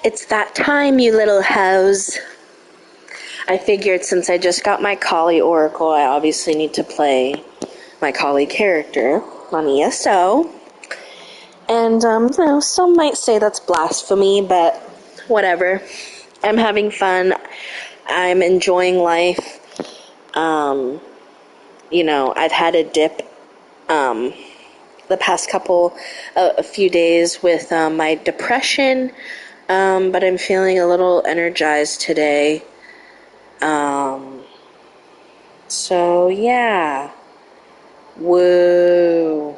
It's that time, you little hoes. I figured since I just got my Kali Oracle, I obviously need to play my Kali character on ESO. And, some might say that's blasphemy, but whatever. I'm having fun. I'm enjoying life. I've had a dip, the past a few days with my depression, but I'm feeling a little energized today. So yeah. Woo.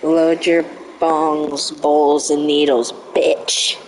Load your bongs, bowls, and needles, bitch.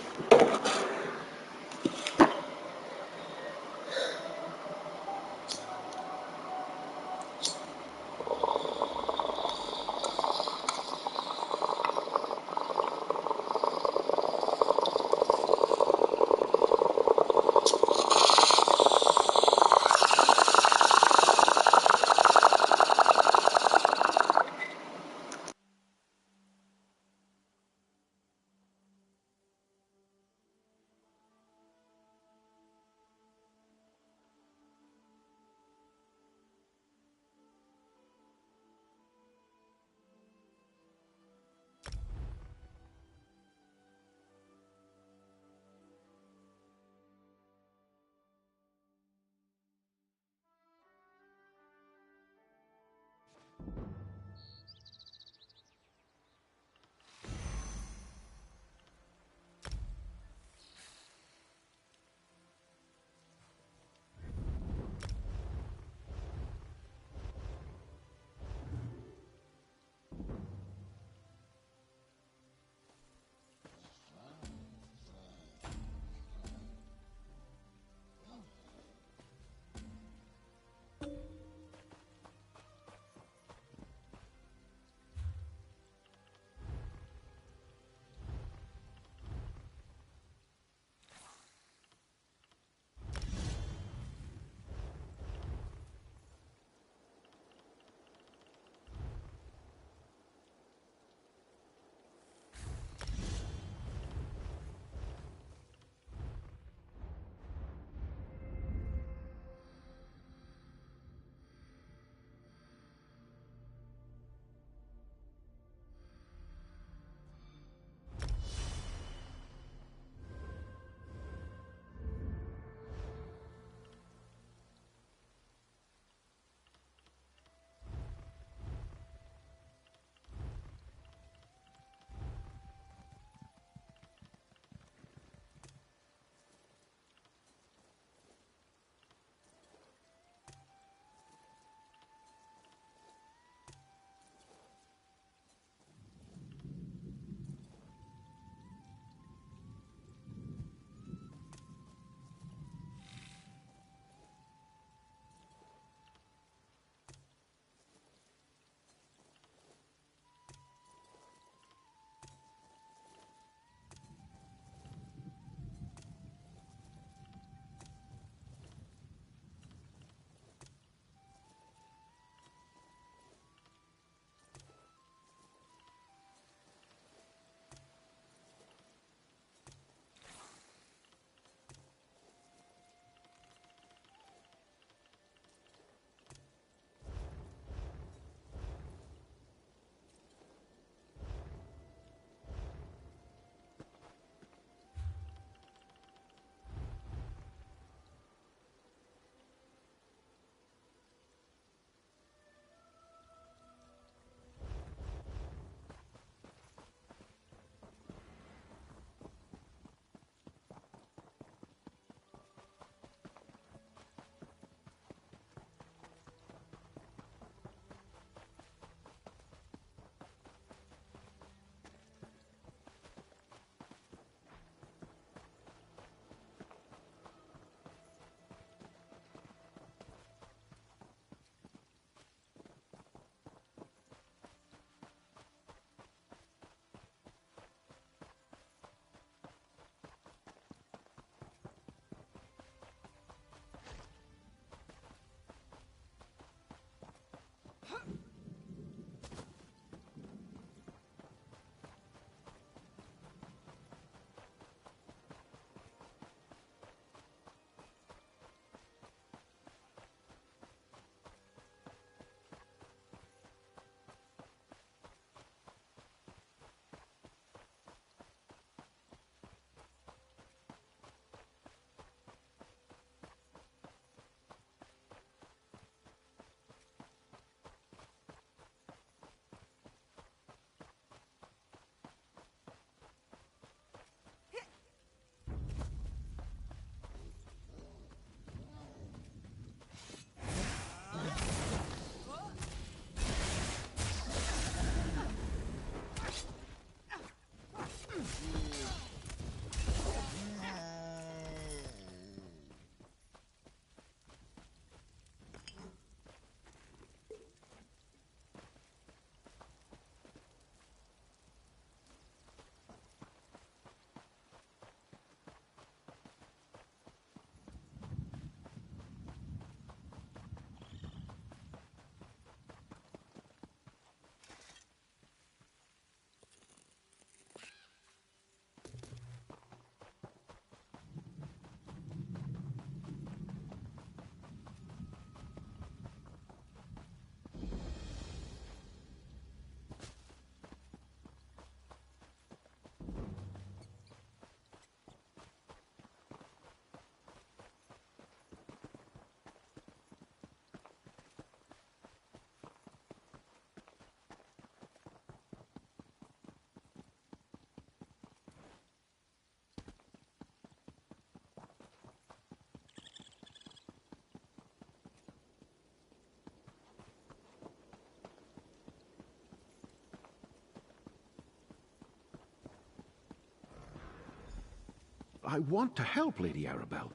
I want to help Lady Arabelle,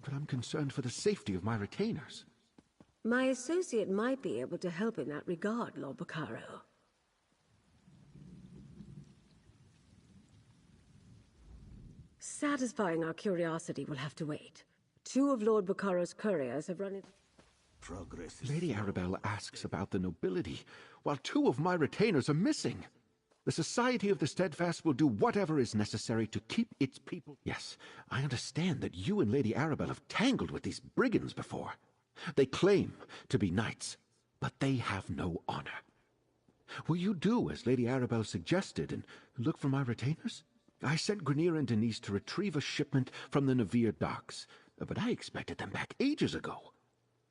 but I'm concerned for the safety of my retainers. My associate might be able to help in that regard, Lord Bacaro. Satisfying our curiosity will have to wait. 2 of Lord Bacaro's couriers have run it. Progress is Lady slow. Arabelle asks about the nobility, while 2 of my retainers are missing. The Society of the Steadfast will do whatever is necessary to keep its people. Yes, I understand that you and Lady Arabelle have tangled with these brigands before. They claim to be knights, but they have no honor. Will you do as Lady Arabelle suggested and look for my retainers? I sent Grenier and Denise to retrieve a shipment from the Navir docks, but I expected them back ages ago.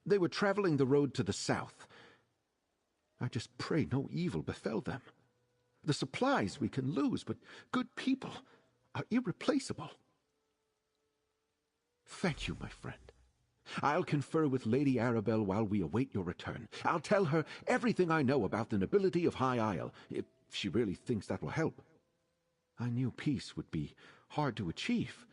They were traveling the road to the south. I just pray no evil befell them. The supplies we can lose, but good people are irreplaceable. Thank you, my friend. I'll confer with Lady Arabelle while we await your return. I'll tell her everything I know about the nobility of High Isle, if she really thinks that will help. I knew peace would be hard to achieve.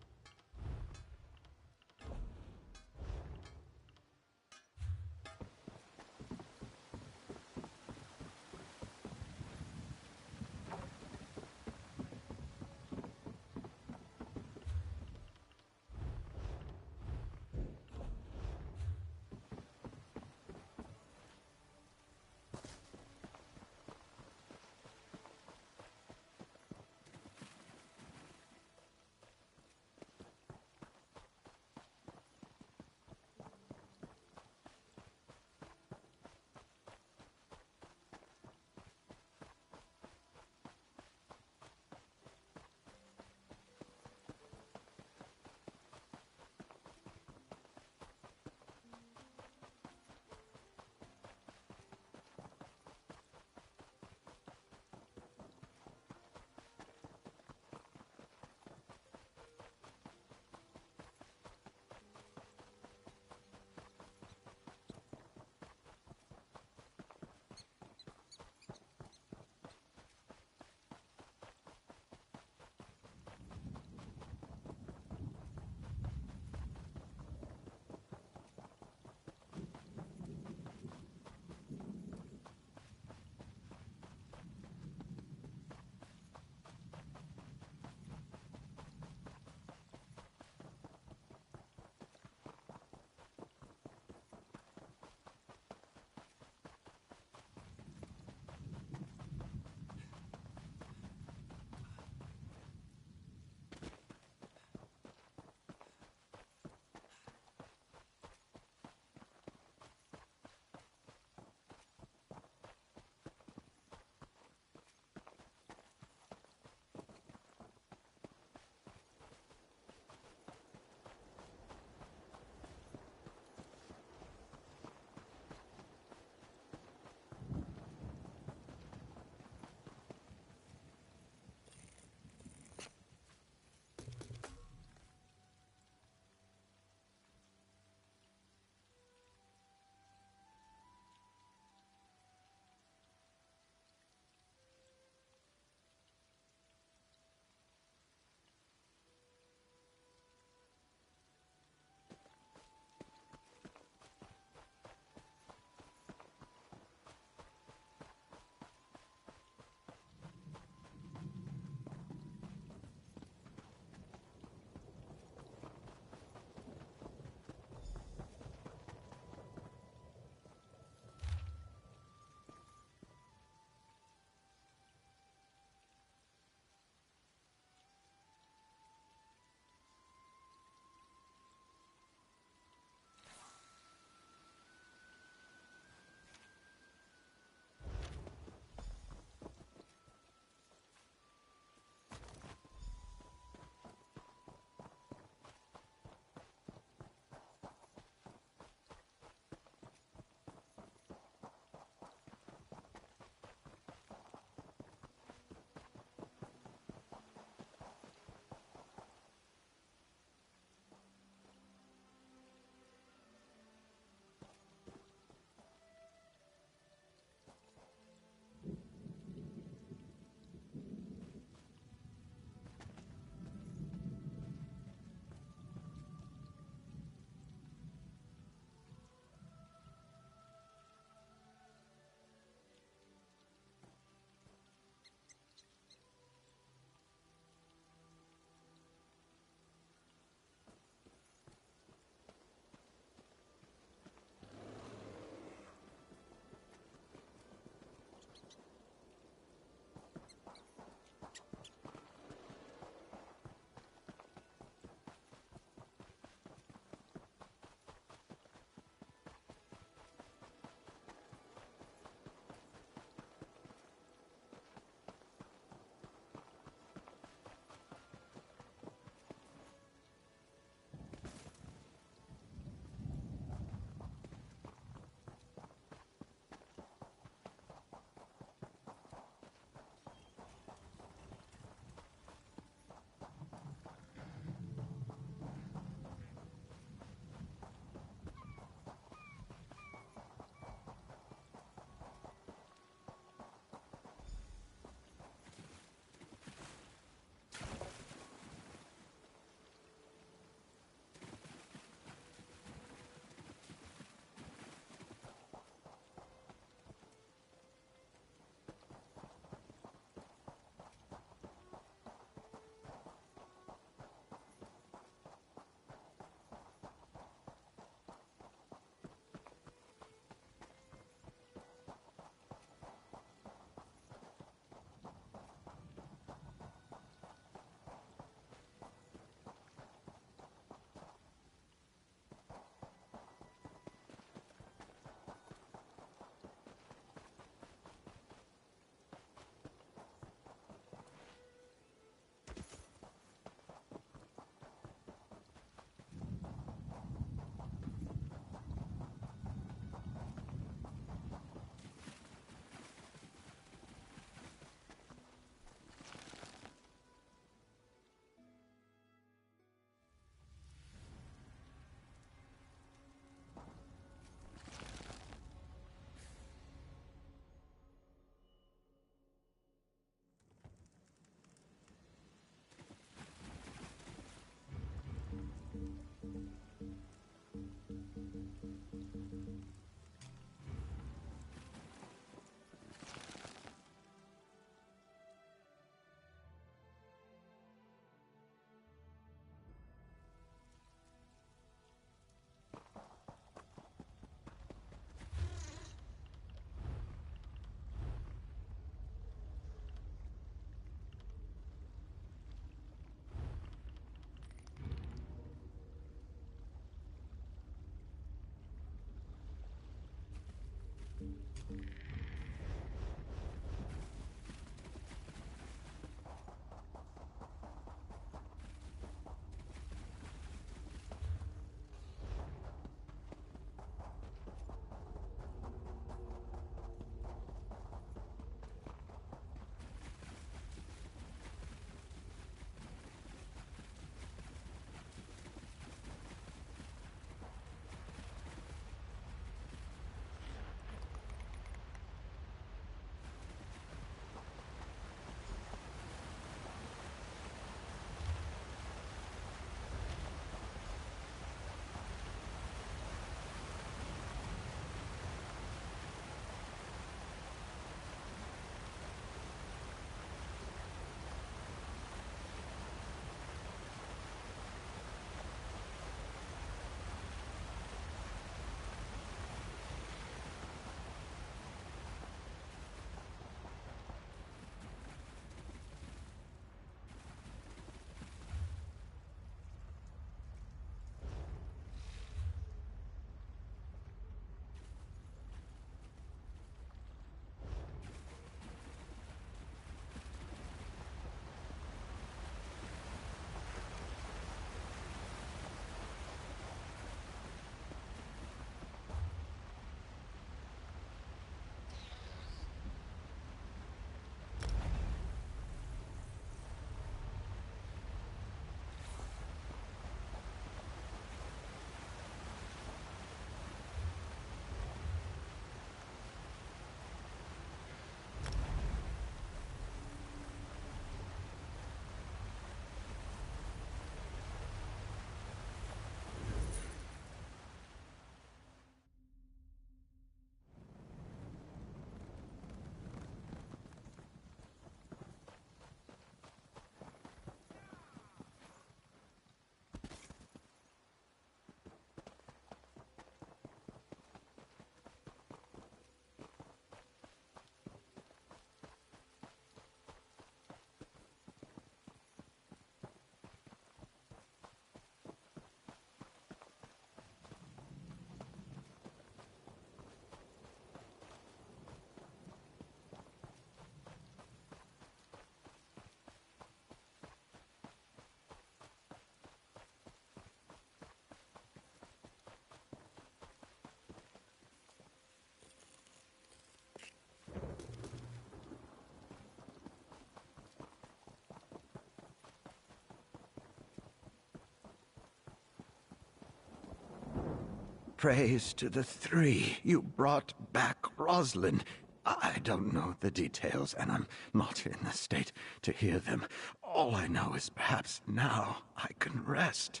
Praise to the three. You brought back Rosalind. I don't know the details, and I'm not in the state to hear them. All I know is perhaps now I can rest,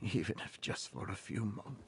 even if just for a few moments.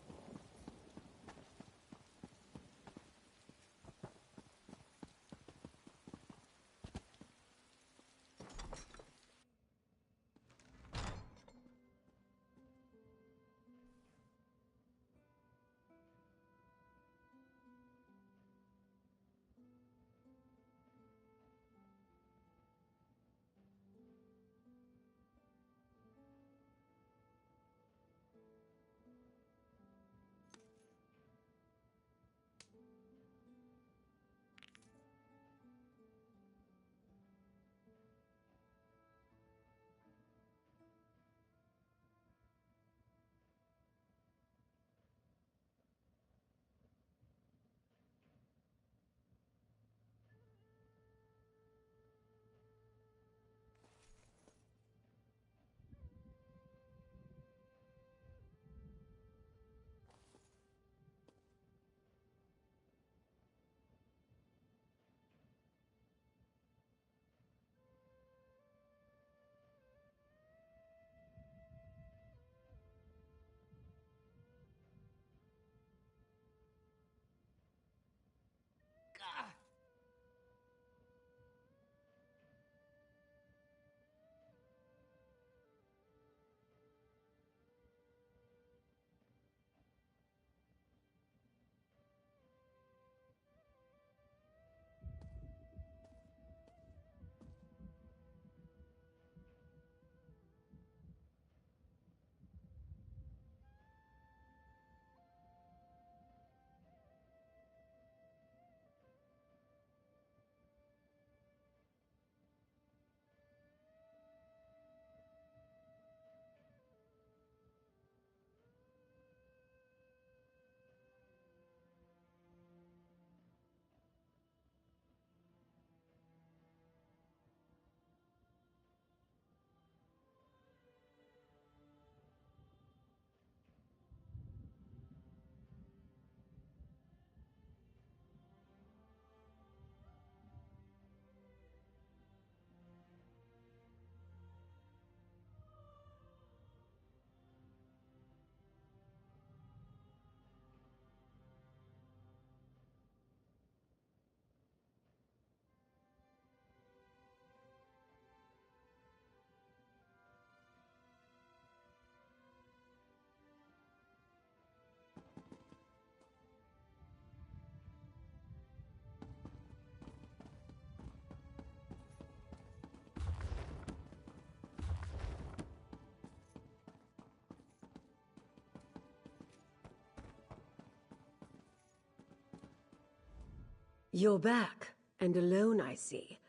You're back, and alone, I see.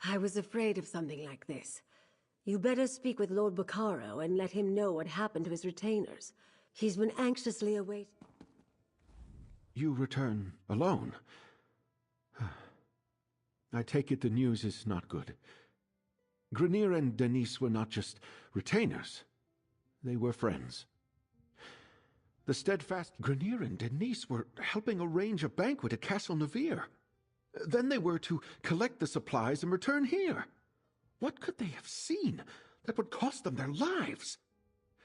I was afraid of something like this. You better speak with Lord Bacaro and let him know what happened to his retainers. He's been anxiously awaiting. You return alone? I take it the news is not good. Grenier and Denise were not just retainers. They were friends. The steadfast Grenier and Denise were helping arrange a banquet at Castle Navir. Then they were to collect the supplies and return here. What could they have seen that would cost them their lives?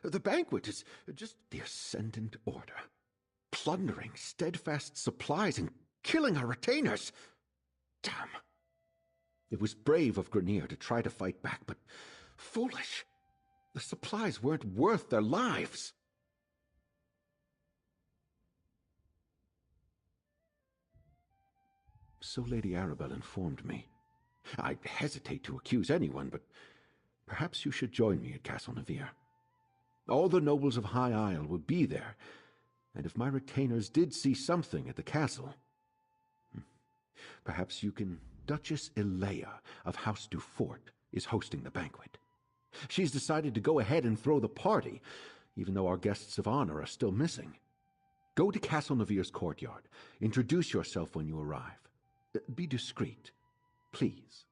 The banquet is just the Ascendant Order, plundering steadfast supplies and killing our retainers. Damn. It was brave of Grenier to try to fight back, but foolish. The supplies weren't worth their lives. So Lady Arabelle informed me. I hesitate to accuse anyone, but perhaps you should join me at Castle Navir. All the nobles of High Isle will be there, and if my retainers did see something at the castle, perhaps you can... Duchess Ilea of House Dufort is hosting the banquet. She's decided to go ahead and throw the party, even though our guests of honor are still missing. Go to Castle Navir's courtyard. Introduce yourself when you arrive. Be discreet, please.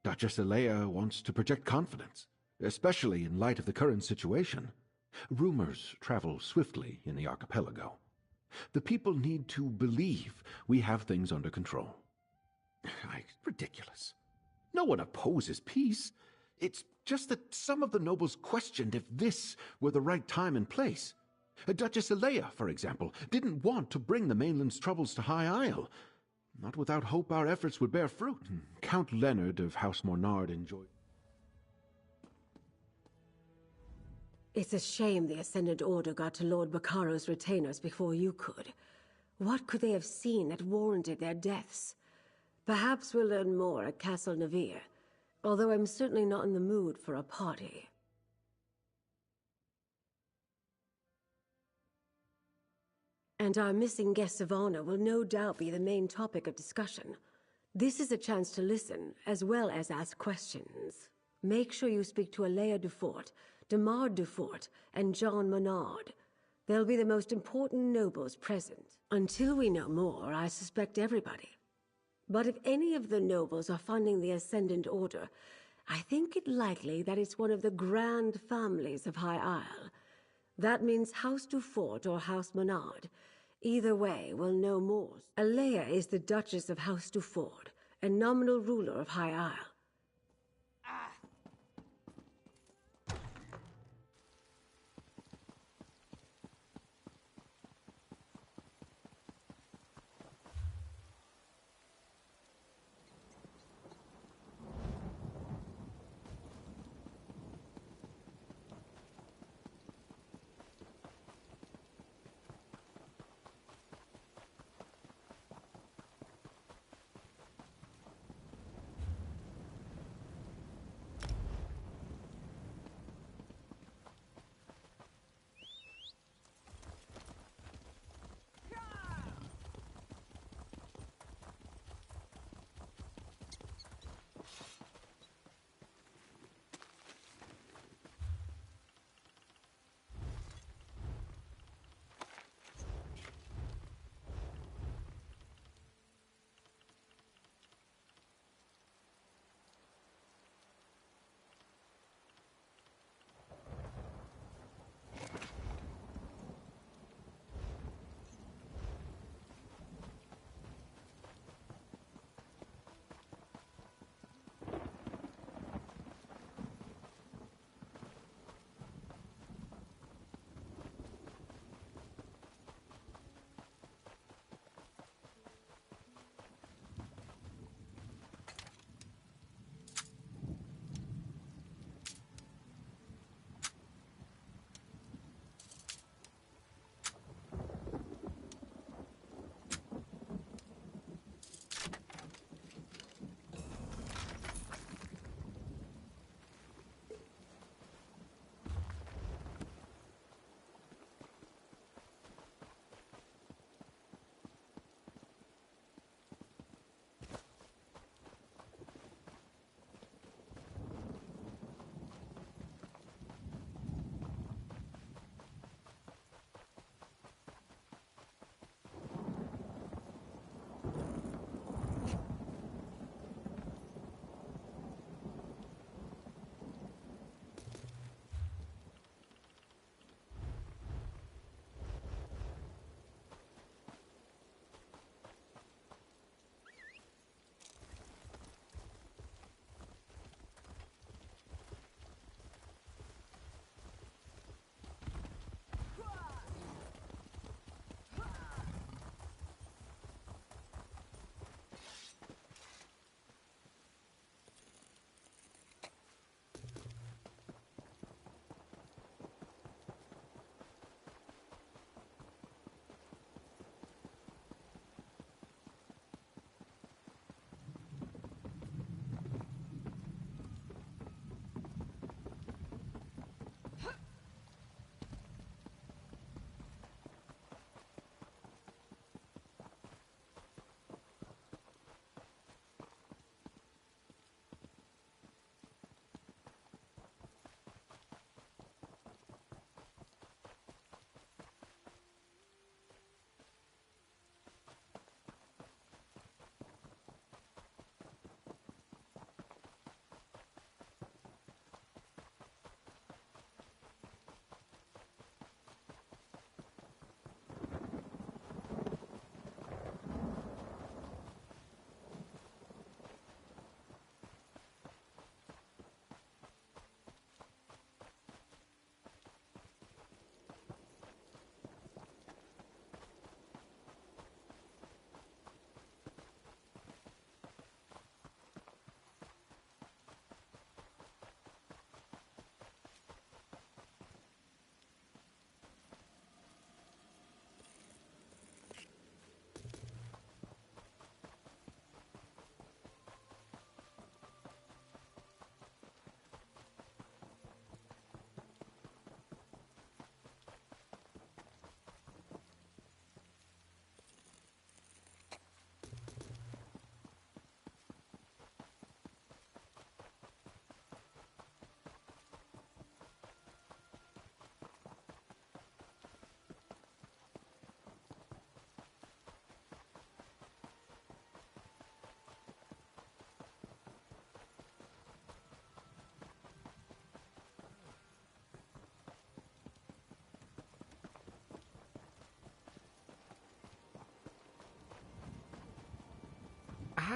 Duchess Alea wants to project confidence, especially in light of the current situation. Rumors travel swiftly in the archipelago. The people need to believe we have things under control. Ridiculous. No one opposes peace. It's just that some of the nobles questioned if this were the right time and place. Duchess Alea, for example, didn't want to bring the mainland's troubles to High Isle. Not without hope our efforts would bear fruit. Count Leonard of House Mornard enjoyed... It's a shame the Ascendant Order got to Lord Baccaro's retainers before you could. What could they have seen that warranted their deaths? Perhaps we'll learn more at Castle Navir, although I'm certainly not in the mood for a party. And our missing guests of honor will no doubt be the main topic of discussion. This is a chance to listen, as well as ask questions. Make sure you speak to Alea Dufort, Demar Dufort, and John Menard. They'll be the most important nobles present. Until we know more, I suspect everybody. But if any of the nobles are funding the Ascendant Order, I think it likely that it's one of the grand families of High Isle. That means House Dufort or House Menard. Either way, we'll know more. Alea is the Duchess of House Dufort, and nominal ruler of High Isle.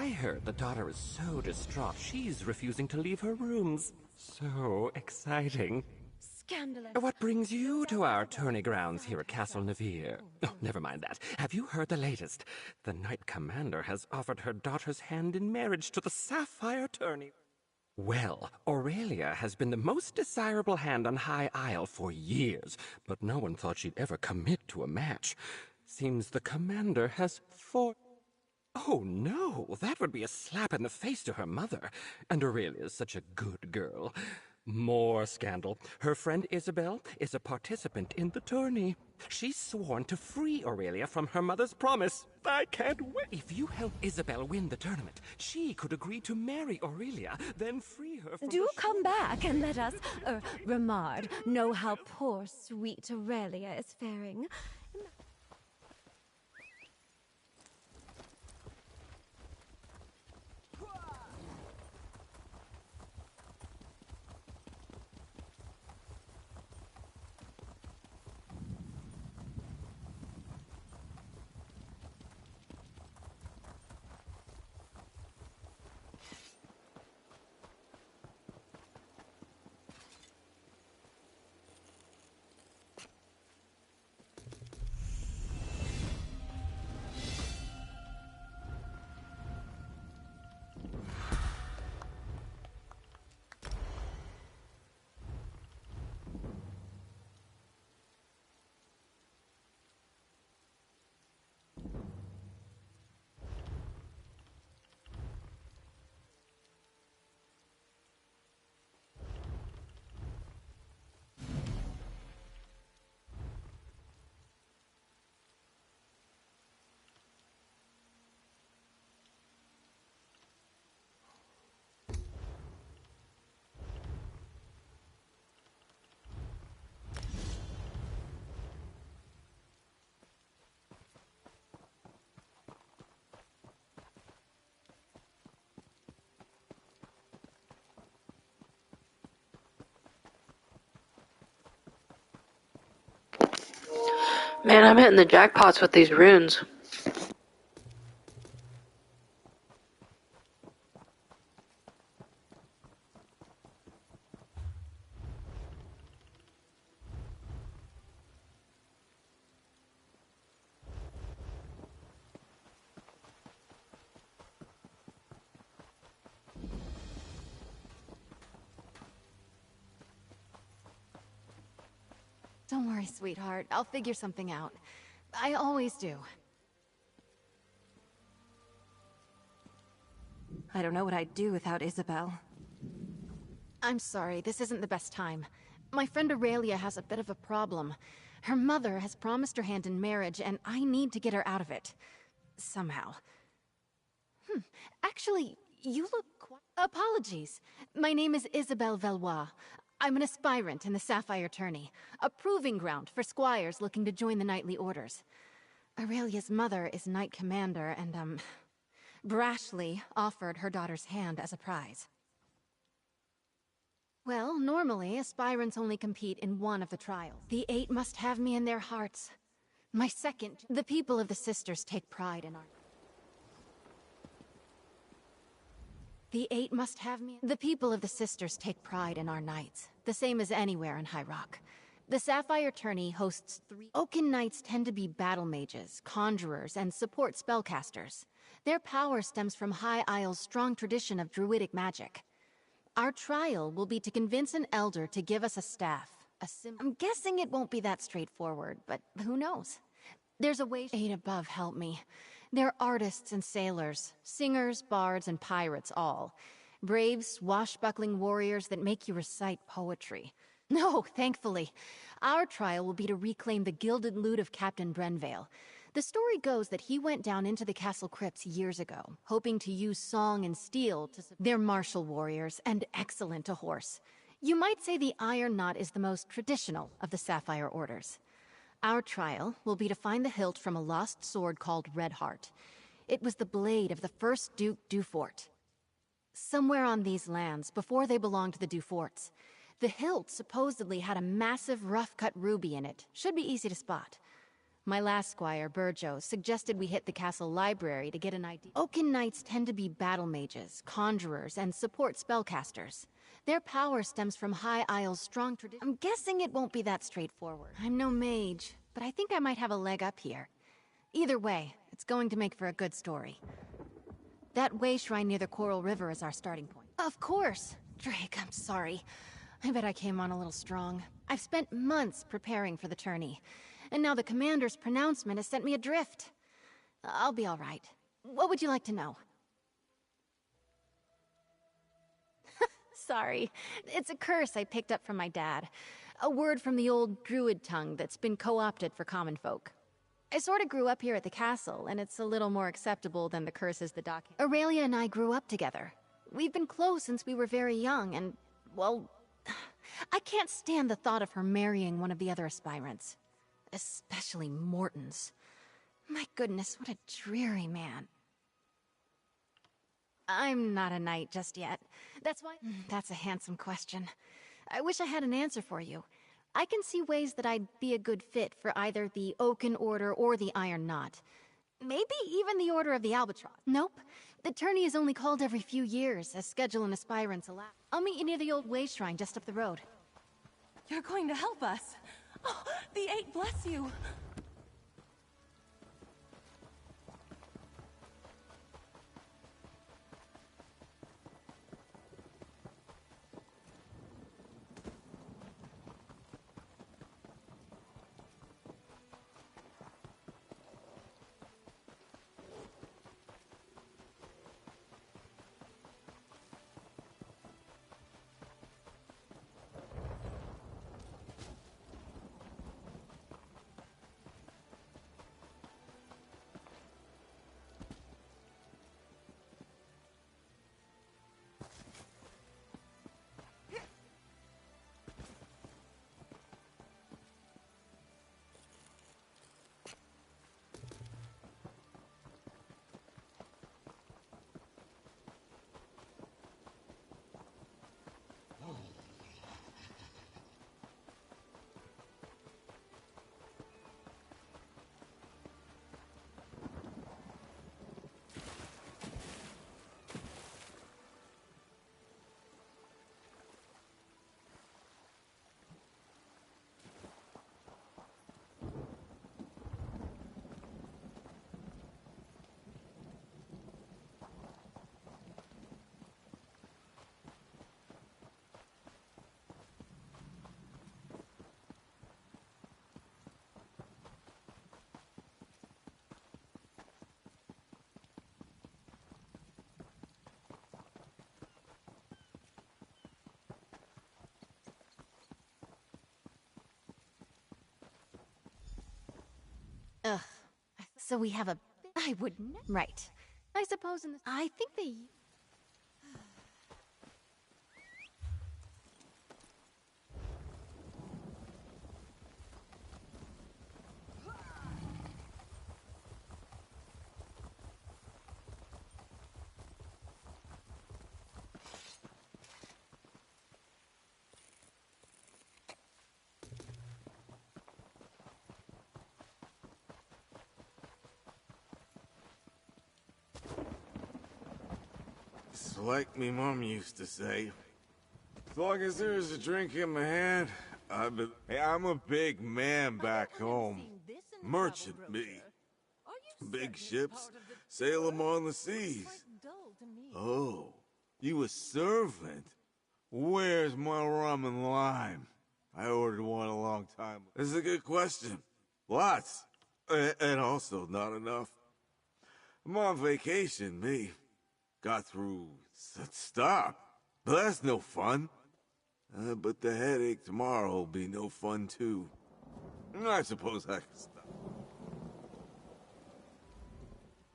I heard the daughter is so distraught she's refusing to leave her rooms. So exciting. Scandalous. What brings you to our tourney grounds here at Castle Navir? Oh, never mind that. Have you heard the latest? The Knight Commander has offered her daughter's hand in marriage to the Sapphire Tourney. Well, Aurelia has been the most desirable hand on High Isle for years, but no one thought she'd ever commit to a match. Seems the Commander has Oh no, that would be a slap in the face to her mother. And Aurelia's such a good girl. More scandal. Her friend Isabel is a participant in the tourney. She's sworn to free Aurelia from her mother's promise. I can't wait. If you help Isabel win the tournament, she could agree to marry Aurelia, then free her from Do come back and let us, Ramard, know how poor, sweet Aurelia is faring. Man, I'm hitting the jackpots with these runes. Don't worry, sweetheart. I'll figure something out. I always do. I don't know what I'd do without Isabel. I'm sorry, this isn't the best time. My friend Aurelia has a bit of a problem. Her mother has promised her hand in marriage, and I need to get her out of it. Somehow. Actually, you look quite... Apologies. My name is Isabelle Valois. I'm an aspirant in the Sapphire Tourney, a proving ground for squires looking to join the knightly orders. Aurelia's mother is Knight Commander, and, brashly offered her daughter's hand as a prize. Well, normally, aspirants only compete in one of the trials. The Eight must have me in their hearts. My second, the people of the Sisters take pride in our... The Eight must have me. The people of the Sisters take pride in our knights, the same as anywhere in High Rock. The Sapphire Tourney hosts 3... Oaken Knights tend to be battle mages, conjurers, and support spellcasters. Their power stems from High Isle's strong tradition of druidic magic. Our trial will be to convince an elder to give us a staff. I'm guessing it won't be that straightforward, but who knows? There's a way... Eight above help me. They're artists and sailors, singers, bards, and pirates all. Brave, swashbuckling warriors that make you recite poetry. No, thankfully. Our trial will be to reclaim the gilded loot of Captain Brenvale. The story goes that he went down into the castle crypts years ago, hoping to use song and steel to... They're martial warriors, and excellent to horse. You might say the Iron Knot is the most traditional of the Sapphire Orders. Our trial will be to find the hilt from a lost sword called Redheart. It was the blade of the first Duke Dufort. Somewhere on these lands, before they belonged to the Duforts, the hilt supposedly had a massive rough-cut ruby in it. Should be easy to spot. My last squire, Burjo, suggested we hit the castle library to get an idea. Oaken Knights tend to be battle mages, conjurers, and support spellcasters. Their power stems from High Isle's strong tradition. I'm guessing it won't be that straightforward. I'm no mage, but I think I might have a leg up here. Either way, it's going to make for a good story. That way shrine near the Coral River is our starting point. Of course! Drake, I'm sorry. I bet I came on a little strong. I've spent months preparing for the tourney, and now the commander's pronouncement has sent me adrift. I'll be all right. What would you like to know? Sorry. It's a curse I picked up from my dad. A word from the old druid tongue that's been co-opted for common folk. I sort of grew up here at the castle, and it's a little more acceptable than the curses the doc. Aurelia and I grew up together. We've been close since we were very young, and, well, I can't stand the thought of her marrying one of the other aspirants. Especially Morton's. My goodness, what a dreary man. I'm not a knight just yet. That's why— That's a handsome question. I wish I had an answer for you. I can see ways that I'd be a good fit for either the Oaken Order or the Iron Knot. Maybe even the Order of the Albatross. Nope. The tourney is only called every few years, as schedule and aspirants allow. I'll meet you near the old Way Shrine just up the road. You're going to help us. Oh, the Eight bless you. Ugh. So we have a— I wouldn't— Right. I suppose in the— I think they— It's like me mom used to say. As long as there's a drink in my hand, Hey, I'm a big man back home. Merchant, me. Big ships, sail 'em on the seas. Oh, you a servant? Where's my rum and lime? I ordered one a long time ago. This is a good question. Lots. And also not enough. I'm on vacation, me. Got through stop. But that's no fun. But the headache tomorrow will be no fun, too. I suppose I can stop.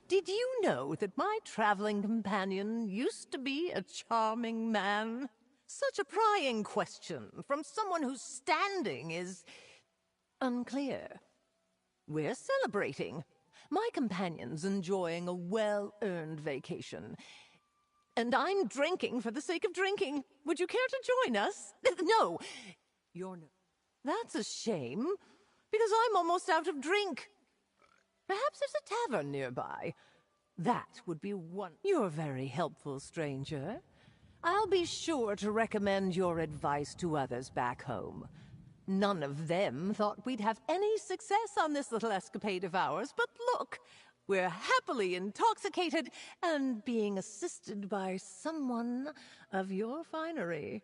Did you know that my traveling companion used to be a charming man? Such a prying question from someone whose standing is unclear. We're celebrating. My companion's enjoying a well-earned vacation. And I'm drinking for the sake of drinking. Would you care to join us? No. You're no. That's a shame, because I'm almost out of drink. Perhaps there's a tavern nearby. That would be one. You're very helpful, stranger. I'll be sure to recommend your advice to others back home. None of them thought we'd have any success on this little escapade of ours, but look, we're happily intoxicated and being assisted by someone of your finery.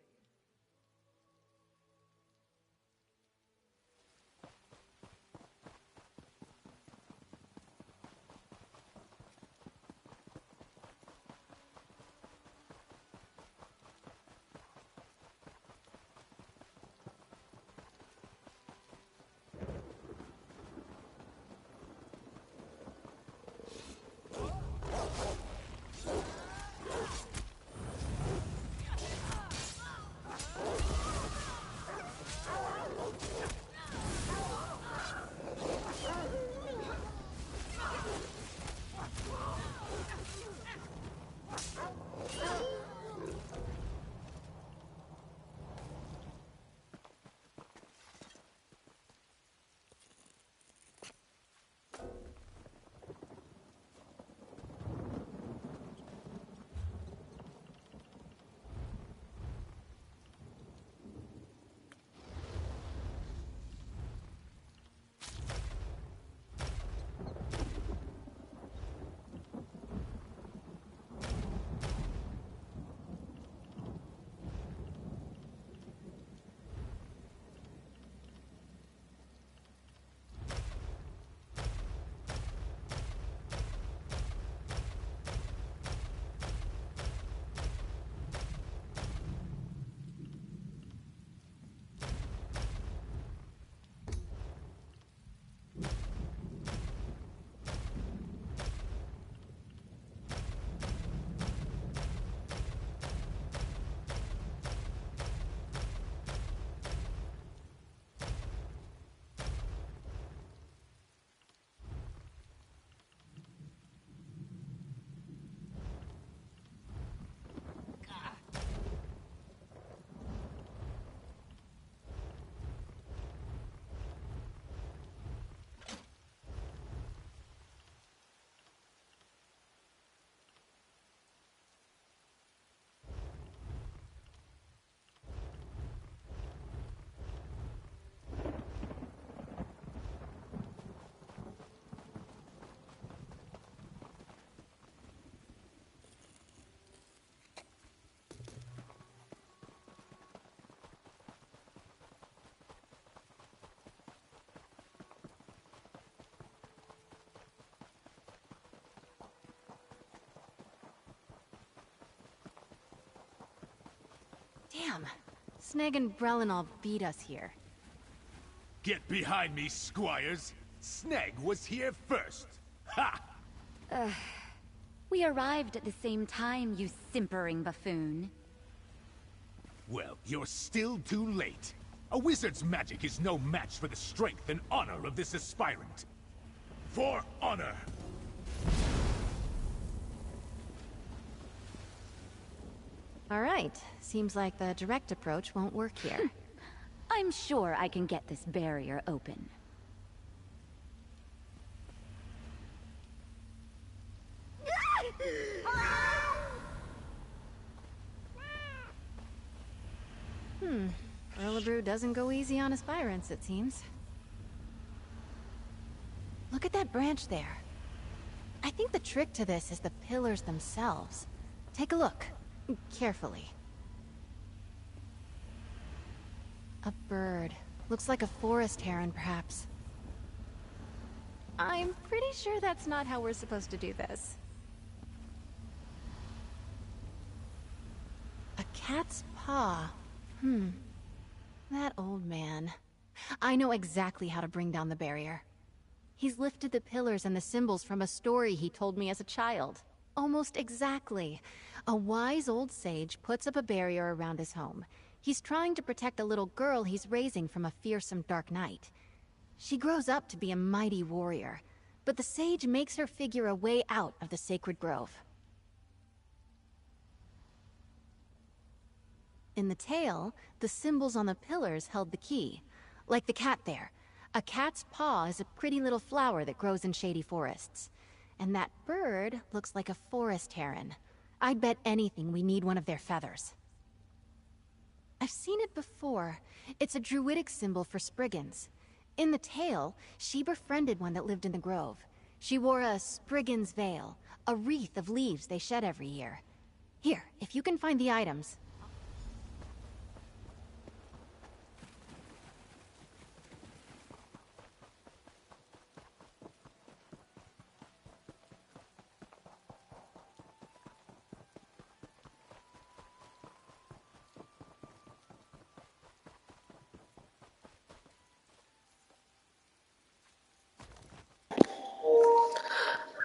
Damn. Sneg and Brelinall beat us here. Get behind me, squires! Sneg was here first! Ha! We arrived at the same time, you simpering buffoon. Well, you're still too late. A wizard's magic is no match for the strength and honor of this aspirant. For honor! All right. Seems like the direct approach won't work here. I'm sure I can get this barrier open. Erlebrew doesn't go easy on aspirants, it seems. Look at that branch there. I think the trick to this is the pillars themselves. Take a look. Carefully. A bird. Looks like a forest heron, perhaps. I'm pretty sure that's not how we're supposed to do this. A cat's paw. That old man. I know exactly how to bring down the barrier. He's lifted the pillars and the symbols from a story he told me as a child. Almost exactly. A wise old sage puts up a barrier around his home. He's trying to protect a little girl he's raising from a fearsome dark knight. She grows up to be a mighty warrior, but the sage makes her figure a way out of the sacred grove. In the tale, the symbols on the pillars held the key. Like the cat there. A cat's paw is a pretty little flower that grows in shady forests. And that bird looks like a forest heron. I'd bet anything we need one of their feathers. I've seen it before. It's a druidic symbol for Spriggans. In the tale, she befriended one that lived in the grove. She wore a Spriggan's veil, a wreath of leaves they shed every year. Here, if you can find the items.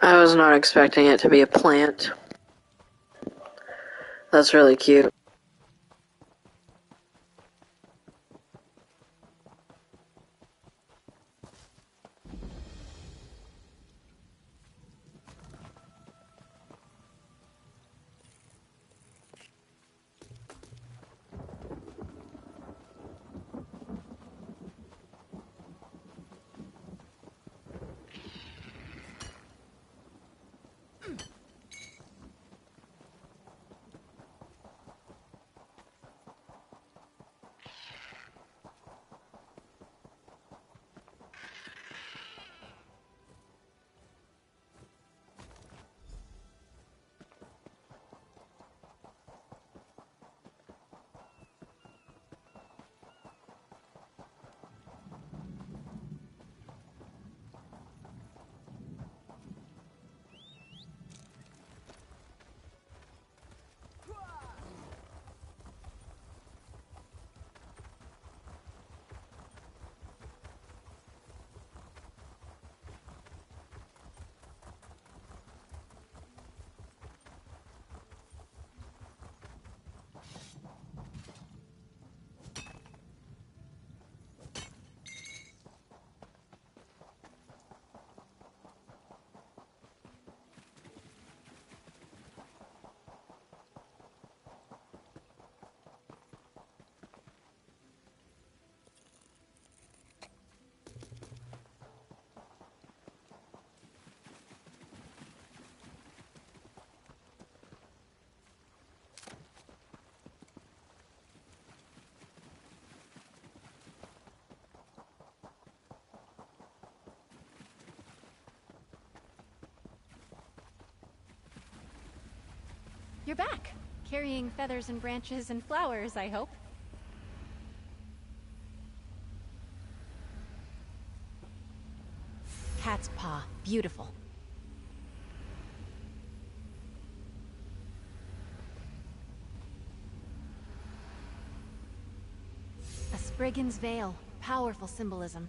I was not expecting it to be a plant. That's really cute. You're back, carrying feathers and branches and flowers, I hope. Cat's paw, beautiful. A Spriggan's veil, powerful symbolism.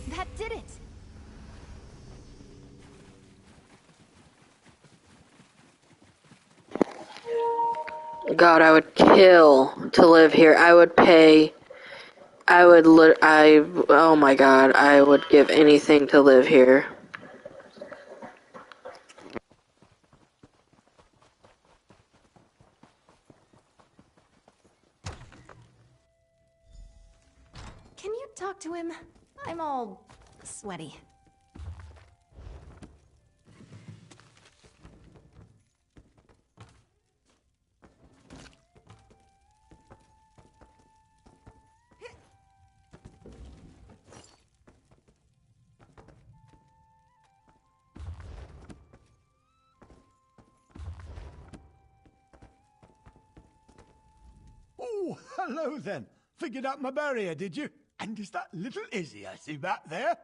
That did it! God, I would kill to live here. I would pay. Oh my God, I would give anything to live here. Can you talk to him? I'm all sweaty. Oh, hello then. Figured out my barrier, did you? And is that little Izzy I see back there?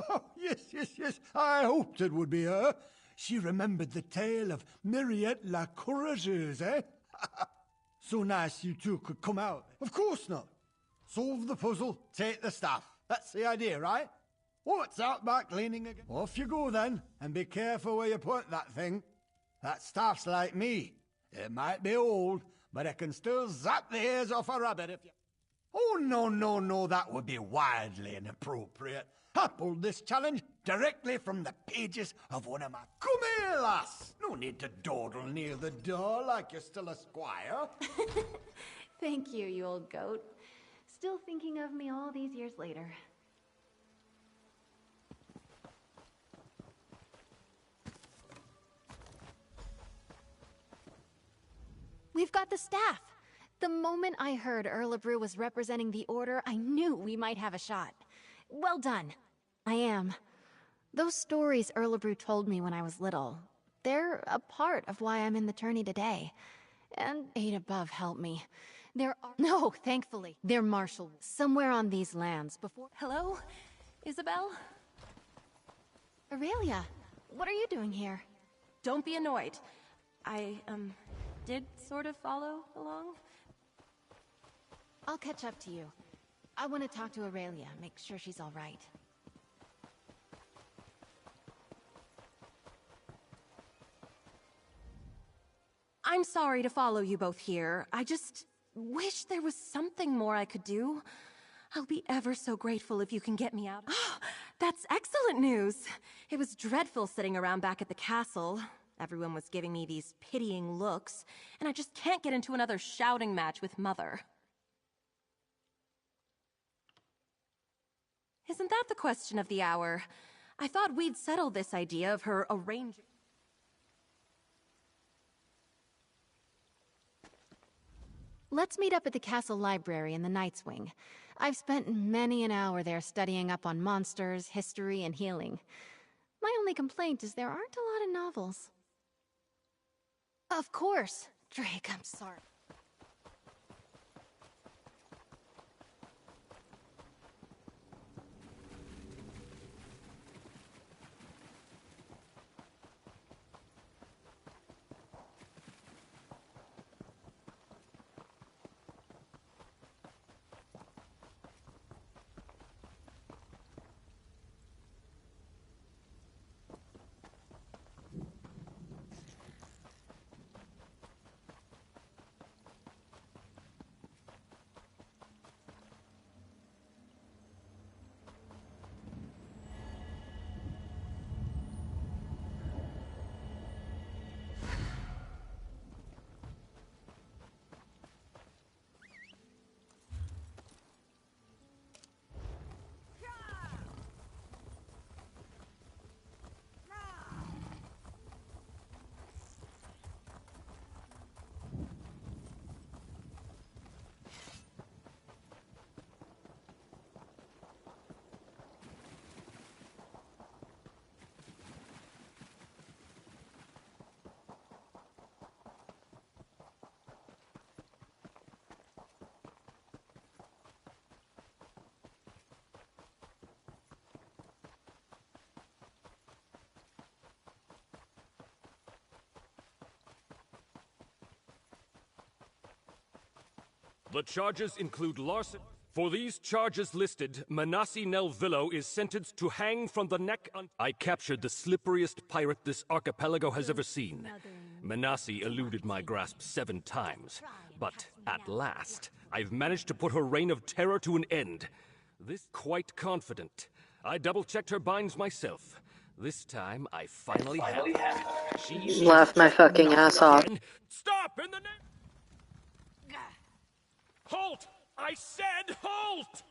Oh, yes. I hoped it would be her. She remembered the tale of Myriette la Courageuse, eh? So nice you two could come out. Of course not. Solve the puzzle, take the staff. That's the idea, right? What's out back leaning again? Off you go then, and be careful where you point that thing. That staff's like me. It might be old, but it can still zap the ears off a rabbit if you... Oh, no, that would be wildly inappropriate. I pulled this challenge directly from the pages of one of my... Come here, lass! No need to dawdle near the door like you're still a squire. Thank you, you old goat. Still thinking of me all these years later. We've got the staff! The moment I heard Erlebrew was representing the Order, I knew we might have a shot. Well done. I am. Those stories Erlebrew told me when I was little, they're a part of why I'm in the tourney today. And Eight Above helped me. No, thankfully. They're marshal somewhere on these lands before— Hello? Isabel? Aurelia, what are you doing here? Don't be annoyed. I, did sort of follow along. I'll catch up to you. I want to talk to Aurelia, make sure she's all right. I'm sorry to follow you both here. I just wish there was something more I could do. I'll be ever so grateful if you can get me out. That's excellent news! It was dreadful sitting around back at the castle. Everyone was giving me these pitying looks, and I just can't get into another shouting match with Mother. Isn't that the question of the hour? I thought we'd settled this idea of her arranging... Let's meet up at the castle library in the Knight's Wing. I've spent many an hour there studying up on monsters, history, and healing. My only complaint is there aren't a lot of novels. Of course! Drake, I'm sorry. The charges include larceny. For these charges listed, Manassi Nelvillo is sentenced to hang from the neck on— I captured the slipperiest pirate this archipelago has ever seen. Manassi eluded my grasp 7 times, but at last, I've managed to put her reign of terror to an end. This quite confident. I double-checked her binds myself. This time, I finally have her. She's Laughed my fucking ass off. Stop in the name— Halt! I said halt!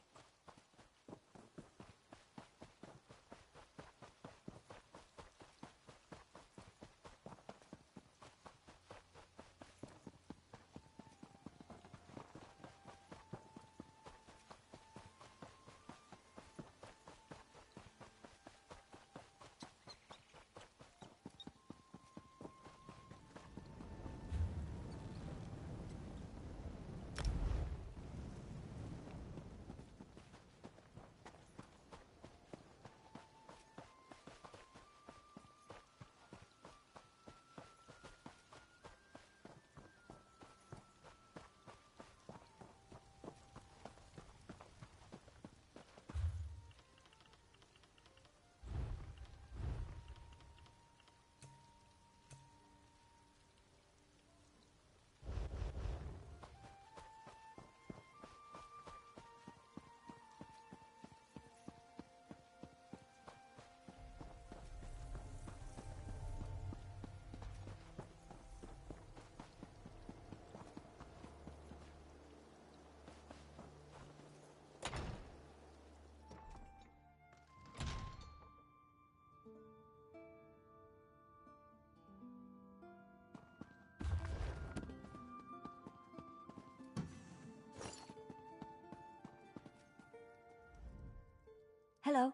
Hello.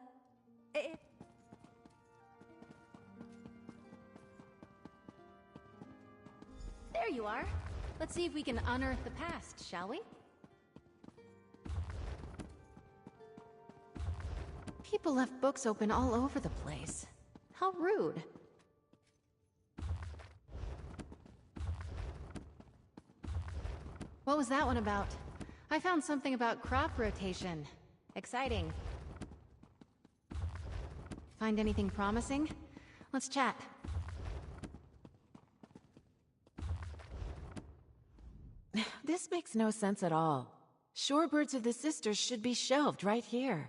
There you are. Let's see if we can unearth the past, shall we? People left books open all over the place. How rude. What was that one about? I found something about crop rotation. Exciting. Find anything promising? Let's chat. This makes no sense at all. Shorebirds of the Sisters should be shelved right here.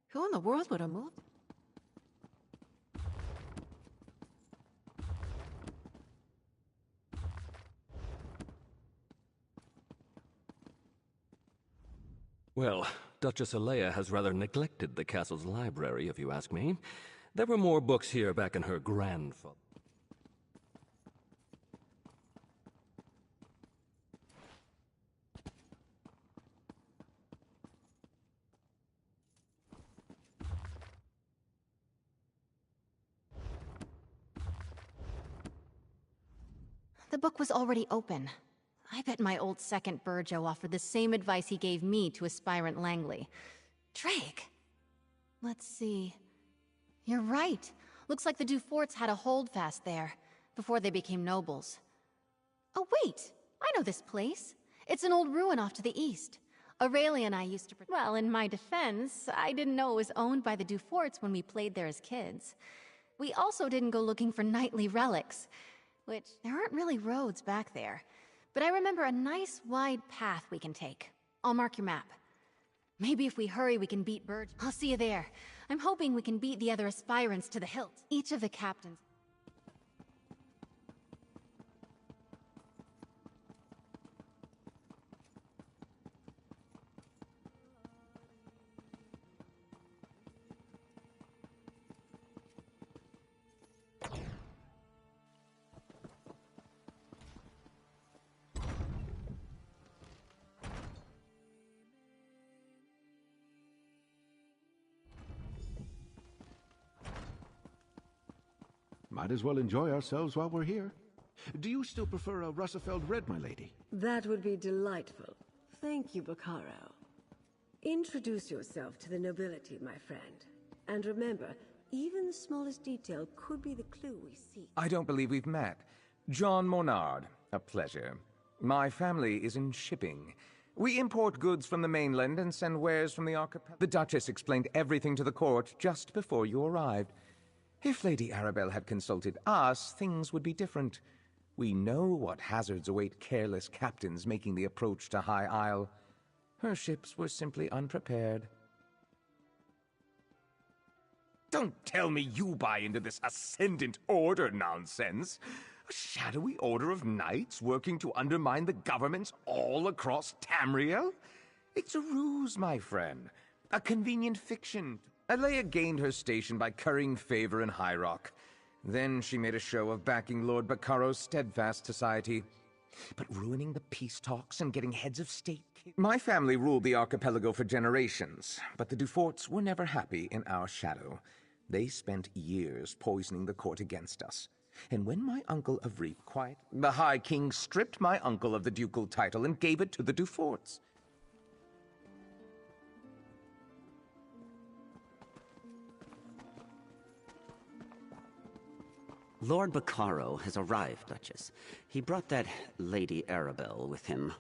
Who in the world would have moved? Well, Duchess Alea has rather neglected the castle's library, if you ask me. There were more books here back in her grandfather. The book was already open. I bet my old second Burjo offered the same advice he gave me to aspirant Langley. Drake! Let's see. You're right. Looks like the Duforts had a holdfast there, before they became nobles. Oh wait! I know this place. It's an old ruin off to the east. Aurelia and I used to... Well, in my defense, I didn't know it was owned by the Duforts when we played there as kids. We also didn't go looking for knightly relics, which there aren't really roads back there. But I remember a nice wide path we can take. I'll mark your map. Maybe if we hurry we can beat Burge. I'll see you there. I'm hoping we can beat the other aspirants to the hilt. Each of the captains... Might as well enjoy ourselves while we're here. Do you still prefer a Russafeld Red, my lady? That would be delightful. Thank you, Bacaro. Introduce yourself to the nobility, my friend. And remember, even the smallest detail could be the clue we seek. I don't believe we've met. John Monard, a pleasure. My family is in shipping. We import goods from the mainland and send wares from the archipelago. The Duchess explained everything to the court just before you arrived. If Lady Arabelle had consulted us, things would be different. We know what hazards await careless captains making the approach to High Isle. Her ships were simply unprepared. Don't tell me you buy into this Ascendant Order nonsense. A shadowy order of knights working to undermine the governments all across Tamriel? It's a ruse, my friend. A convenient fiction. Alea gained her station by currying favor in High Rock. Then she made a show of backing Lord Bacaro's steadfast society. But ruining the peace talks and getting heads of state... My family ruled the archipelago for generations, but the Duforts were never happy in our shadow. They spent years poisoning the court against us. And when my uncle Avreep the High King stripped my uncle of the ducal title and gave it to the Duforts. Lord Bacaro has arrived, Duchess. He brought that Lady Arabelle with him.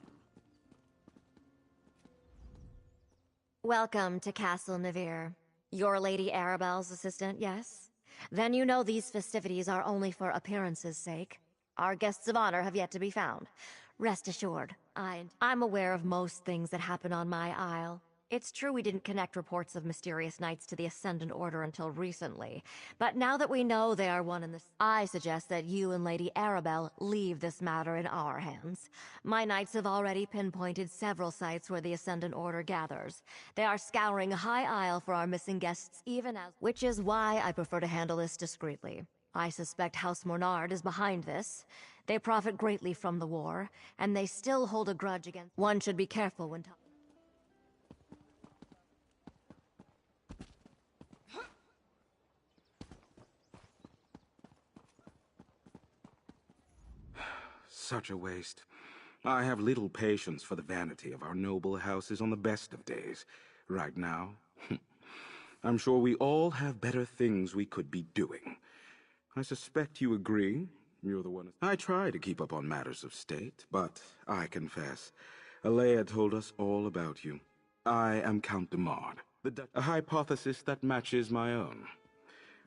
Welcome to Castle Navir. You're Lady Arabelle's assistant, yes? Then you know these festivities are only for appearances' sake. Our guests of honor have yet to be found. Rest assured, I'm aware of most things that happen on my isle. It's true we didn't connect reports of mysterious knights to the Ascendant Order until recently, but now that we know they are one and the same, I suggest that you and Lady Arabelle leave this matter in our hands. My knights have already pinpointed several sites where the Ascendant Order gathers. They are scouring High Isle for our missing guests which is why I prefer to handle this discreetly. I suspect House Monard is behind this. They profit greatly from the war, and they still hold a grudge against... One should be careful when such a waste. I have little patience for the vanity of our noble houses on the best of days. Right now, I'm sure we all have better things we could be doing. I suspect you agree. You're the one. I try to keep up on matters of state, but I confess, Alea told us all about you. I am Count de Mard, a hypothesis that matches my own.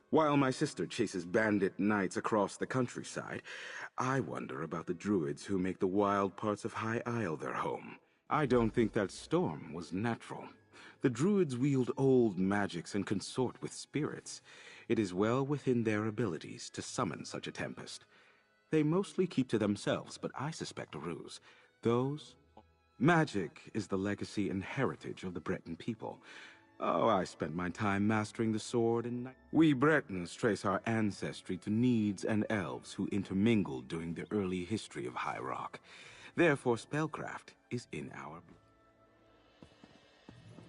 While my sister chases bandit knights across the countryside, I wonder about the druids who make the wild parts of High Isle their home. I don't think that storm was natural. The druids wield old magics and consort with spirits. It is well within their abilities to summon such a tempest. They mostly keep to themselves, but I suspect a ruse. Magic is the legacy and heritage of the Breton people. Oh, I spent my time mastering the sword and we Bretons trace our ancestry to Needs and elves who intermingled during the early history of High Rock. Therefore, spellcraft is in our blood.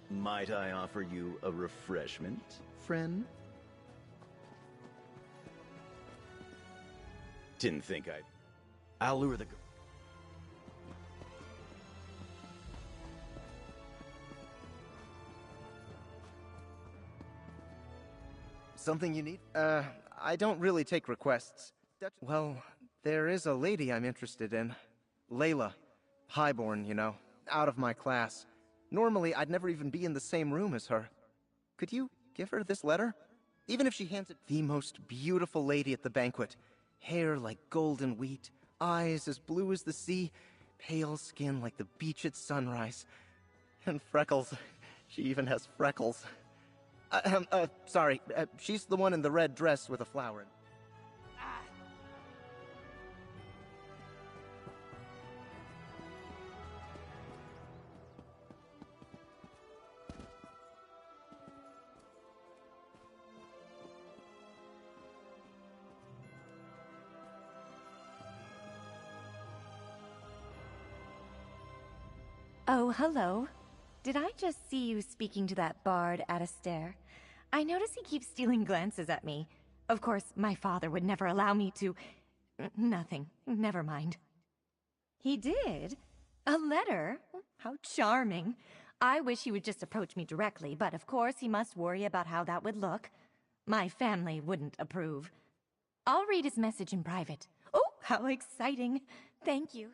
Might I offer you a refreshment, friend? Didn't think I'll lure the... Something you need? I don't really take requests. Well, there is a lady I'm interested in. Layla. Highborn, you know. Out of my class. Normally, I'd never even be in the same room as her. Could you give her this letter? Even if she hands it... The most beautiful lady at the banquet. Hair like golden wheat, eyes as blue as the sea, pale skin like the beach at sunrise. And freckles. She even has freckles. Sorry, she's the one in the red dress with a flower in. Oh, hello. Did I just see you speaking to that bard Alistair? I notice he keeps stealing glances at me. Of course, my father would never allow me to... Nothing. Never mind. He did? A letter? How charming. I wish he would just approach me directly, but of course he must worry about how that would look. My family wouldn't approve. I'll read his message in private. Oh, how exciting. Thank you.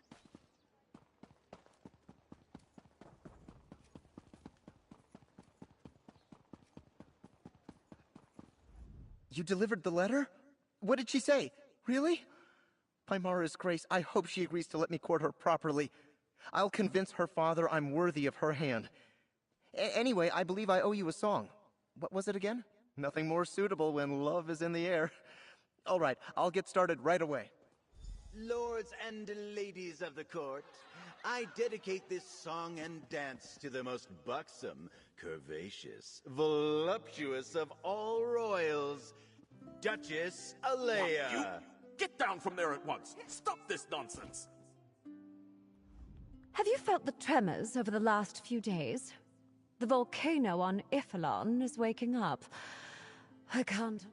You delivered the letter? What did she say? Really? By Mara's grace, I hope she agrees to let me court her properly. I'll convince her father I'm worthy of her hand. Anyway, I believe I owe you a song. What was it again? Nothing more suitable when love is in the air. All right, I'll get started right away. Lords and ladies of the court, I dedicate this song and dance to the most buxom, curvaceous, voluptuous of all royals, Duchess Alea. You get down from there at once. Stop this nonsense. Have you felt the tremors over the last few days? The volcano on Ifalon is waking up. I can't...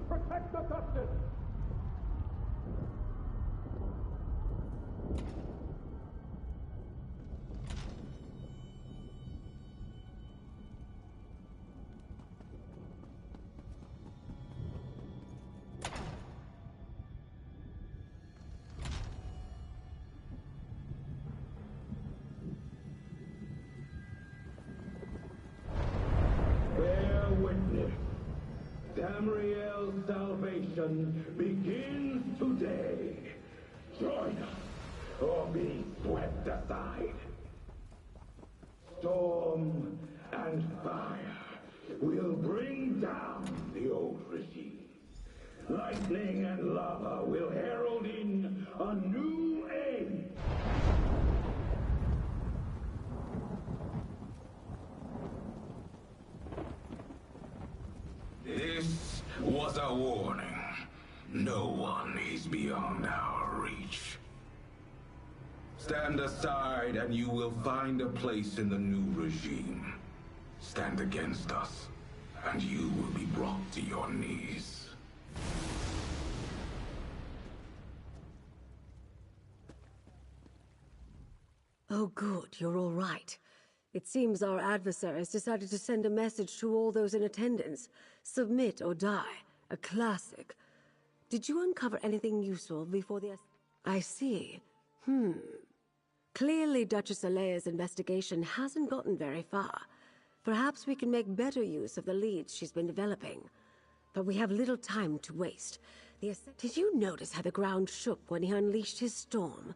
Protect the Duchess! Bear witness. Tamriel's salvation begins today. Join us, or be swept aside. Storm and fire will bring down the old regime. Lightning and lava will herald in a new age. This was a warning. No one is beyond our reach. Stand aside and you will find a place in the new regime. Stand against us, and you will be brought to your knees. Oh good, you're all right. It seems our adversary has decided to send a message to all those in attendance. Submit or die. A classic. Did you uncover anything useful before the... I see. Clearly Duchess Alea's investigation hasn't gotten very far. Perhaps we can make better use of the leads she's been developing. But we have little time to waste. Did you notice how the ground shook when he unleashed his storm?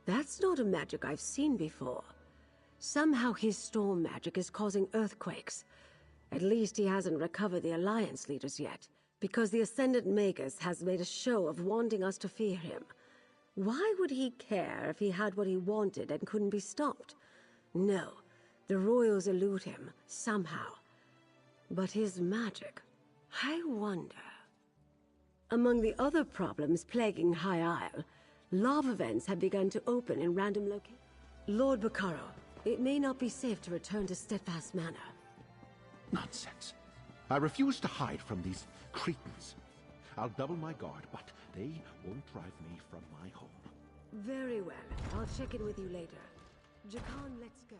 That's not a magic I've seen before. Somehow his storm magic is causing earthquakes. At least he hasn't recovered the Alliance leaders yet, because the Ascendant Magus has made a show of wanting us to fear him. Why would he care if he had what he wanted and couldn't be stopped? No, the royals elude him, somehow. But his magic, I wonder... Among the other problems plaguing High Isle, lava vents have begun to open in random locations. Lord Bacaro, it may not be safe to return to Steadfast Manor. Nonsense. I refuse to hide from these cretins. I'll double my guard, but they won't drive me from my home. Very well. I'll check in with you later. Jakan, let's go.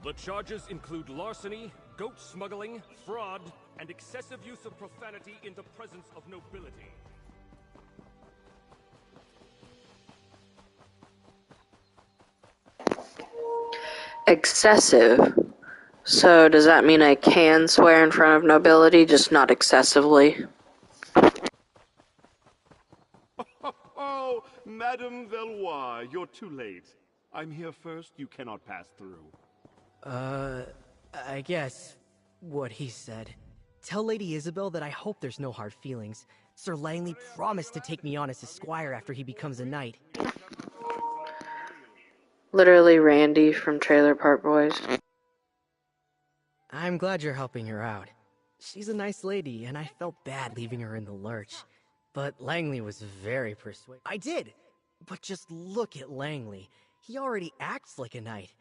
The charges include larceny, goat smuggling, fraud, and excessive use of profanity in the presence of nobility. Excessive. So does that mean I can swear in front of nobility, just not excessively? Oh, Madame Valois, you're too late. I'm here first, you cannot pass through. I guess what he said. Tell Lady Isabel that I hope there's no hard feelings. Sir Langley promised to take me on as his squire after he becomes a knight. Literally Randy from Trailer Park Boys. I'm glad you're helping her out. She's a nice lady, and I felt bad leaving her in the lurch. But Langley was very persuasive. I did! But just look at Langley. He already acts like a knight.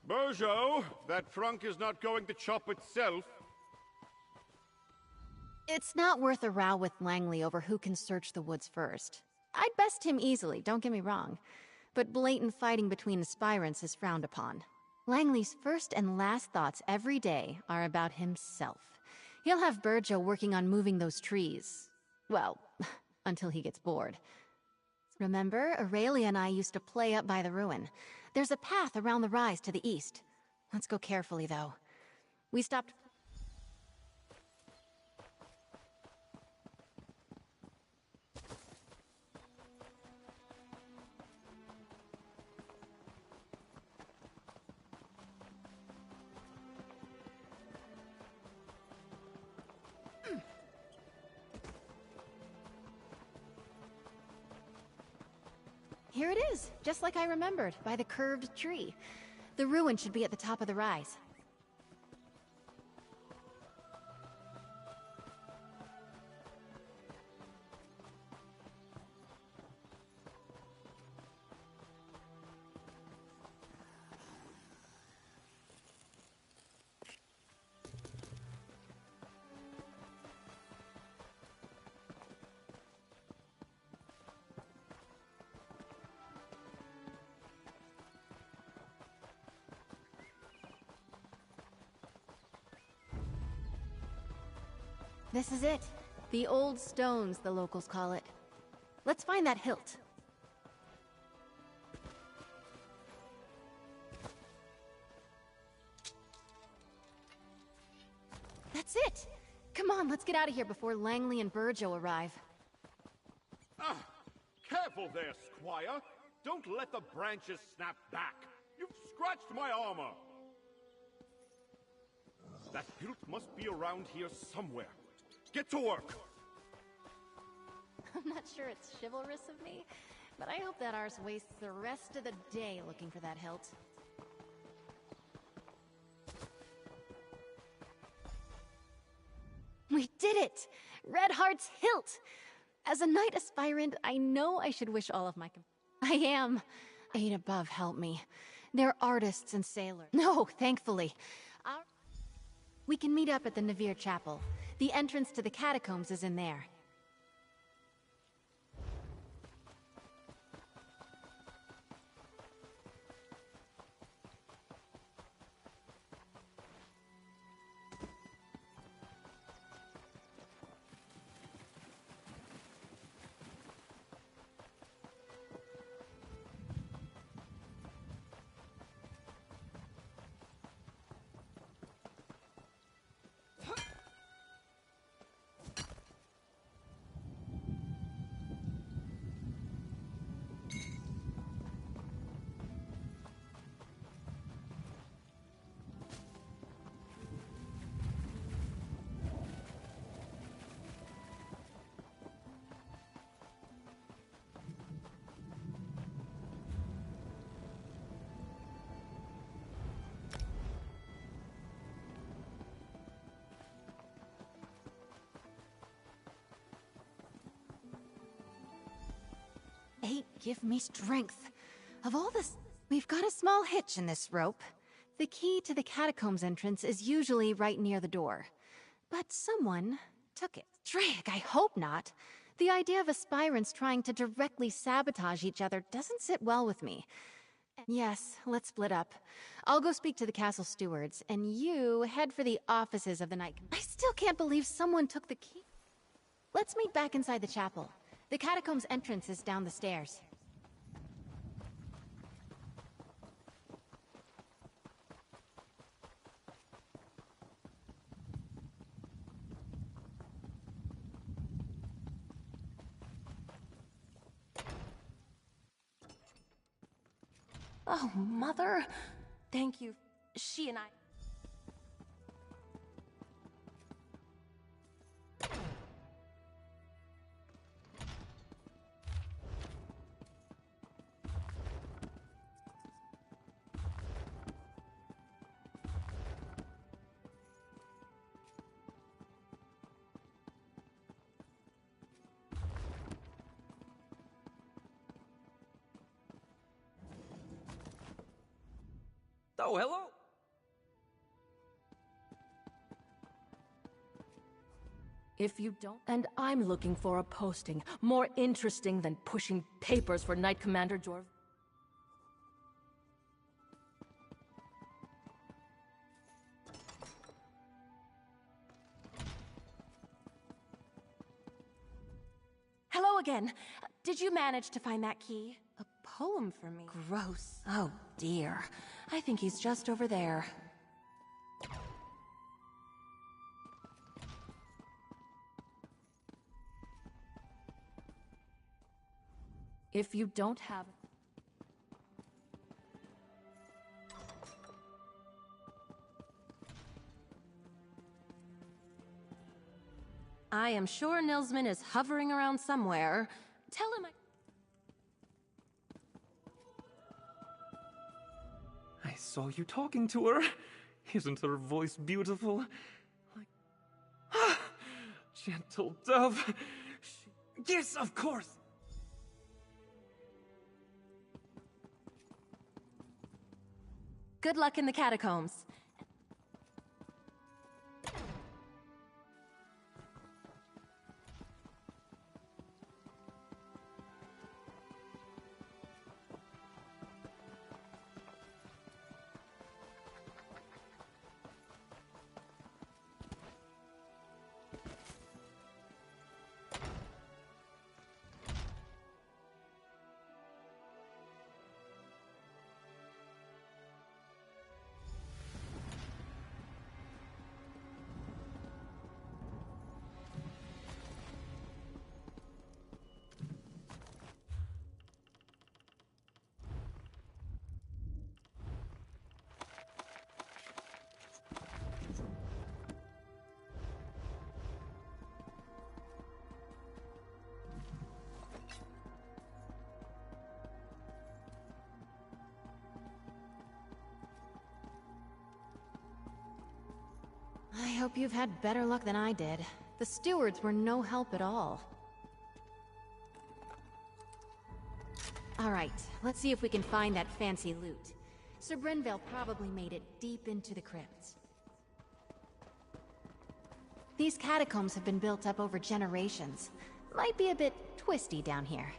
Bojo, that trunk is not going to chop itself. It's not worth a row with Langley over who can search the woods first. I'd best him easily, don't get me wrong. But blatant fighting between aspirants is frowned upon. Langley's first and last thoughts every day are about himself. He'll have Burjo working on moving those trees. Well, until he gets bored. Remember, Aurelia and I used to play up by the ruin. There's a path around the rise to the east. Let's go carefully, though. We stopped... Here it is, just like I remembered, by the curved tree. The ruin should be at the top of the rise. This is it. The old stones, the locals call it. Let's find that hilt. That's it! Come on, let's get out of here before Langley and Burjo arrive. Ah, careful there, Squire. Don't let the branches snap back. You've scratched my armor. That hilt must be around here somewhere. Get to work! I'm not sure it's chivalrous of me, but I hope that ours wastes the rest of the day looking for that hilt. We did it! Redheart's hilt! As a knight aspirant, I know I should wish all of my... I am. Eight above help me. They're artists and sailors. No, thankfully. We can meet up at the Navir Chapel. The entrance to the catacombs is in there. Eight, give me strength. Of all this, we've got a small hitch in this rope. The key to the catacombs entrance is usually right near the door. But someone took it. Drake, I hope not. The idea of aspirants trying to directly sabotage each other doesn't sit well with me. Yes, let's split up. I'll go speak to the castle stewards, and you head for the offices of the Night. I still can't believe someone took the key. Let's meet back inside the chapel. The catacombs entrance is down the stairs. Oh, Mother. Thank you. She and I... Oh, hello! If you don't... And I'm looking for a posting more interesting than pushing papers for Knight Commander Jorv. again. Did you manage to find that key? A poem for me? Gross. Oh, dear. I think he's just over there. If you don't have... I am sure Nilsman is hovering around somewhere. Tell him I saw you talking to her. Isn't her voice beautiful? Like... Ah! Gentle dove. Yes, of course! Good luck in the catacombs. I hope you've had better luck than I did. The stewards were no help at all. Alright, let's see if we can find that fancy loot. Sir Brenvale probably made it deep into the crypts. These catacombs have been built up over generations. Might be a bit twisty down here.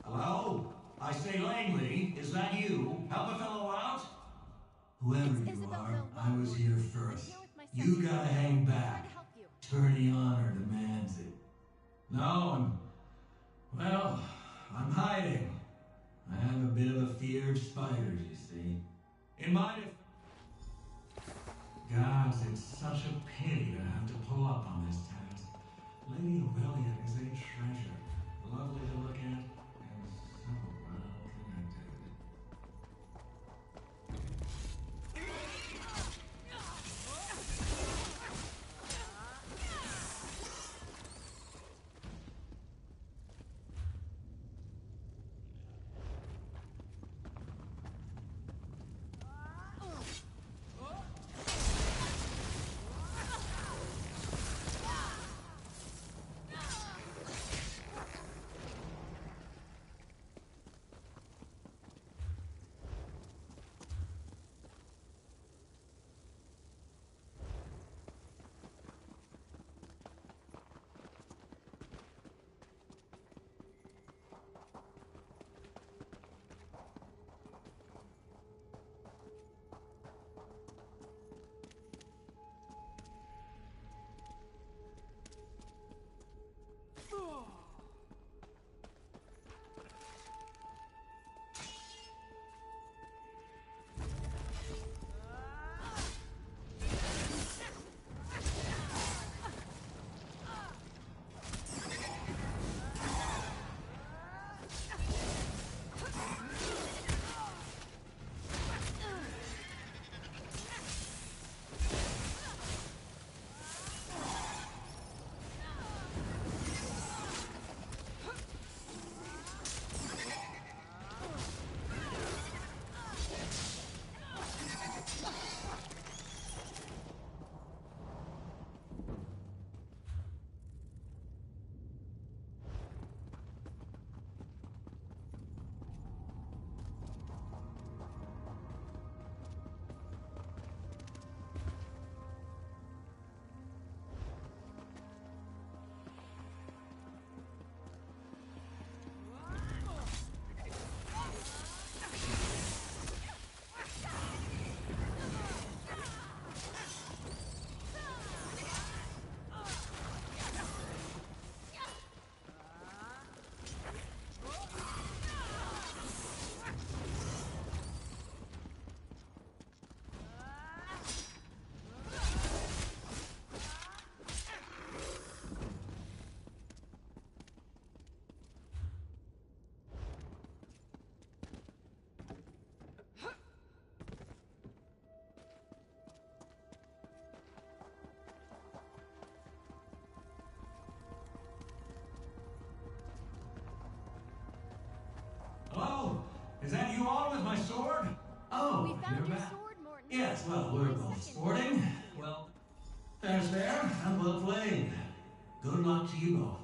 Hello? I say, Langley, is that you? Help a fellow out? Whoever you are, I was here first. You gotta hang back. Attorney honor demands it. No, I'm hiding. I have a bit of a fear of spiders, you see. In my Gods, it's such a pity to have to pull up on this task. Lady Aurelia is a treasure. Lovely to look at, and so well connected. Well, we're both sporting. Well, fair's fair, and well played. Good luck to you both.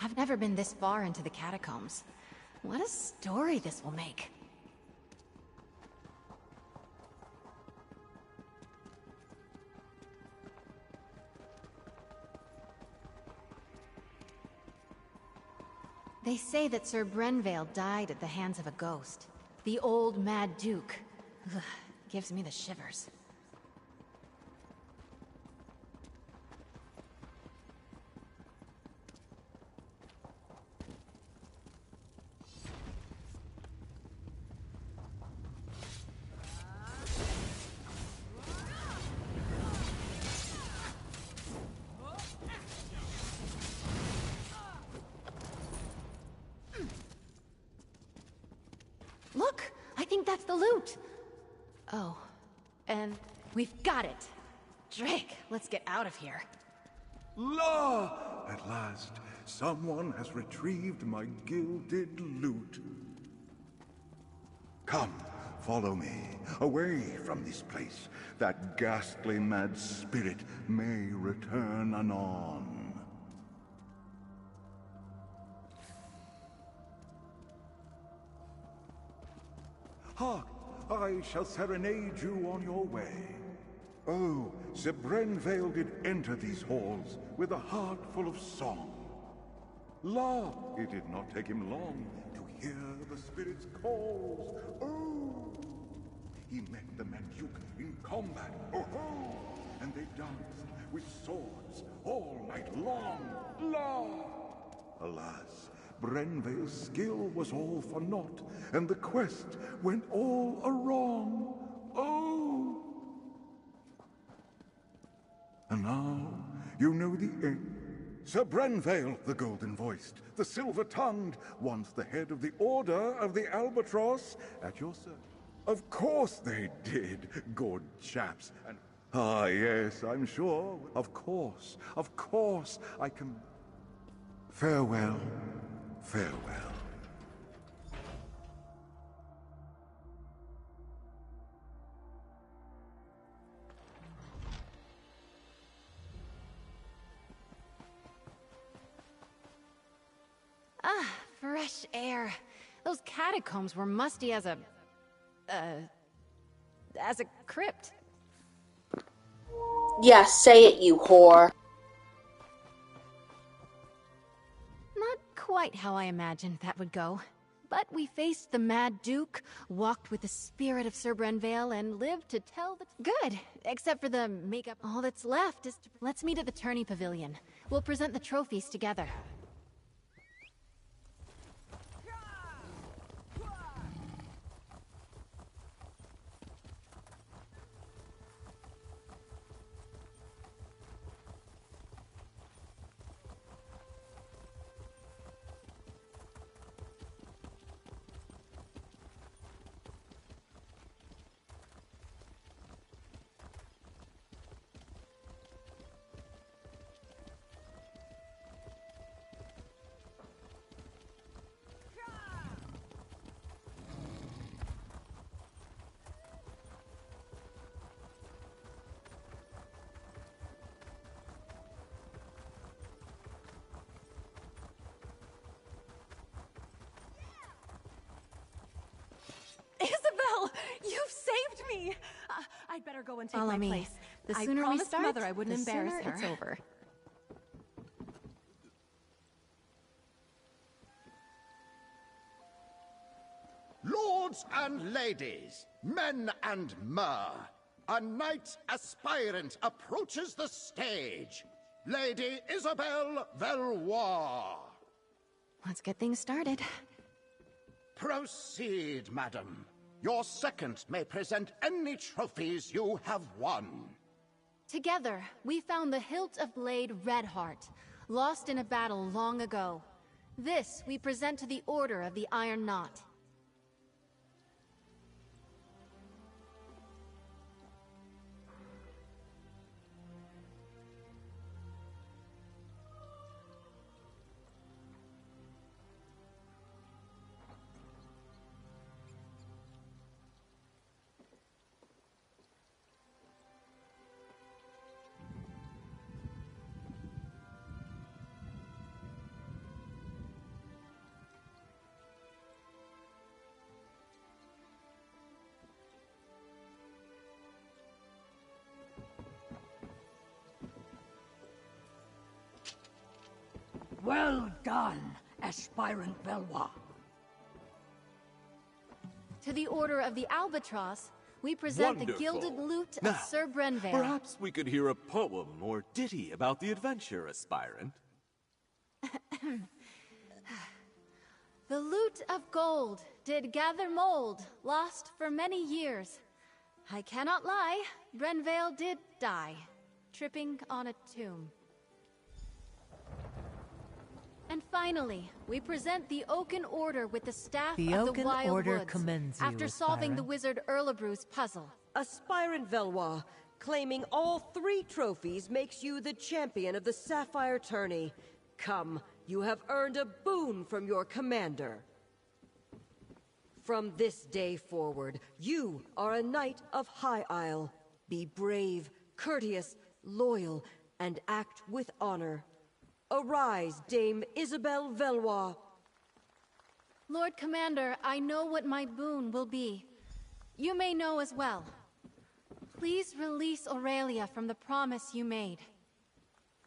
I've never been this far into the catacombs. What a story this will make. They say that Sir Brenvale died at the hands of a ghost. The old Mad Duke. Ugh, gives me the shivers. Look! I think that's the loot! Oh. And we've got it! Drake, let's get out of here. La! At last, someone has retrieved my gilded loot. Come, follow me, away from this place. That ghastly mad spirit may return anon. Hark! I shall serenade you on your way. Oh, Sir Brenvale did enter these halls with a heart full of song. La! It did not take him long to hear the spirit's calls. Oh! He met the Manduke in combat. Oh-ho! And they danced with swords all night long. La! Alas, Brenvale's skill was all for naught, and the quest went all awrong. Oh! And now, you know the end. Sir Brenvale, the golden-voiced, the silver-tongued, once the head of the Order of the Albatross, at your service. Of course they did, good chaps. And ah, yes, I'm sure. Of course, I can... Farewell, farewell. Ah, fresh air. Those catacombs were musty as a crypt. Yeah, say it, you whore. Not quite how I imagined that would go. But we faced the Mad Duke, walked with the spirit of Sir Brenvale, and lived to tell the... Good! Except for the makeup. All that's left is to... Let's meet at the tourney pavilion. We'll present the trophies together. Isabel, you've saved me. I'd better go and take Follow my me. place. The I sooner we promised start, Mother I wouldn't the embarrass sooner her. it's over. Lords and ladies, men and mer, a knight aspirant approaches the stage. Lady Isabel Valois. Let's get things started. Proceed, madam. Your second may present any trophies you have won. Together, we found the hilt of blade Redheart, lost in a battle long ago. This we present to the Order of the Iron Knot. Well done, Aspirant Valois. To the Order of the Albatross, we present the Gilded Lute of Now, Sir Brenvale. Perhaps we could hear a poem or ditty about the adventure, Aspirant. The lute of gold did gather mold, lost for many years. I cannot lie, Brenvale did die, tripping on a tomb. And finally, we present the Oaken Order with the Staff The of the Oaken Wild Order Woods, commends you, after solving the Aspirant. wizard Erlebru's puzzle. Aspirant Valois, claiming all 3 trophies makes you the champion of the Sapphire Tourney. Come, you have earned a boon from your commander. From this day forward, you are a knight of High Isle. Be brave, courteous, loyal, and act with honor. Arise, Dame Isabel Valois. Lord Commander, I know what my boon will be. You may know as well. Please release Aurelia from the promise you made.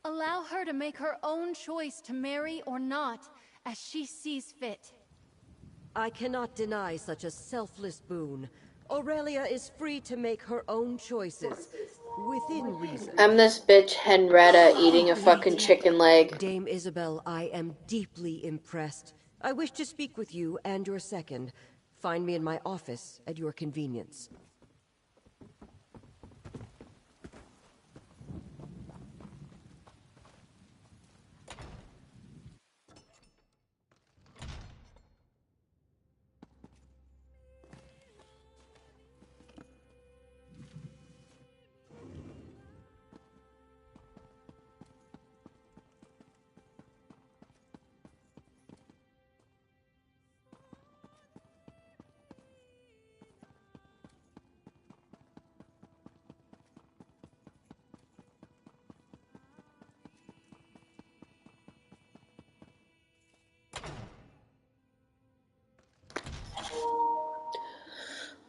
Allow her to make her own choice to marry or not, as she sees fit. I cannot deny such a selfless boon. Aurelia is free to make her own choices, within reason. I'm this bitch Henrietta eating a fucking chicken leg. Dame Isabel, I am deeply impressed. I wish to speak with you and your second. Find me in my office at your convenience.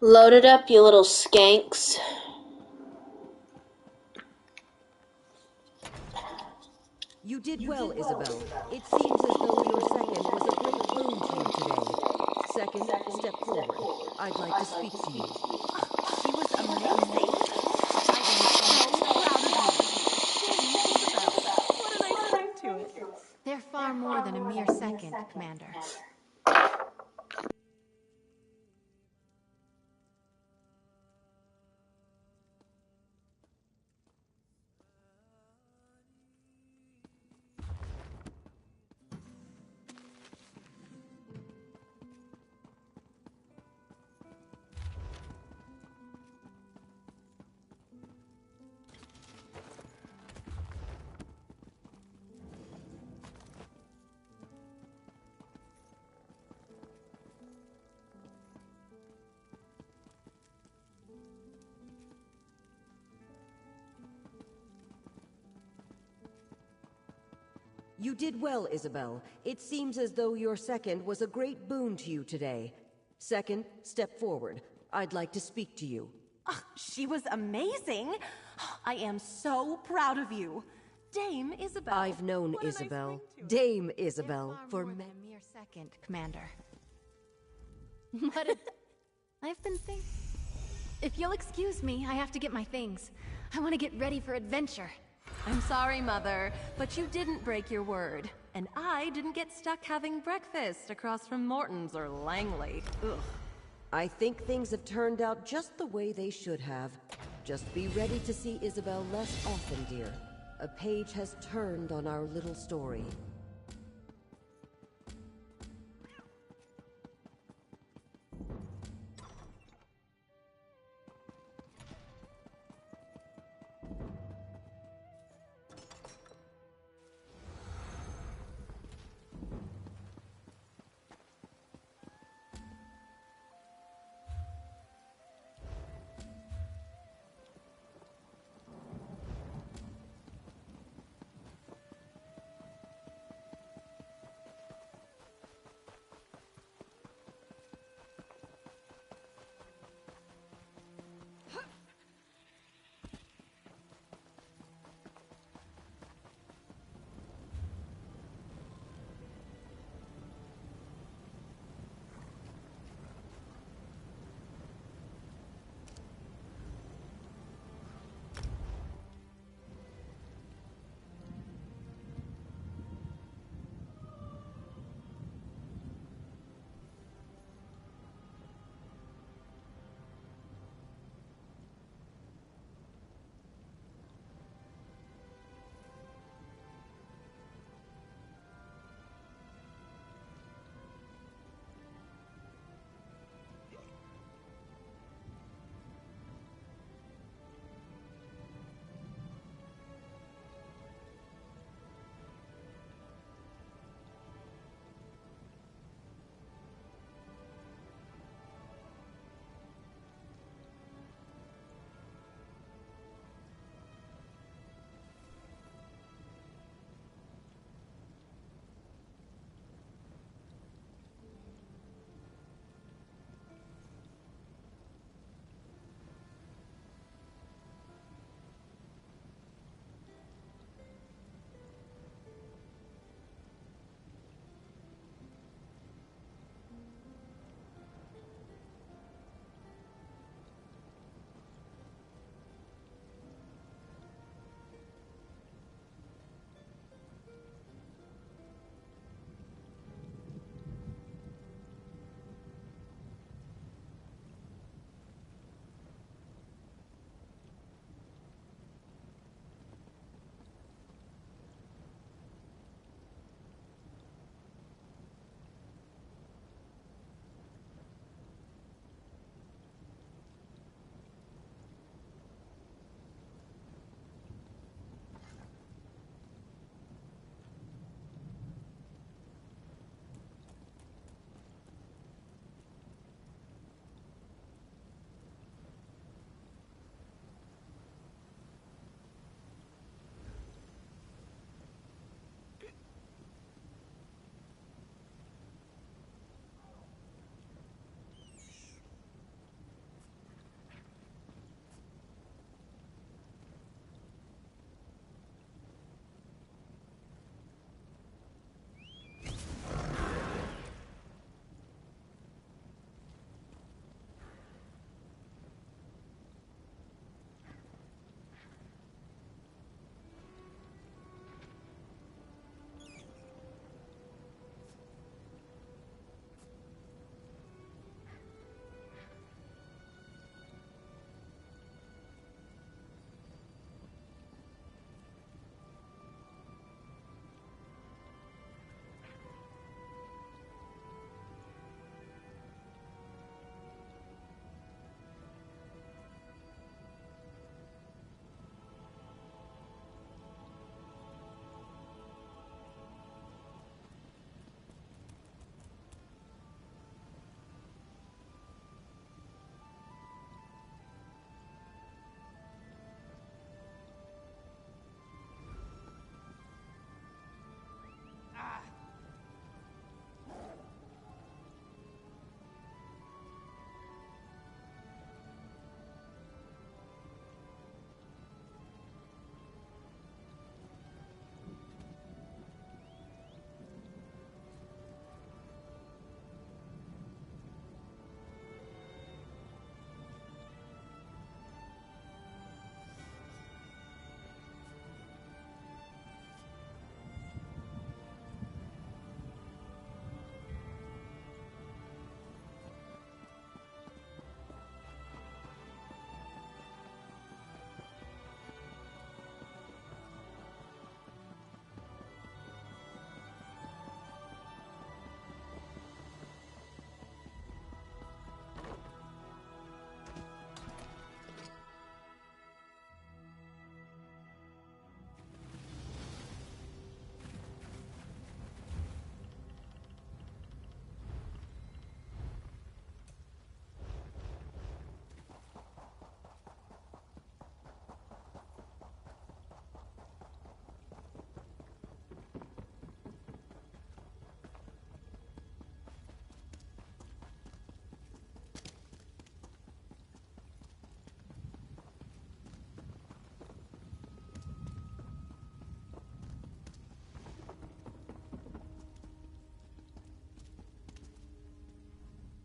Load it up, you little skanks. You did well, Isabel. It seems as though your second was a great boon to you today. Second, step forward. I'd like to speak to you. She was amazing. I am so proud of you. Dame Isabel, what a nice end to it. They're far more than a mere second, Commander. You did well, Isabel. It seems as though your second was a great boon to you today. Second, step forward. I'd like to speak to you. She was amazing. I am so proud of you. Dame Isabel. I've known Isabel, Dame Isabel, for than a mere second, Commander. I've been thinking. If you'll excuse me, I have to get my things. I want to get ready for adventure. I'm sorry, Mother, but you didn't break your word. And I didn't get stuck having breakfast across from Morton's or Langley. Ugh. I think things have turned out just the way they should have. Just be ready to see Isabel less often, dear. A page has turned on our little story.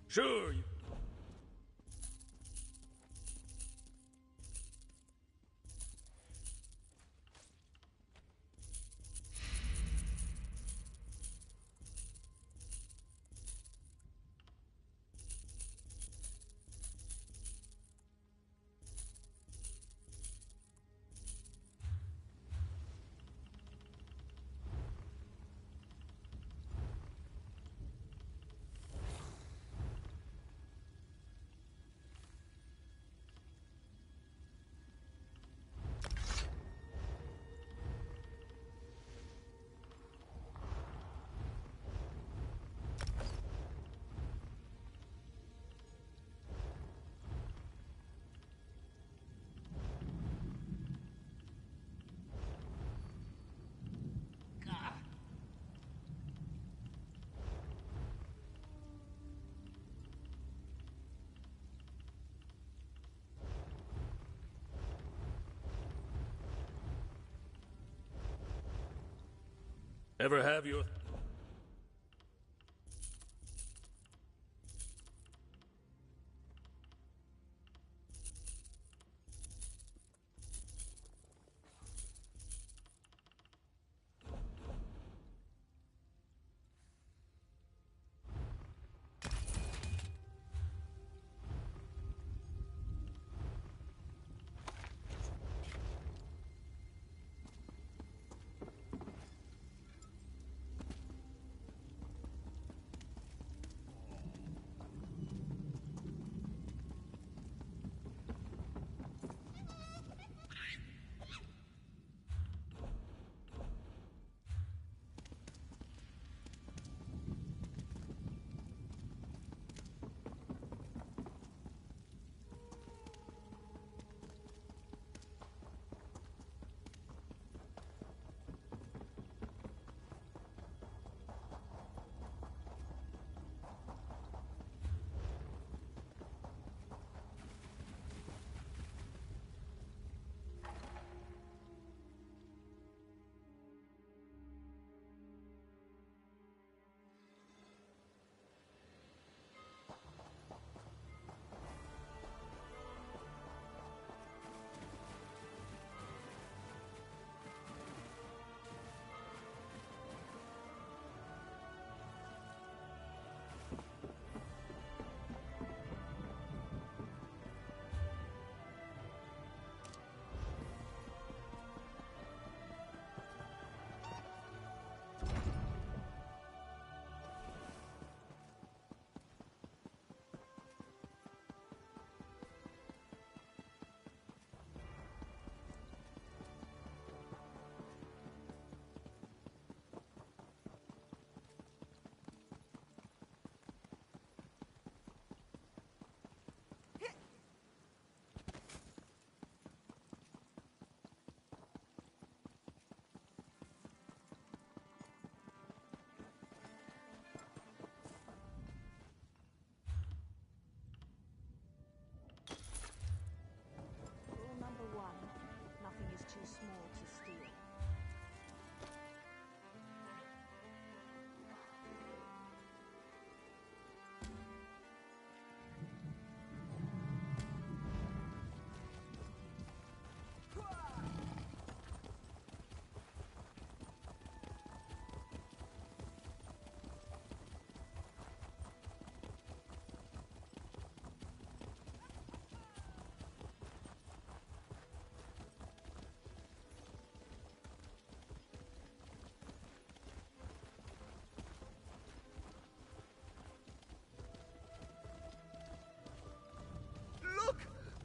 Sure. Ever have your...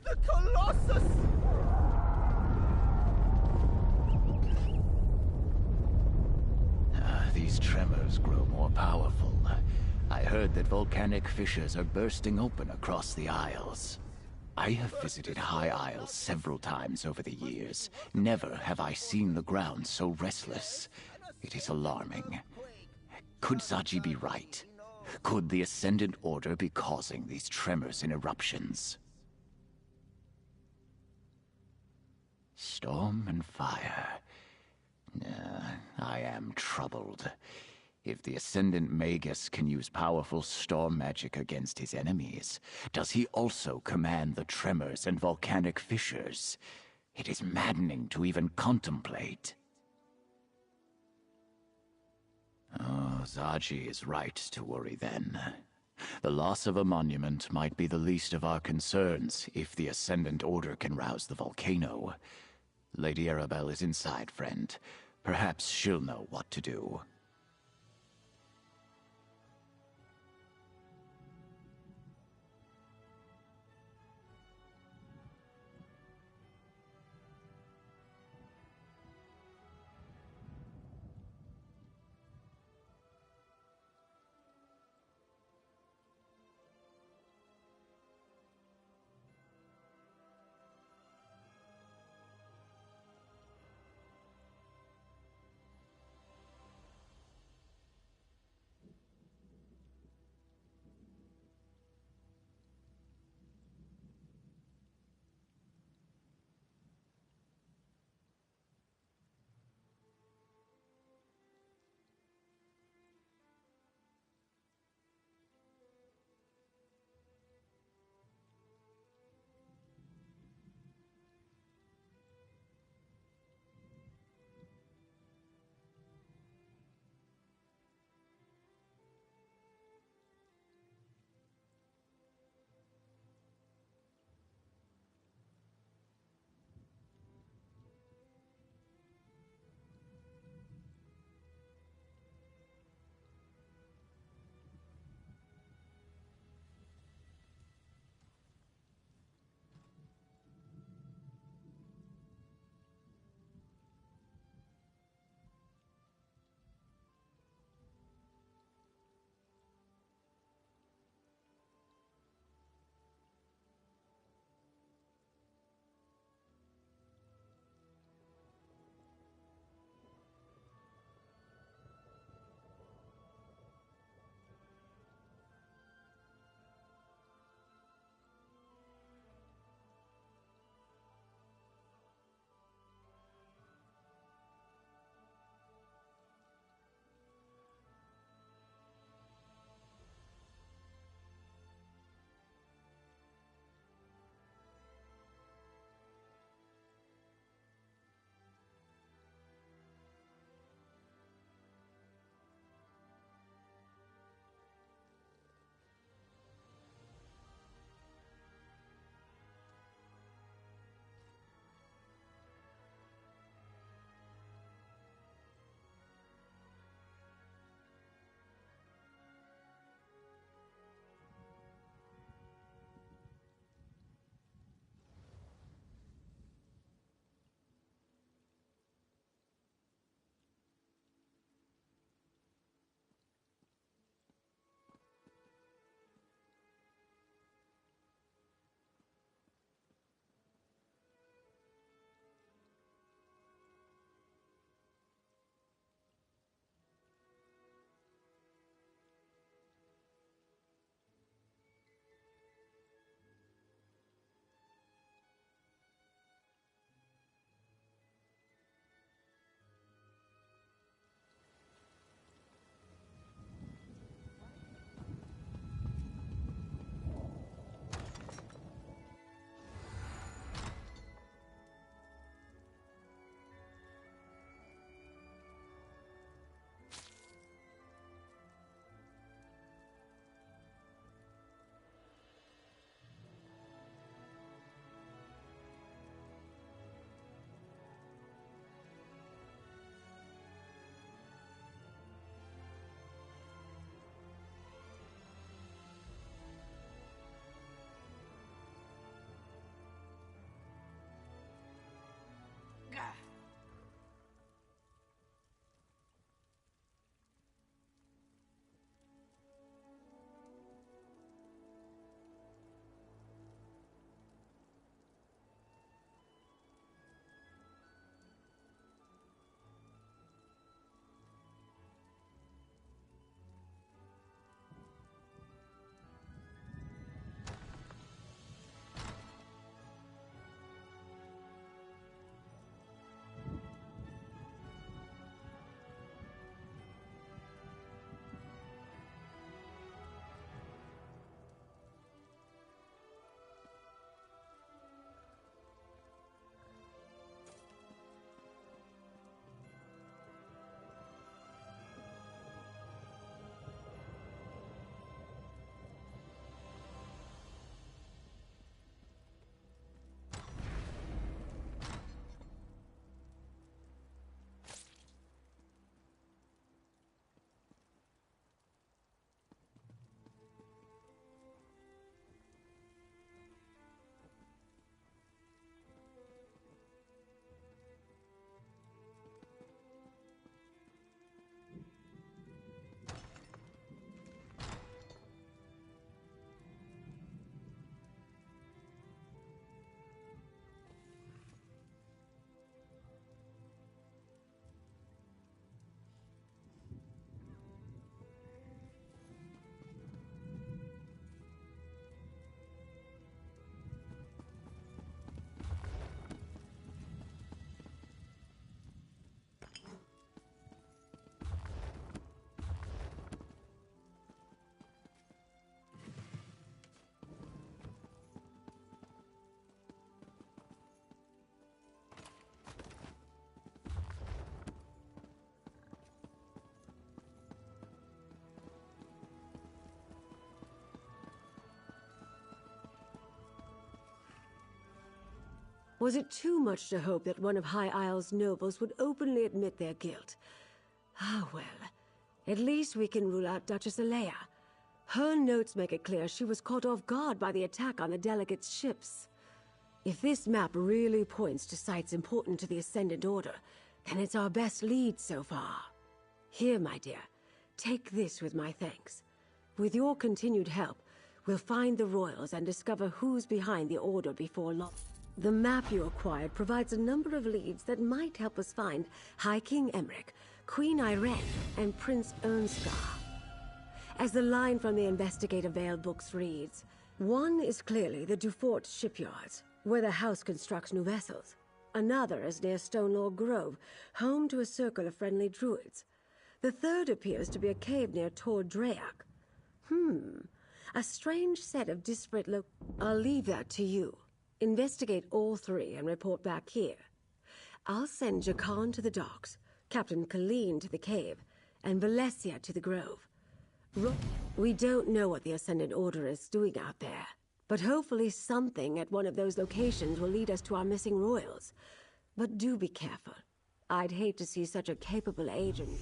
The Colossus! These tremors grow more powerful. I heard that volcanic fissures are bursting open across the Isles. I have visited High Isle several times over the years. Never have I seen the ground so restless. It is alarming. Could Zaji be right? Could the Ascendant Order be causing these tremors and eruptions? Storm and fire. I am troubled. If the Ascendant Magus can use powerful storm magic against his enemies, does he also command the tremors and volcanic fissures? It is maddening to even contemplate. Oh, Zaji is right to worry then. The loss of a monument might be the least of our concerns if the Ascendant Order can rouse the volcano. Lady Arabelle is inside, friend. Perhaps she'll know what to do. Was it too much to hope that one of High Isle's nobles would openly admit their guilt? Ah, well. At least we can rule out Duchess Alea. Her notes make it clear she was caught off guard by the attack on the delegates' ships. If this map really points to sites important to the Ascendant Order, then it's our best lead so far. Here, my dear, take this with my thanks. With your continued help, we'll find the royals and discover who's behind the Order before long. The map you acquired provides a number of leads that might help us find High King Emmerich, Queen Irene, and Prince Ernskar. As the line from the Investigator Vale books reads, one is clearly the Dufort shipyards, where the house constructs new vessels. Another is near Stonelaw Grove, home to a circle of friendly druids. The third appears to be a cave near Tor Draeak. A strange set of disparate I'll leave that to you. Investigate all three and report back here. I'll send Jakan to the docks, Captain Colleen to the cave, and Valesia to the grove. We don't know what the Ascendant Order is doing out there, but hopefully something at one of those locations will lead us to our missing royals. But do be careful. I'd hate to see such a capable agent.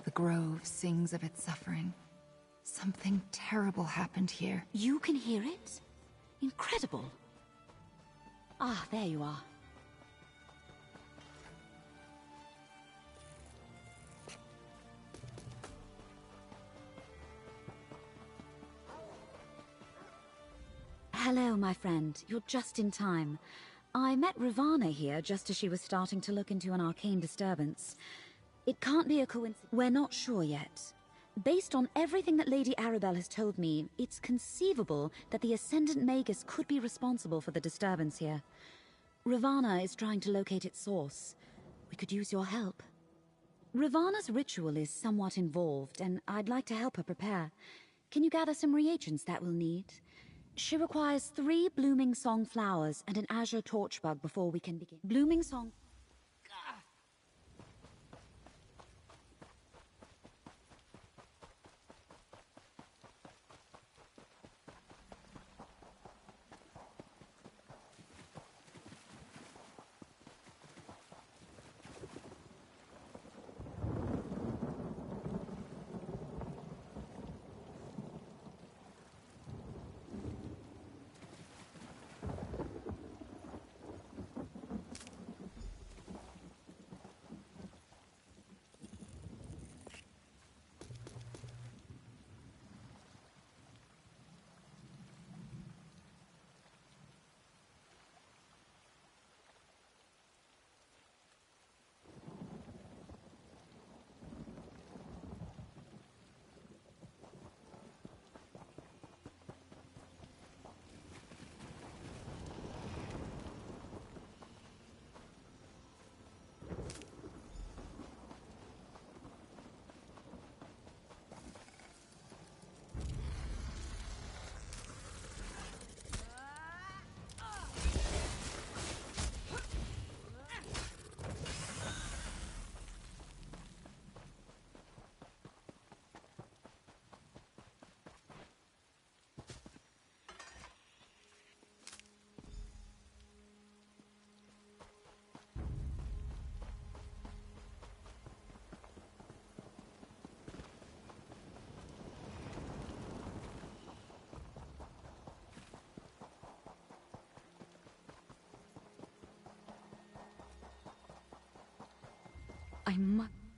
The grove sings of its suffering. Something terrible happened here. You can hear it? Incredible. Ah, there you are. Hello, my friend. You're just in time. I met Ravana here just as she was starting to look into an arcane disturbance. It can't be a coincidence. We're not sure yet. Based on everything that Lady Arabelle has told me, it's conceivable that the Ascendant Magus could be responsible for the disturbance here. Ravana is trying to locate its source. We could use your help. Ravana's ritual is somewhat involved, and I'd like to help her prepare. Can you gather some reagents that we'll need? She requires 3 blooming song flowers and an azure torchbug before we can begin. Blooming song...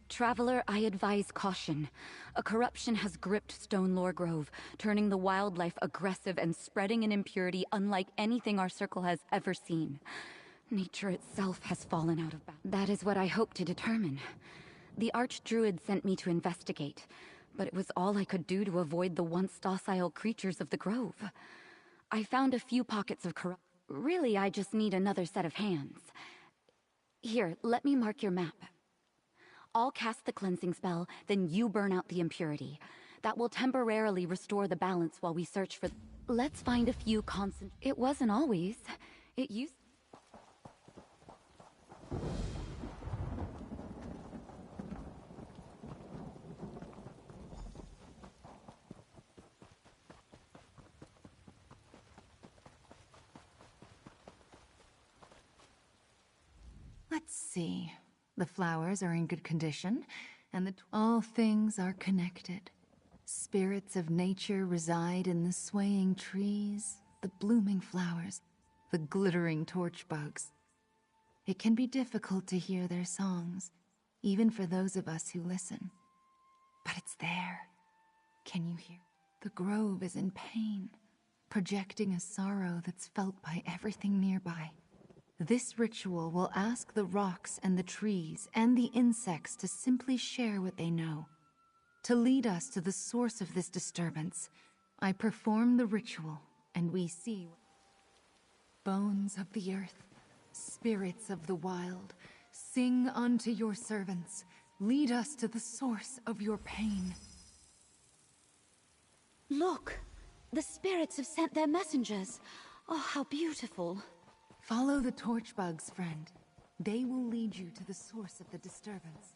Traveler, I advise caution. A corruption has gripped Stonelore Grove, turning the wildlife aggressive and spreading an impurity unlike anything our circle has ever seen. Nature itself has fallen out of balance. That is what I hope to determine. The Archdruid sent me to investigate, but it was all I could do to avoid the once docile creatures of the Grove. I found a few pockets of corruption. Really, I just need another set of hands. Here, let me mark your map. I'll cast the cleansing spell, then you burn out the impurity. That will temporarily restore the balance while we search for... Let's find a few constant... It wasn't always. It used... Let's see. The flowers are in good condition, and all things are connected. Spirits of nature reside in the swaying trees, the blooming flowers, the glittering torch bugs. It can be difficult to hear their songs, even for those of us who listen. But it's there. Can you hear? The grove is in pain, projecting a sorrow that's felt by everything nearby. This ritual will ask the rocks and the trees and the insects to simply share what they know. To lead us to the source of this disturbance, I perform the ritual, and we see bones of the earth, spirits of the wild, sing unto your servants, lead us to the source of your pain. Look! The spirits have sent their messengers. Oh, how beautiful. Follow the torch bugs, friend. They will lead you to the source of the disturbance.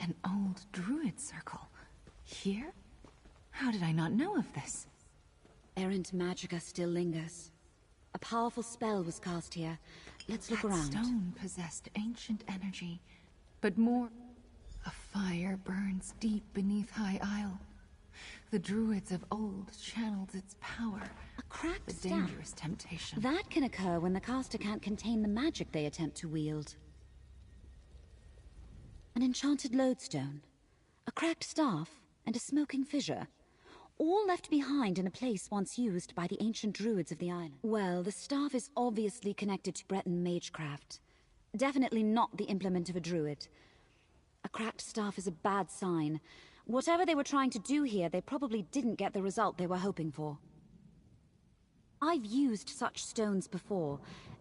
An old druid circle. Here? How did I not know of this? Errant magicka still lingers. A powerful spell was cast here. Let's look around. That stone possessed ancient energy, but more... A fire burns deep beneath High Isle. The druids of old channeled its power. A cracked The staff. dangerous temptation. That can occur when the caster can't contain the magic they attempt to wield. An enchanted lodestone, a cracked staff, and a smoking fissure. All left behind in a place once used by the ancient druids of the island. Well, the staff is obviously connected to Breton magecraft. Definitely not the implement of a druid. A cracked staff is a bad sign. Whatever they were trying to do here, they probably didn't get the result they were hoping for. I've used such stones before.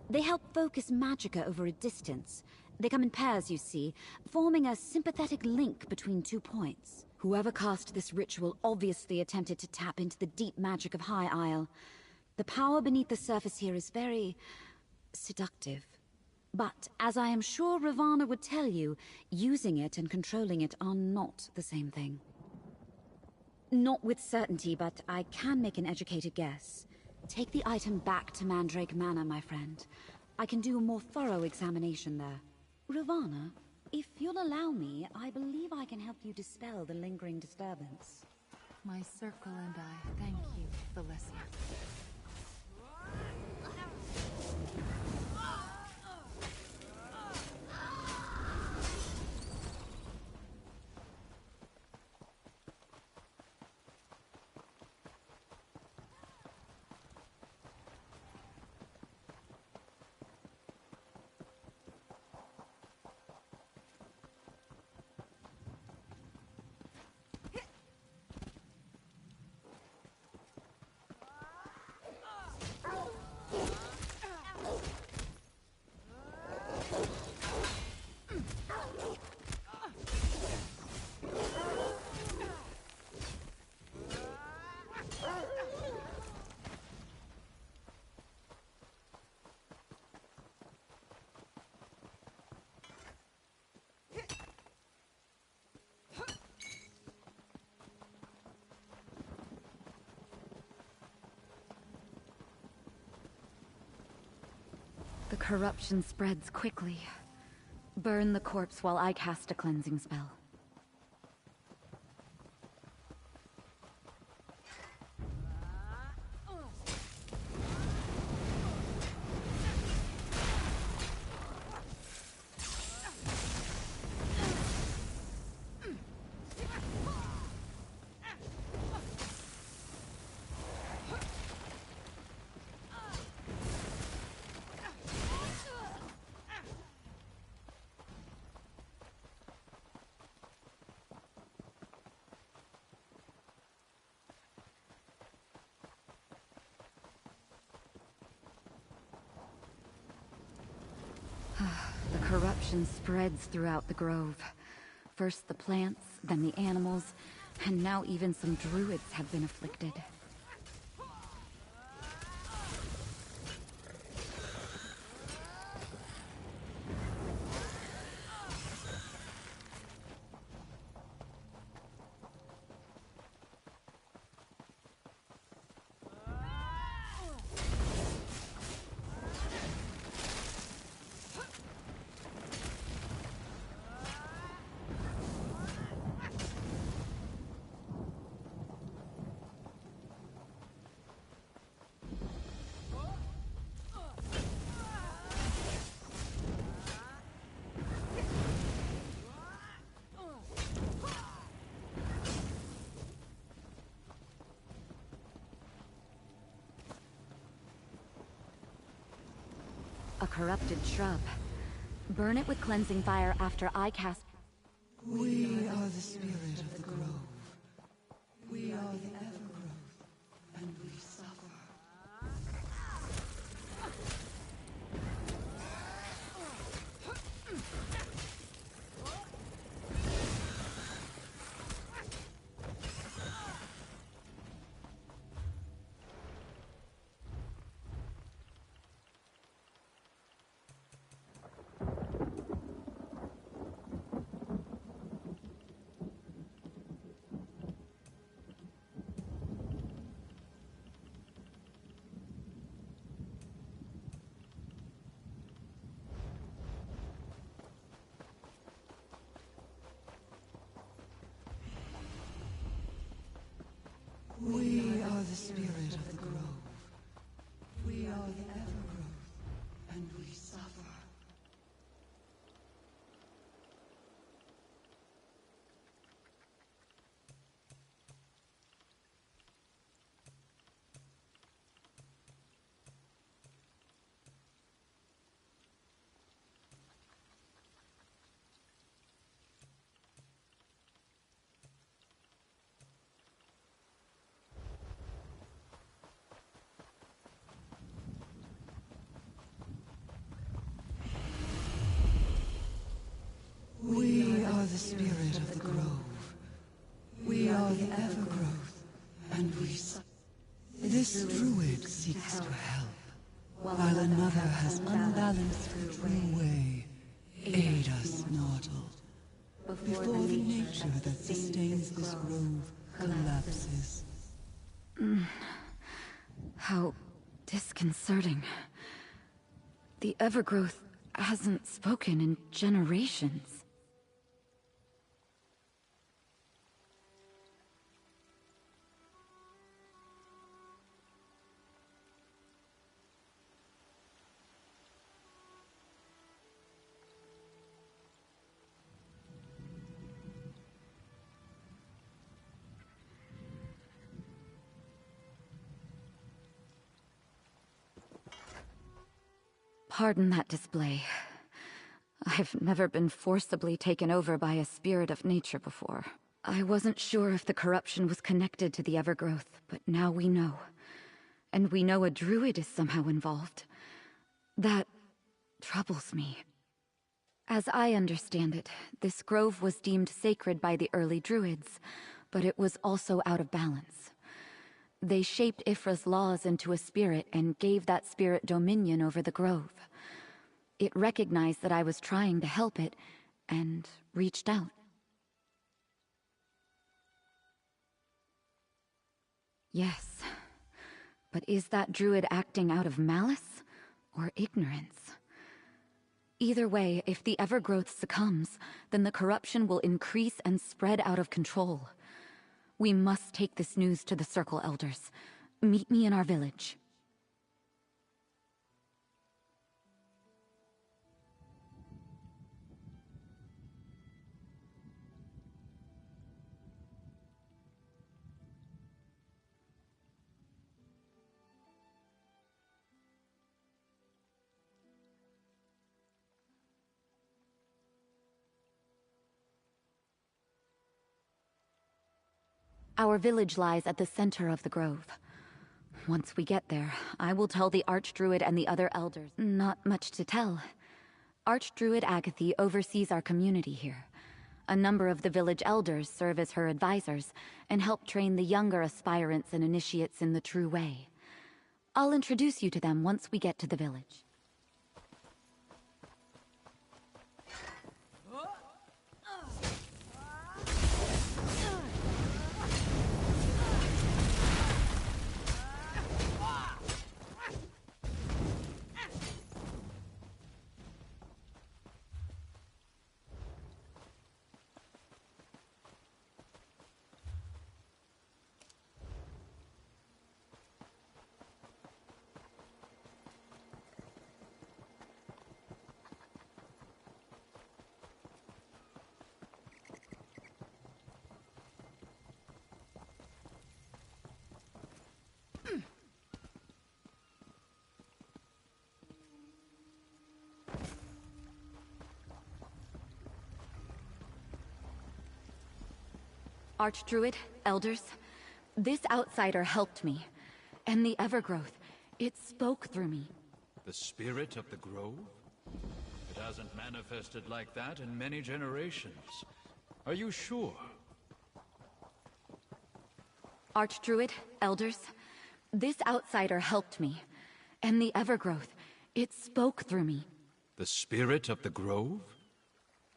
They help focus magicka over a distance. They come in pairs, you see, forming a sympathetic link between 2 points. Whoever cast this ritual obviously attempted to tap into the deep magic of High Isle. The power beneath the surface here is very... seductive. But, as I am sure Ravana would tell you, using it and controlling it are not the same thing. Not with certainty, but I can make an educated guess. Take the item back to Mandrake Manor, my friend. I can do a more thorough examination there. Ravana, if you'll allow me, I believe I can help you dispel the lingering disturbance. My circle and I thank you, Valencia. The corruption spreads quickly. Burn the corpse while I cast a cleansing spell. The corruption spreads throughout the grove. First the plants, then the animals, and now even some druids have been afflicted. A corrupted shrub. Burn it with cleansing fire after I cast... We are the spirit of the grove. We are the evergrowth, and we suffer. This druid seeks to help, while another has unbalanced the true way. Aid us, mortal, before the nature that sustains this grove collapses. How disconcerting. The Evergrowth hasn't spoken in generations. Pardon that display. I've never been forcibly taken over by a spirit of nature before. I wasn't sure if the corruption was connected to the Evergrowth, but now we know. And we know a druid is somehow involved. That troubles me. As I understand it, this grove was deemed sacred by the early druids, but it was also out of balance. They shaped Ifra's laws into a spirit and gave that spirit dominion over the grove. It recognized that I was trying to help it, and reached out. Yes, but is that druid acting out of malice or ignorance? Either way, if the Evergrowth succumbs, then the corruption will increase and spread out of control. We must take this news to the Circle Elders. Meet me in our village. Our village lies at the center of the grove. Once we get there, I will tell the Archdruid and the other elders. Not much to tell. Archdruid Agathy oversees our community here. A number of the village elders serve as her advisors and help train the younger aspirants and initiates in the true way. I'll introduce you to them once we get to the village. Archdruid, elders, this outsider helped me. And the Evergrowth, it spoke through me. The spirit of the grove? It hasn't manifested like that in many generations. Are you sure? Archdruid, elders, this outsider helped me. And the Evergrowth, it spoke through me. The spirit of the grove?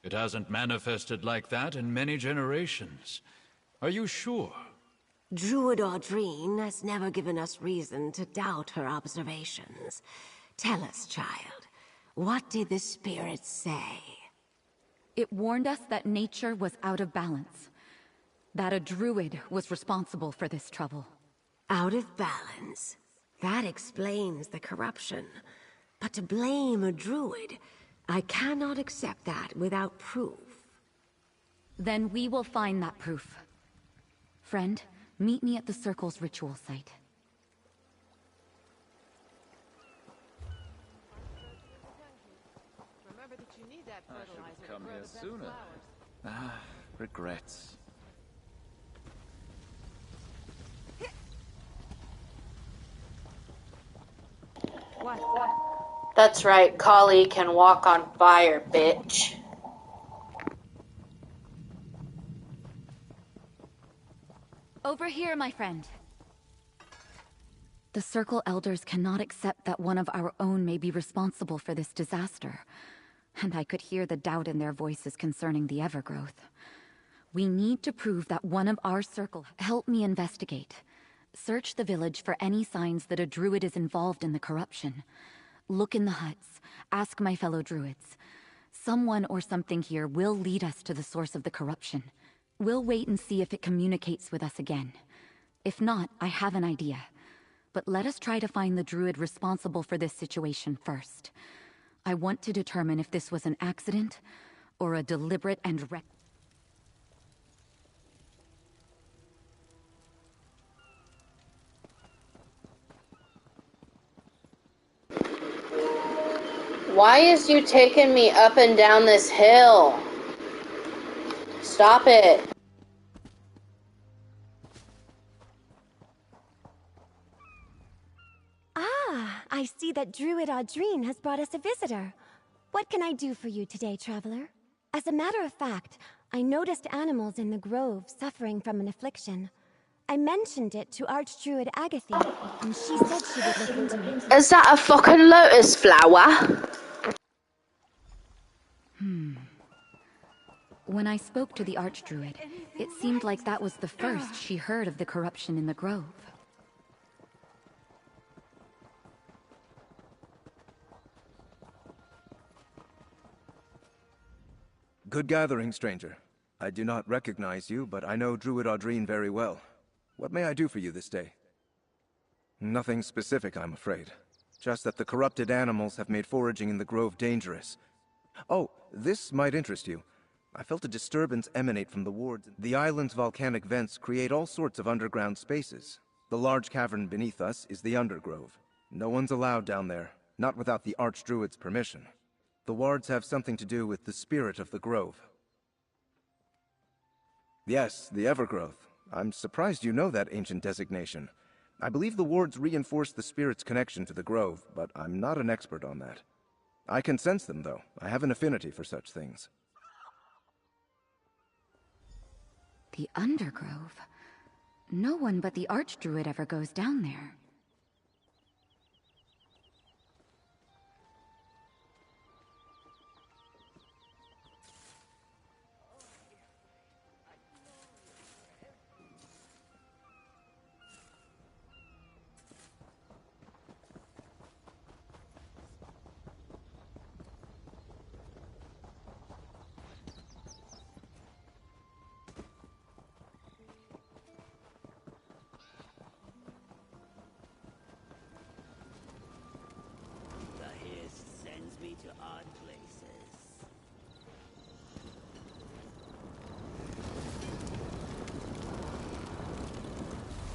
It hasn't manifested like that in many generations. Are you sure? Druid Audrine has never given us reason to doubt her observations. Tell us, child, what did the spirit say? It warned us that nature was out of balance. That a druid was responsible for this trouble. Out of balance? That explains the corruption. But to blame a druid, I cannot accept that without proof. Then we will find that proof. Friend, meet me at the Circle's ritual site. Remember that you need that fertilizer. I should have come here sooner. Ah, regrets. What? That's right, Kali can walk on fire, bitch. Over here, my friend. The Circle Elders cannot accept that one of our own may be responsible for this disaster. And I could hear the doubt in their voices concerning the Evergrowth. We need to prove that one of our circle... Help me investigate. Search the village for any signs that a druid is involved in the corruption. Look in the huts. Ask my fellow druids. Someone or something here will lead us to the source of the corruption. We'll wait and see if it communicates with us again. If not, I have an idea. But let us try to find the druid responsible for this situation first. I want to determine if this was an accident or a deliberate and Why is you taking me up and down this hill? Stop it. Ah, I see that Druid Audrine has brought us a visitor. What can I do for you today, traveler? As a matter of fact, I noticed animals in the grove suffering from an affliction. I mentioned it to Archdruid Agatha, and she said she would look into it. Is that a fucking lotus flower? When I spoke to the Archdruid, it seemed like that was the first she heard of the corruption in the grove. Good gathering, stranger. I do not recognize you, but I know Druid Audrine very well. What may I do for you this day? Nothing specific, I'm afraid. Just that the corrupted animals have made foraging in the grove dangerous. Oh, this might interest you. I felt a disturbance emanate from the wards. The island's volcanic vents create all sorts of underground spaces. The large cavern beneath us is the Undergrove. No one's allowed down there, not without the Archdruid's permission. The wards have something to do with the spirit of the grove. Yes, the Evergrowth. I'm surprised you know that ancient designation. I believe the wards reinforce the spirit's connection to the grove, but I'm not an expert on that. I can sense them, though. I have an affinity for such things. The Undergrove? No one but the Archdruid ever goes down there.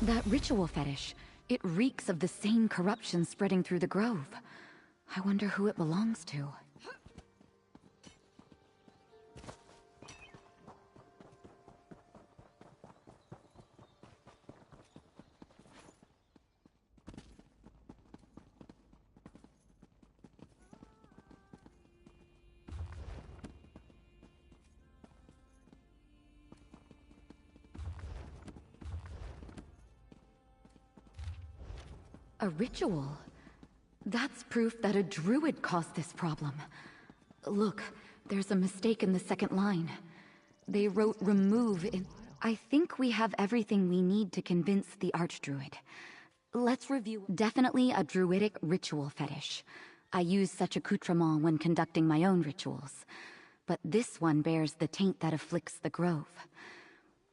That ritual fetish, it reeks of the same corruption spreading through the grove. I wonder who it belongs to. A ritual? That's proof that a druid caused this problem. Look, there's a mistake in the second line. They wrote remove in... I think we have everything we need to convince the Archdruid. Let's review... Definitely a druidic ritual fetish. I use such accoutrement when conducting my own rituals. But this one bears the taint that afflicts the grove.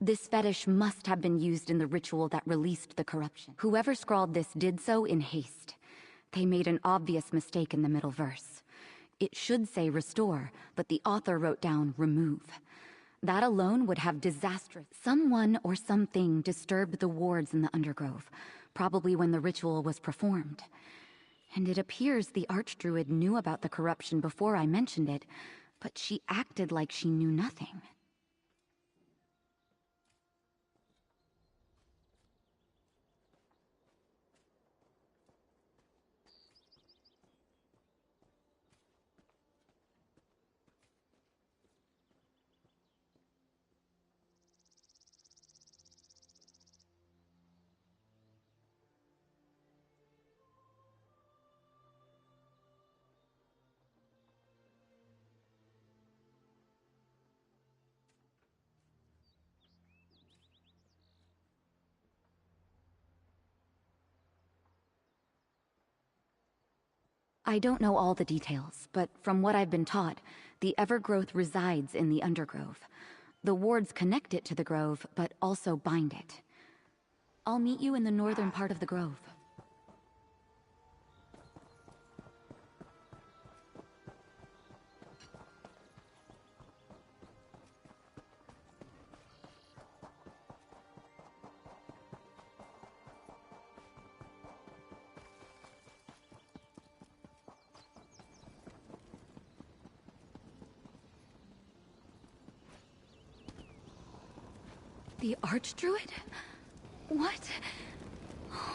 This fetish must have been used in the ritual that released the corruption. Whoever scrawled this did so in haste. They made an obvious mistake in the middle verse. It should say restore, but the author wrote down remove. That alone would have disastrous... Someone or something disturbed the wards in the Undergrove, probably when the ritual was performed. And it appears the Archdruid knew about the corruption before I mentioned it, but she acted like she knew nothing. I don't know all the details, but from what I've been taught, the Evergrowth resides in the Undergrove. The wards connect it to the Grove, but also bind it. I'll meet you in the northern part of the Grove. The Archdruid? What?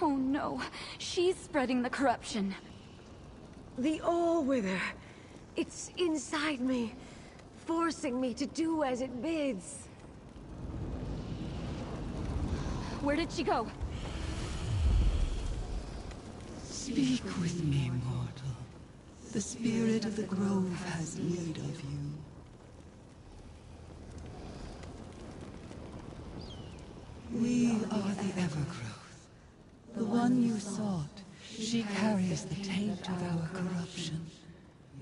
Oh no, she's spreading the corruption. The Allwither. It's inside me, forcing me to do as it bids. Where did she go? Speak with me, mortal. The spirit of the Grove has need of you. We are the Evergrowth. The one you sought. She carries the taint of our corruption.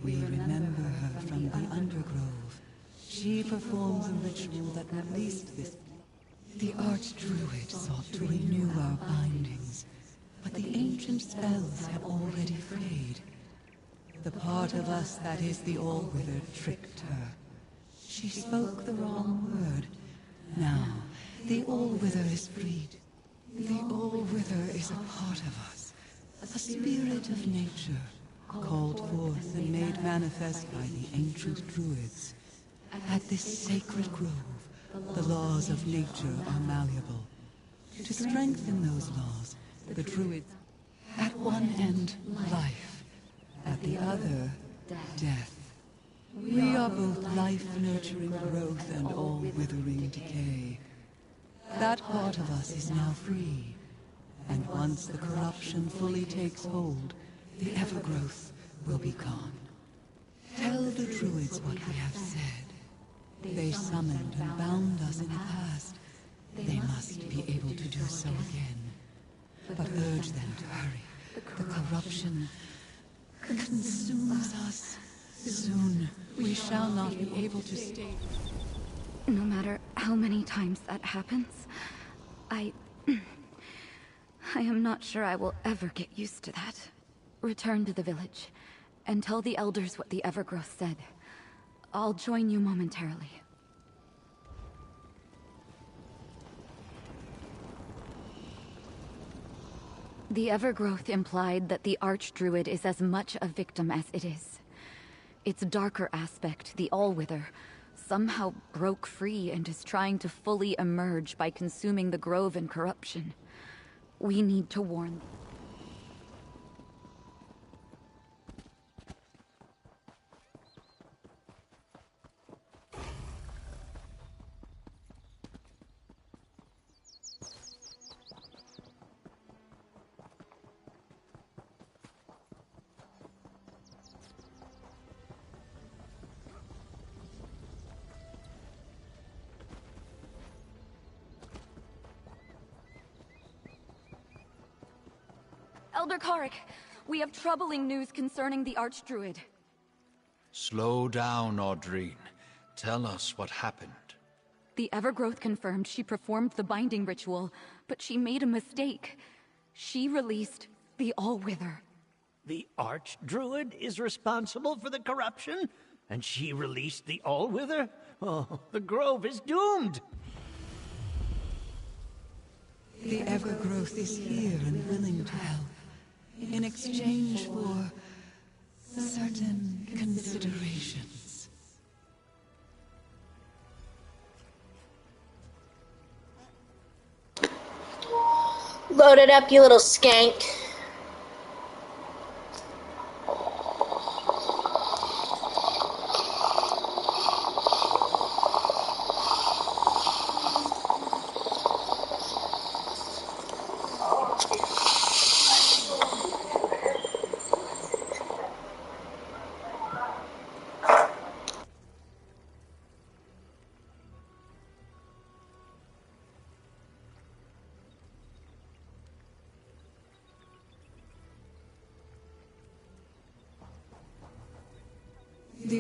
We remember her from the Undergrove. She performs a ritual that released this. The Archdruid sought to renew our bindings, but the ancient spells had already frayed. The part of us that is the Allwither tricked her. She spoke the wrong word. Now, the Allwither is freed. The Allwither is a part of us, a spirit of nature, called forth and made manifest by the ancient druids. At this sacred grove, the laws of nature are malleable. To strengthen those laws, the druids, at one end, life, at the other, death. We are both life-nurturing growth and all-withering decay. That part of us is now free, and once the corruption fully takes hold, the Evergrowth will be gone. Tell the druids what we have said. They summoned and bound us in the past. They must be able to do so again. But urge them to hurry. The corruption consumes us. Soon, we shall not be able to stay. No matter how many times that happens, I am not sure I will ever get used to that. Return to the village, and tell the elders what the Evergrowth said. I'll join you momentarily. The Evergrowth implied that the Archdruid is as much a victim as it is. Its darker aspect, the Allwither, somehow broke free and is trying to fully emerge by consuming the Grove in corruption. We need to warn them. Elder Karik, we have troubling news concerning the Archdruid. Slow down, Audrine. Tell us what happened. The Evergrowth confirmed she performed the binding ritual, but she made a mistake. She released the Allwither. The Archdruid is responsible for the corruption? And she released the Allwither? Oh, the Grove is doomed! The Evergrowth is here and willing to help. In exchange for certain considerations. Load it up, you little skank.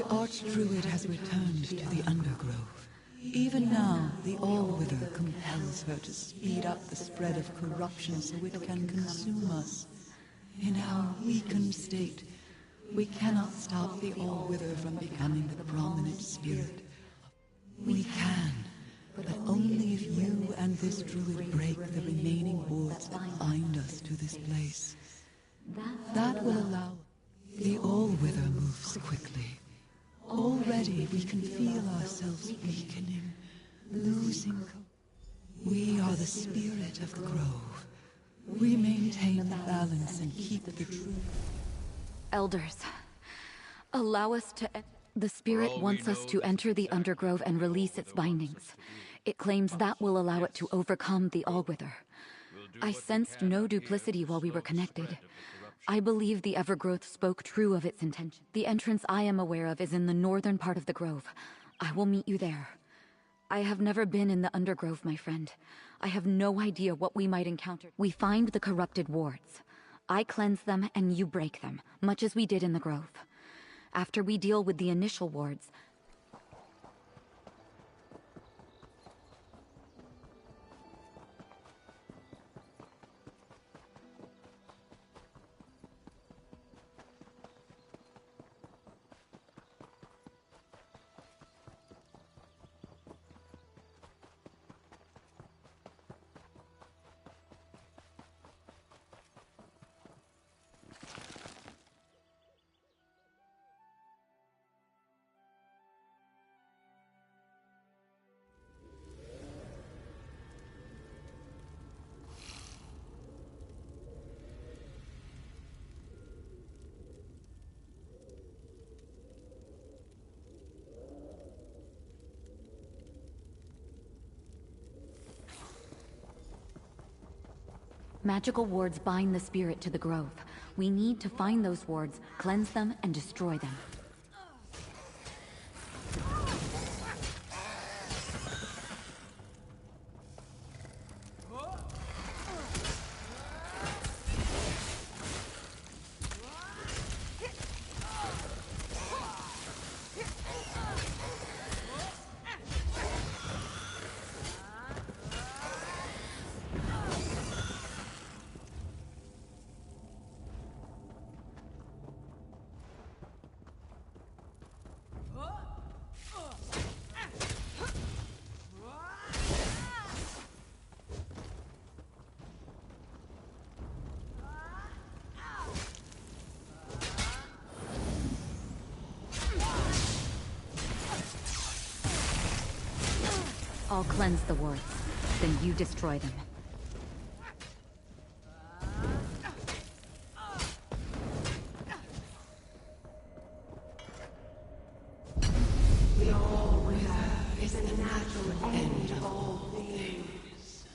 The Archdruid has returned to the Undergrove. Even now, the Allwither compels her to speed up the spread of corruption so it can consume us. In our weakened state, we cannot stop the Allwither from becoming the prominent spirit. We can, but only if you and this druid break the remaining wards that bind us to this place. That will allow... The Allwither moves quickly. Already we can feel ourselves weakening, losing... We are the spirit of the grove. We maintain the balance and keep the truth. Elders, allow us to... The spirit wants us to enter the Undergrove and release its bindings. It claims that will allow it to overcome the Allwither. I sensed no duplicity while we were connected. I believe the Evergrowth spoke true of its intention. The entrance I am aware of is in the northern part of the grove. I will meet you there. I have never been in the Undergrove, my friend. I have no idea what we might encounter. We find the corrupted wards. I cleanse them and you break them, much as we did in the grove. After we deal with the initial wards, magical wards bind the spirit to the grove. We need to find those wards, cleanse them, and destroy them. I'll cleanse the wards, then you destroy them. The Allwither is the natural end of all things.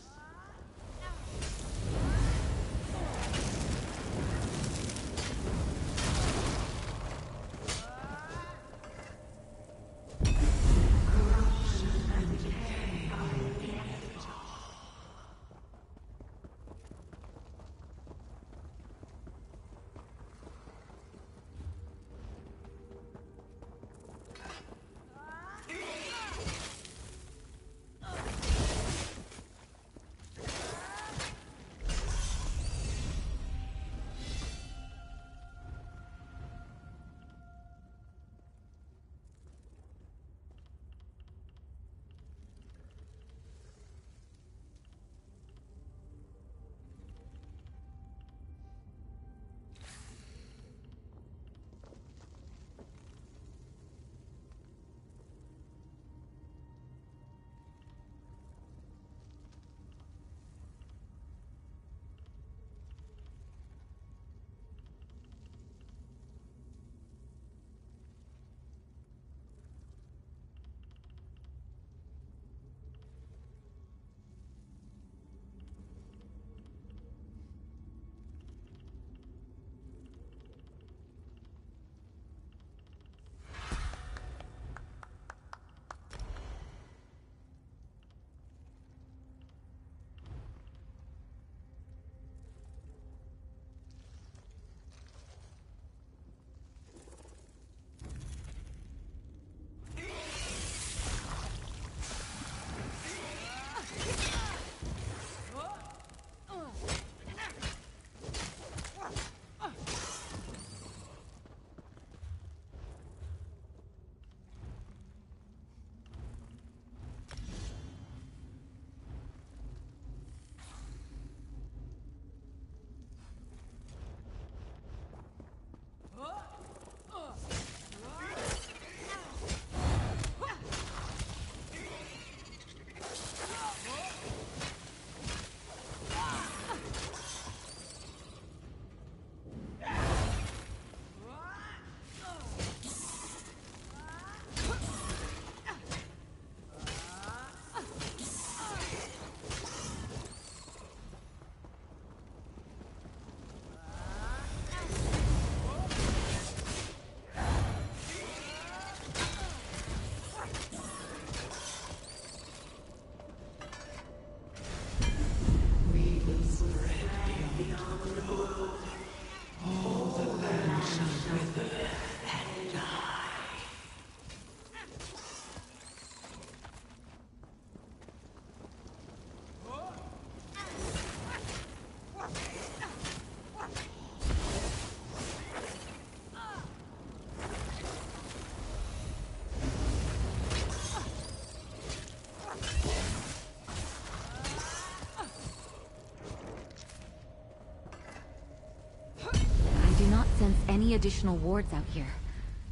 additional wards out here.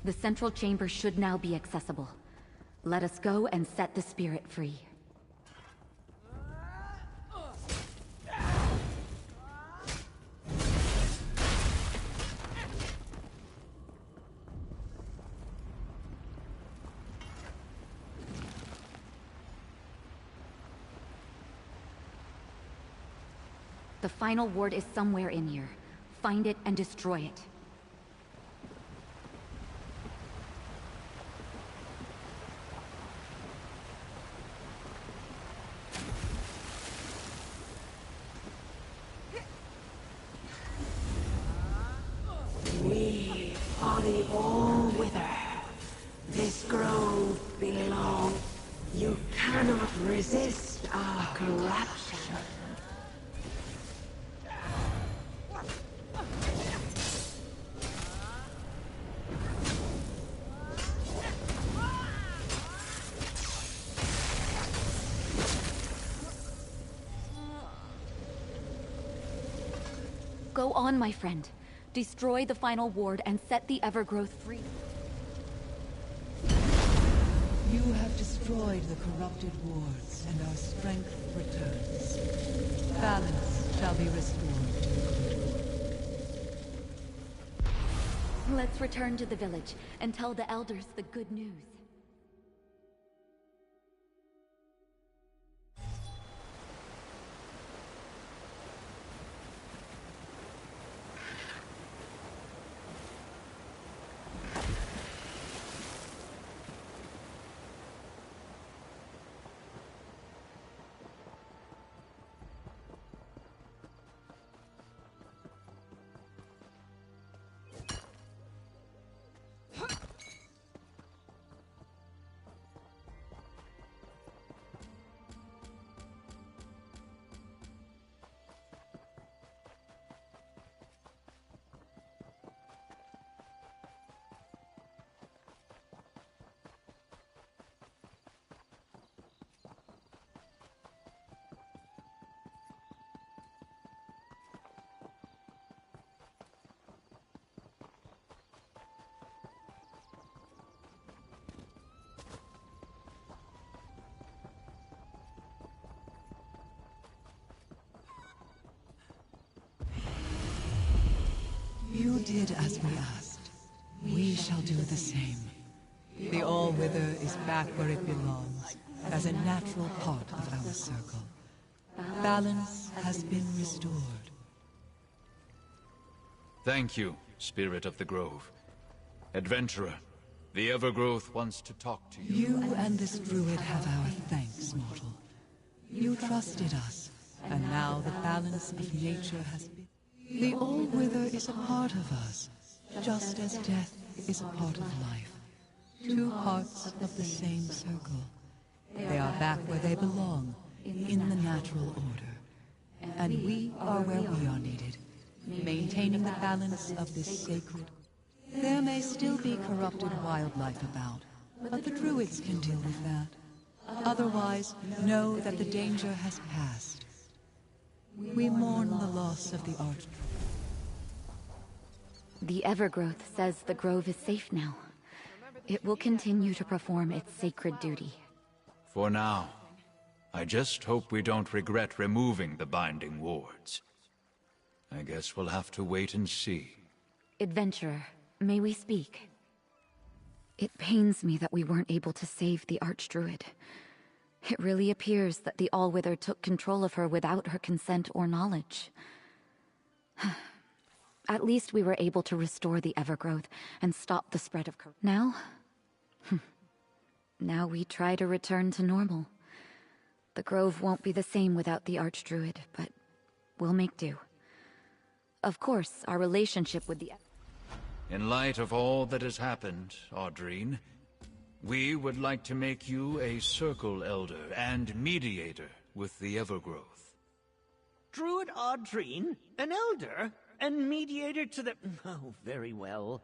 The central chamber should now be accessible. Let us go and set the spirit free. The final ward is somewhere in here. Find it and destroy it. We are the All-Wither. This grove belongs. You cannot resist our corruption. Go on, my friend. Destroy the final ward and set the Evergrowth free. You have destroyed the corrupted wards, and our strength returns. Balance shall be restored. Let's return to the village and tell the elders the good news. You did as we asked. We shall do the same. The All-Wither is back where it belongs, as a natural part of our circle. Balance has been restored. Thank you, Spirit of the Grove. Adventurer, the Evergrowth wants to talk to you. You and this druid have our thanks, mortal. You trusted us, and now the balance of nature has been... The All-Wither is a part of us, just as death is a part of life. Two parts of the same circle. They are back where they belong, in the natural order. And we are where we are needed, maintaining the balance of this sacred... There may still be corrupted wildlife about, but the druids can deal with that. Otherwise, know that the danger has passed. We mourn the loss of the Archdruid. The Evergrowth says the grove is safe now. It will continue to perform its sacred duty. For now. I just hope we don't regret removing the binding wards. I guess we'll have to wait and see. Adventurer, may we speak? It pains me that we weren't able to save the Archdruid. It really appears that the All-Wither took control of her without her consent or knowledge. At least we were able to restore the Evergrowth and stop the spread of corruption. Now? Now we try to return to normal. The Grove won't be the same without the Archdruid, but we'll make do. Of course, our relationship with the... In light of all that has happened, Audrine, we would like to make you a Circle Elder and Mediator with the Evergrowth. Druid Audrine? An Elder? And Mediator to the... Oh, very well.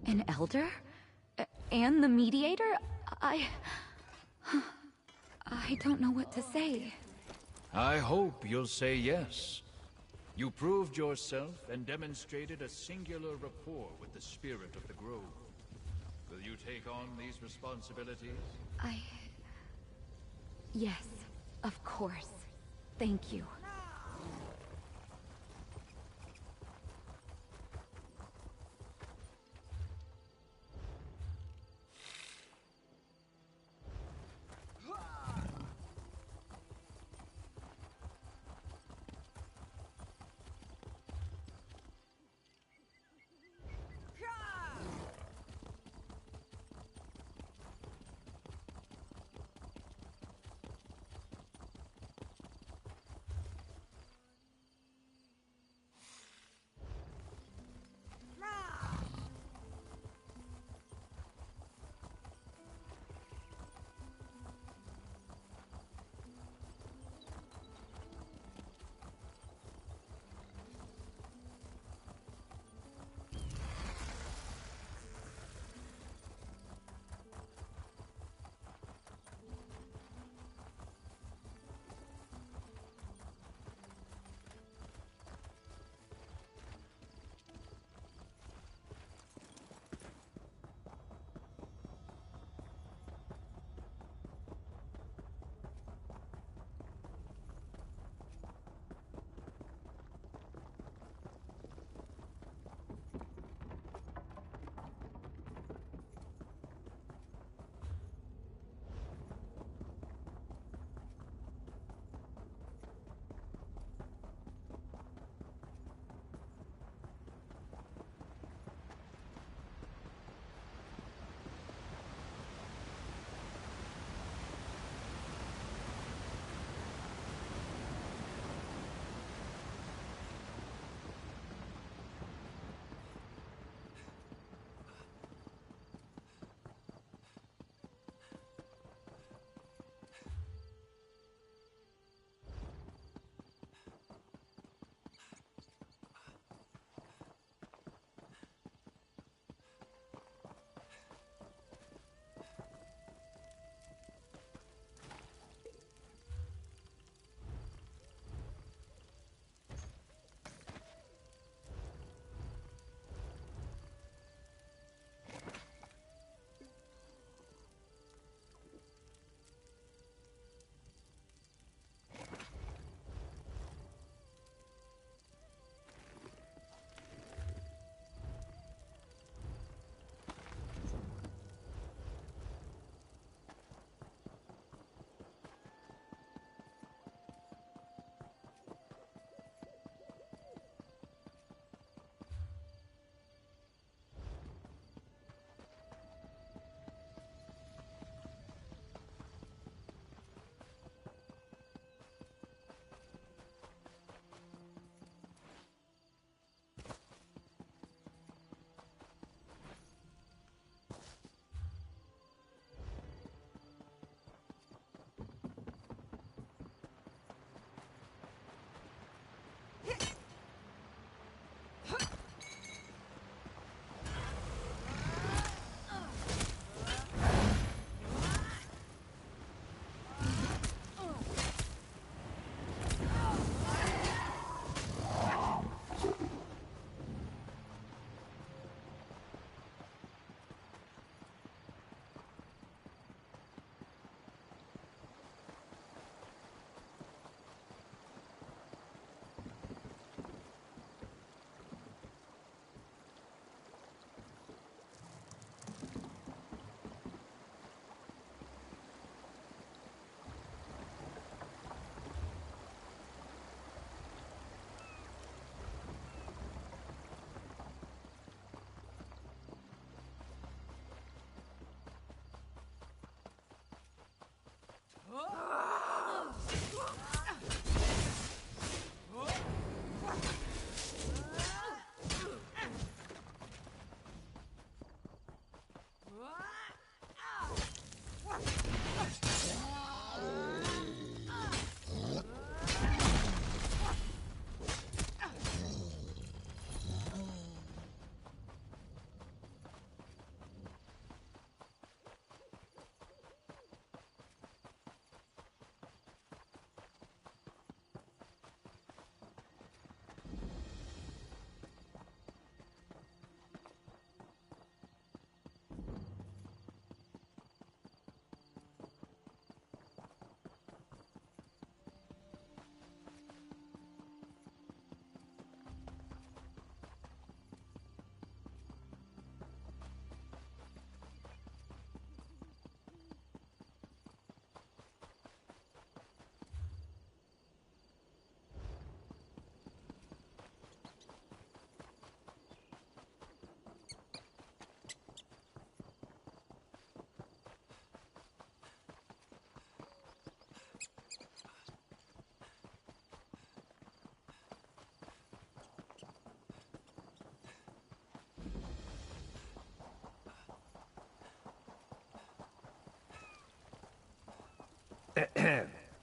An Elder? And the Mediator? I don't know what to say. I hope you'll say yes. You proved yourself and demonstrated a singular rapport with the spirit of the grove. Will you take on these responsibilities? Yes, of course. Thank you.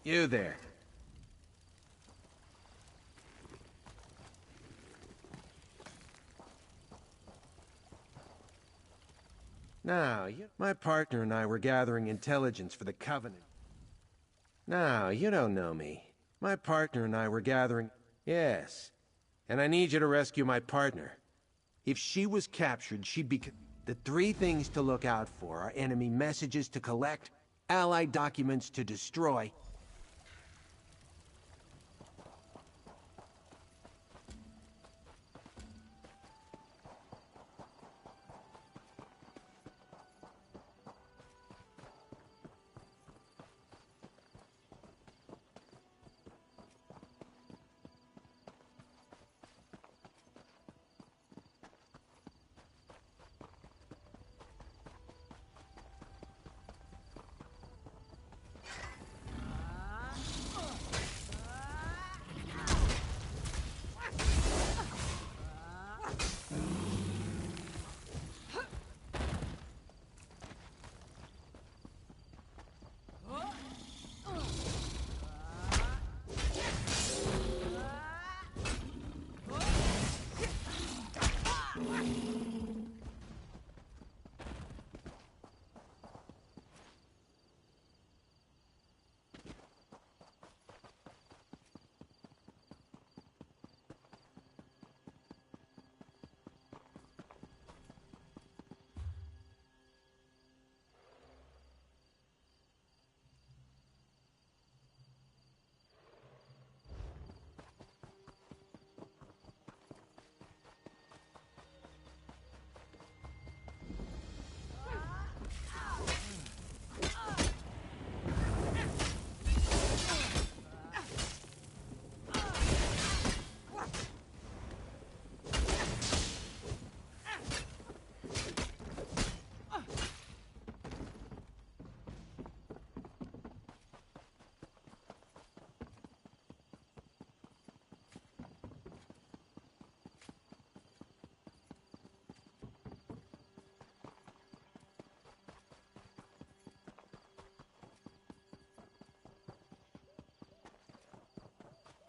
You there. Now, my partner and I were gathering intelligence for the Covenant. Now, you don't know me. My partner and I were gathering... Yes. And I need you to rescue my partner. If she was captured, she'd be... The 3 things to look out for are enemy messages to collect, Allied documents to destroy,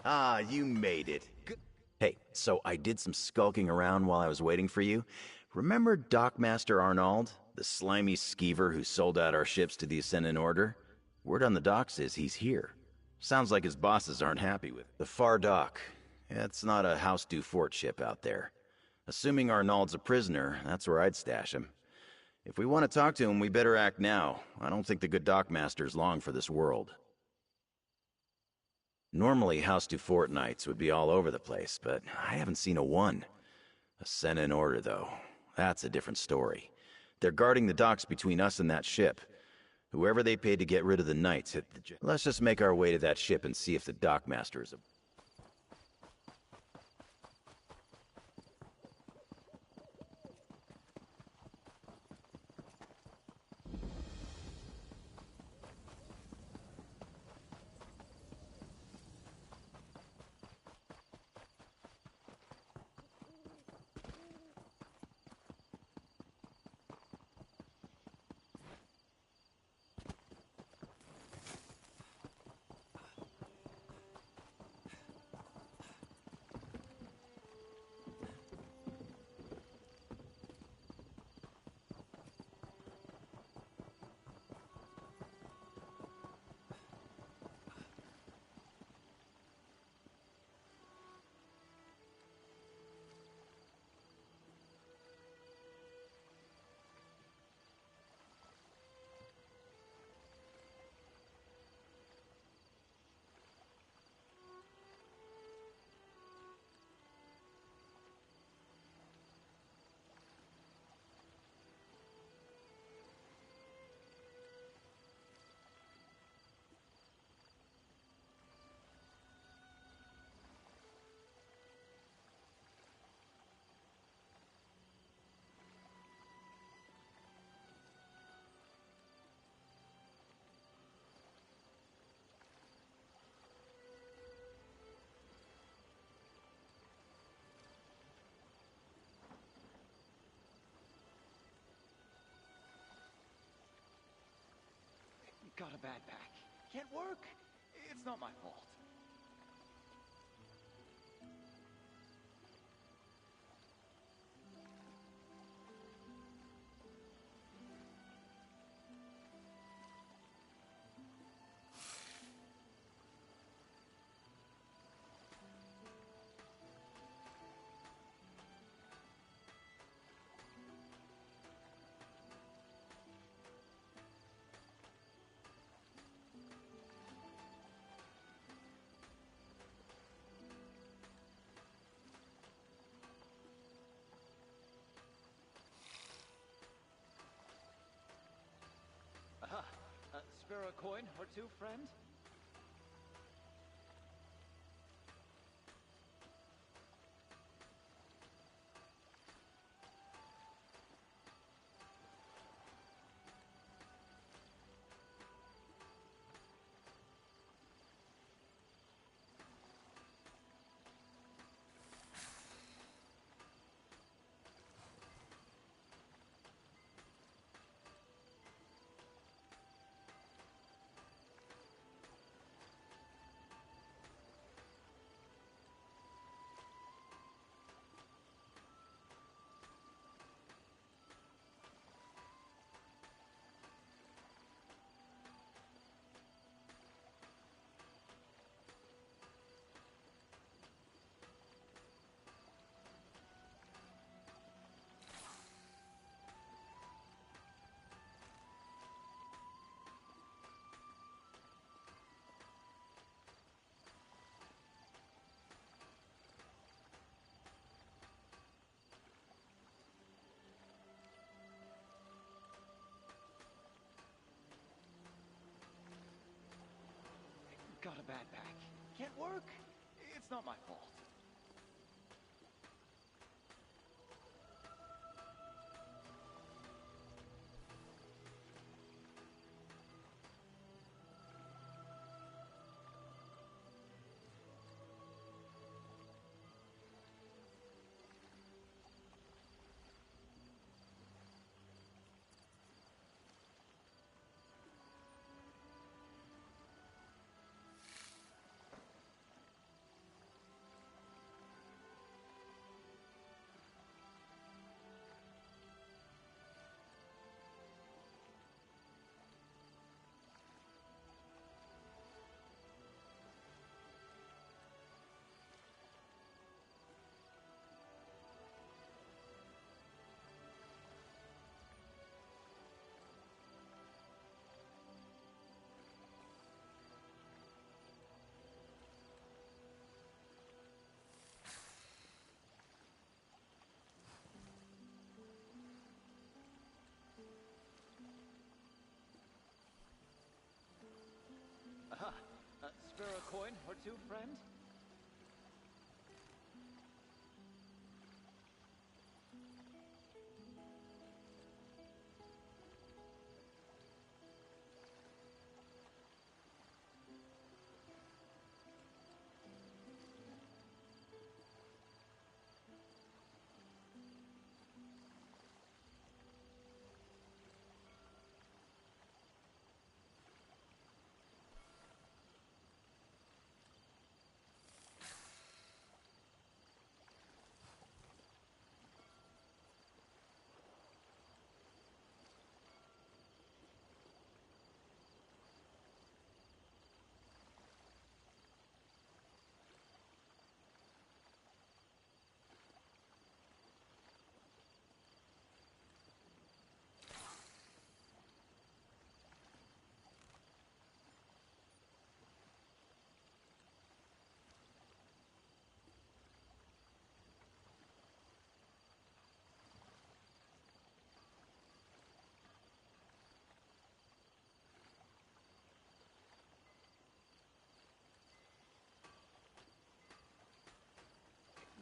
Ah, you made it. Hey, so I did some skulking around while I was waiting for you. Remember Dockmaster Arnauld, the slimy skeever who sold out our ships to the Ascendant Order? Word on the docks is he's here. Sounds like his bosses aren't happy with it. The Far Dock. It's not a House du Fort ship out there. Assuming Arnauld's a prisoner, that's where I'd stash him. If we want to talk to him, we better act now. I don't think the good Dockmaster's long for this world. Normally, House du Fort Knights would be all over the place, but I haven't seen a one. Ascendant Order, though. That's a different story. They're guarding the docks between us and that ship. Whoever they paid to get rid of the Knights hit the... Let's just make our way to that ship and see if the Dockmaster is a... Got a bad back. Can't work. It's not my fault. Aha! Spare a coin or two, friend? Got a bad back. Can't work. It's not my fault. Aha! Spare a coin or two, friend?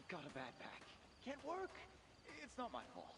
Got a bad back. Can't work. It's not my fault.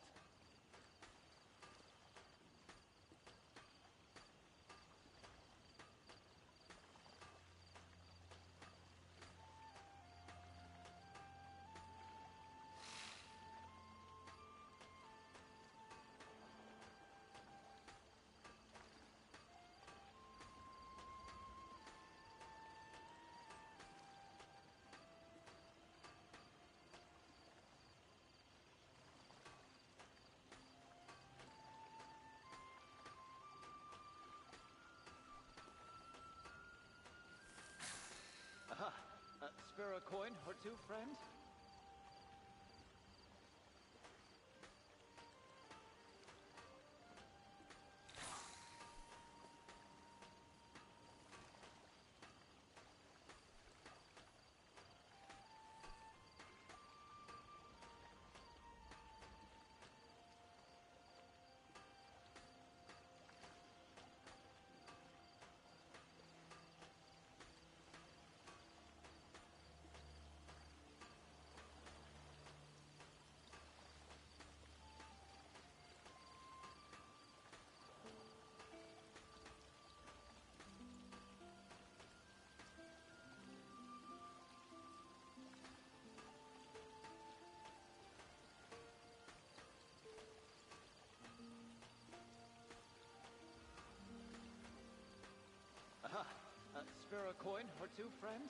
a coin or two, friend? Aha! Spare a coin or two, friend?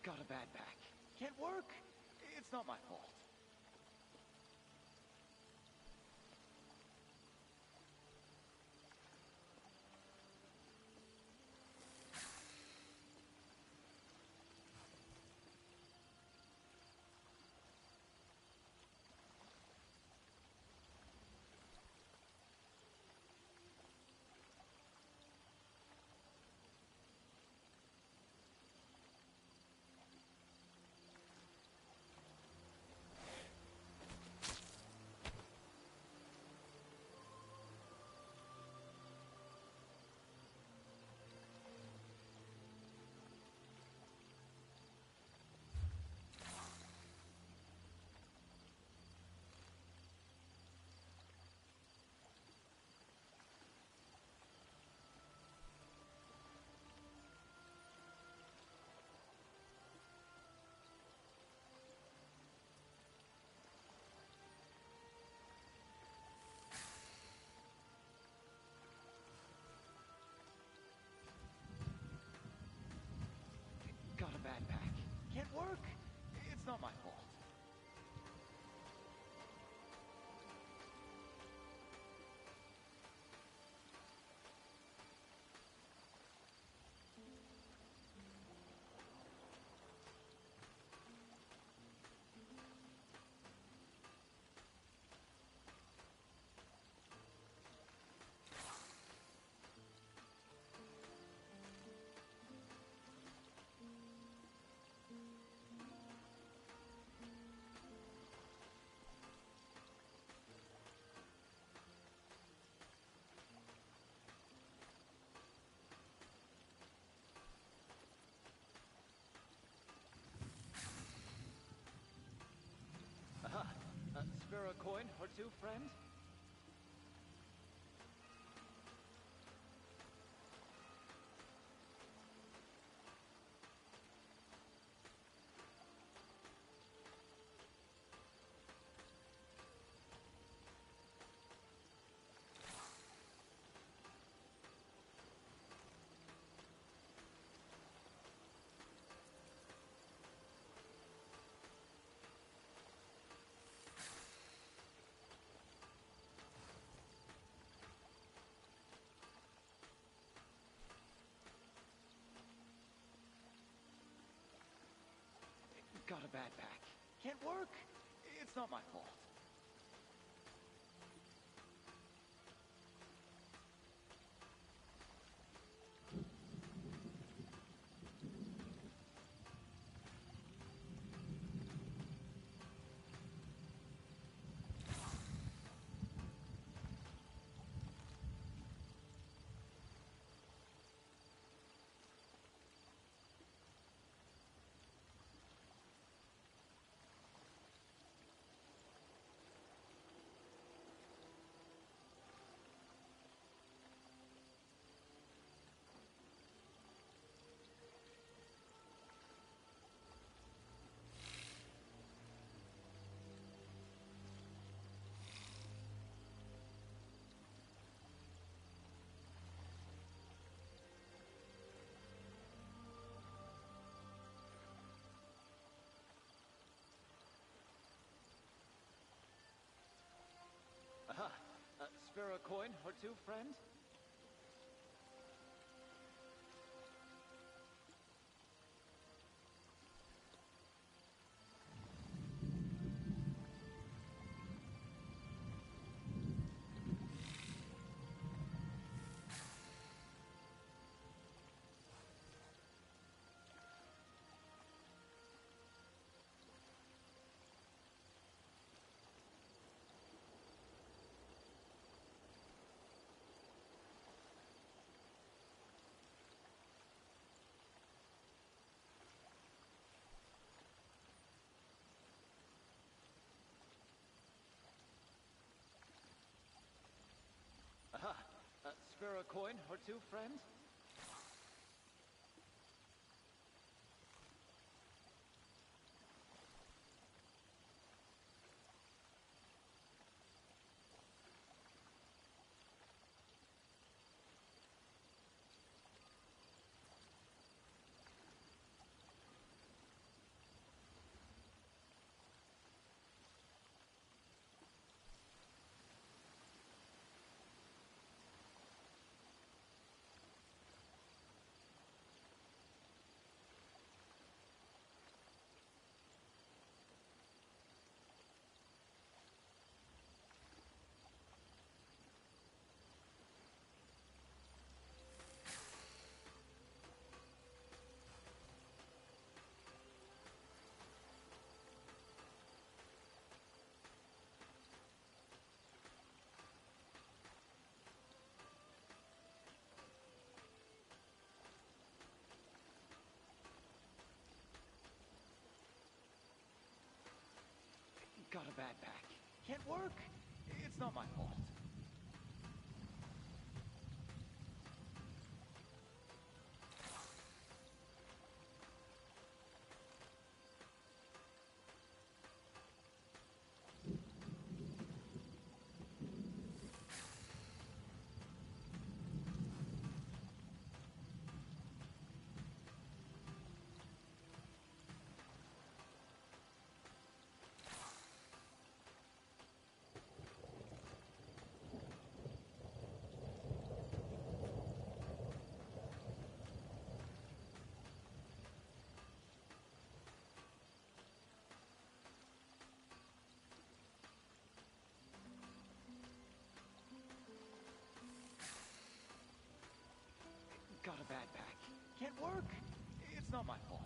Got a bad back. Can't work. It's not my fault. Got a bad back. Can't work. It's not my fault. Aha! Spare a coin or two, friend? Got a bad back. Can't work. It's not my fault. coin or two, friend? Aha! Spare a coin or two, friend? Got a bad back. Can't work. It's not my fault. Got a bad back. Can't work. It's not my fault.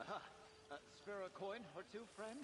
Aha! Spare a coin or two, friend?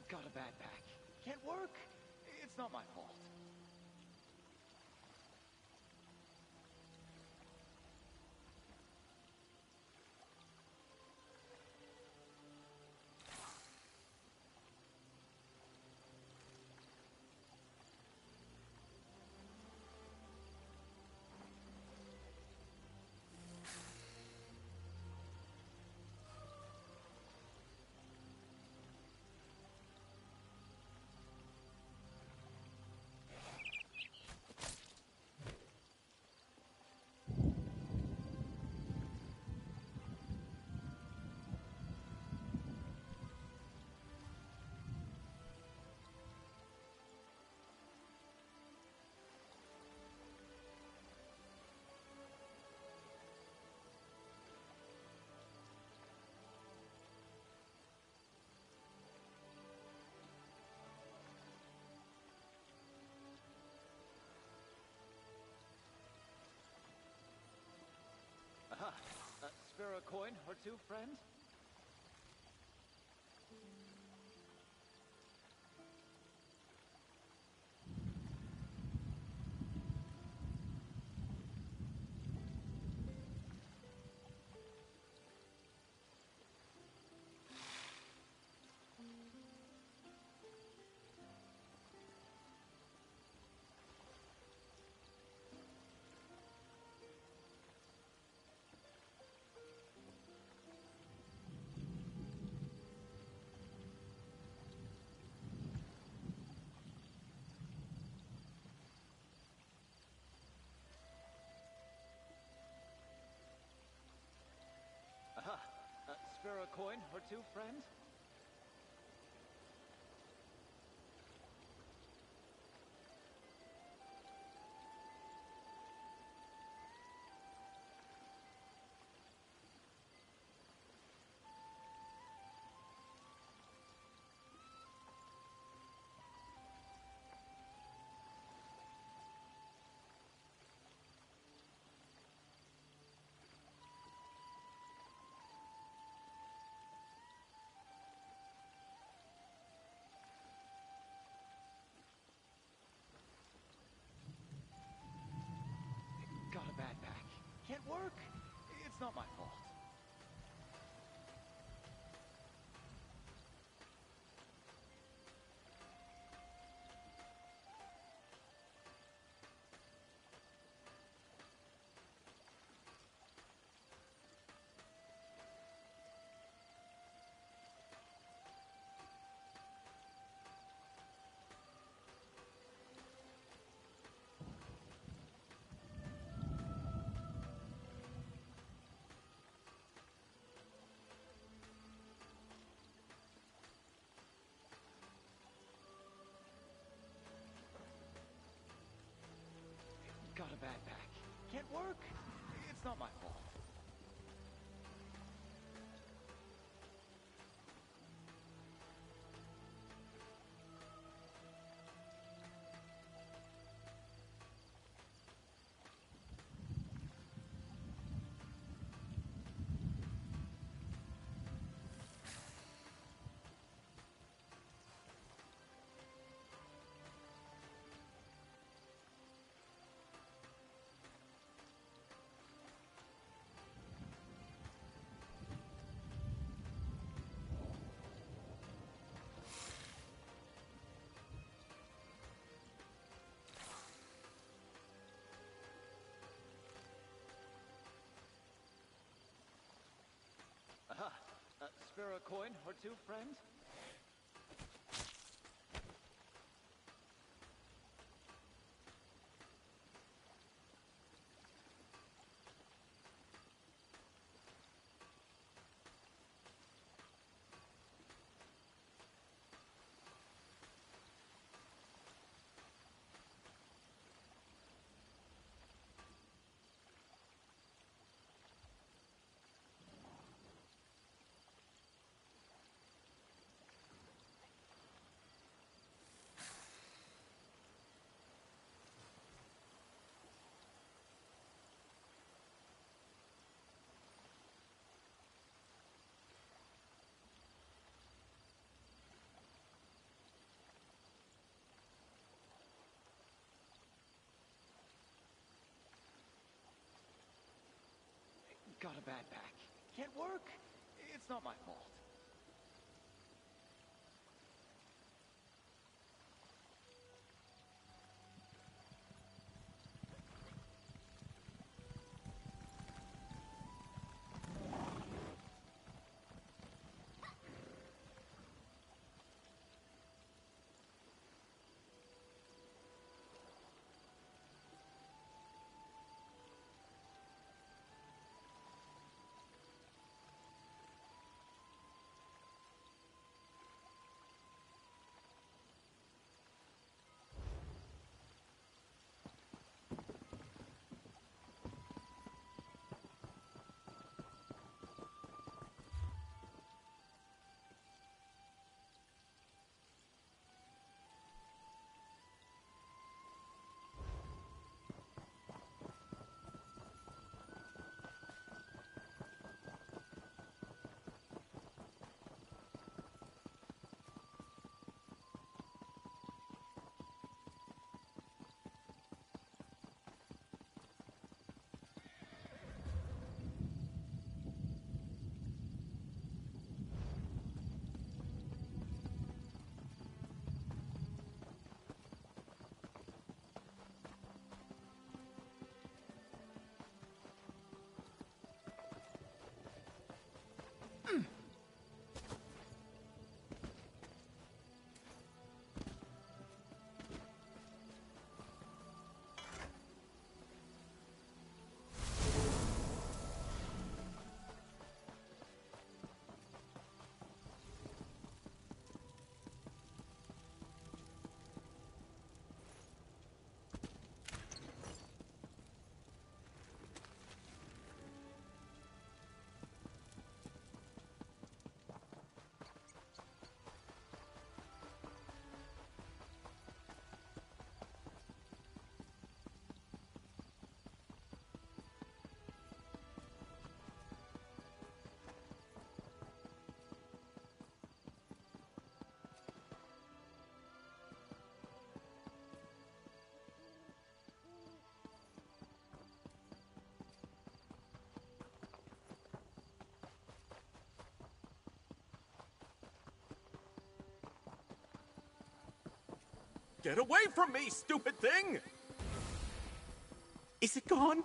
Got a bad back. Can't work. It's not my fault. a coin or two, friend? Aha! Spare a coin or two, friend? Got a bad back. Can't work. It's not my fault. Got a bad back. Can't work. It's not my fault. Aha! Spare a coin or two, friend? Got a bad back. Can't work. It's not my fault. Get away from me, stupid thing! Is it gone?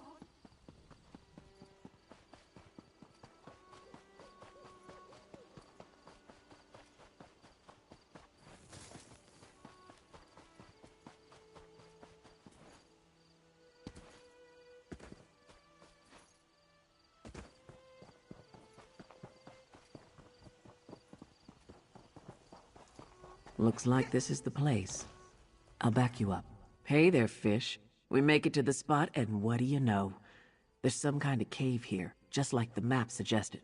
Looks like this is the place. I'll back you up. Hey there, fish. We make it to the spot, and what do you know? There's some kind of cave here, just like the map suggested.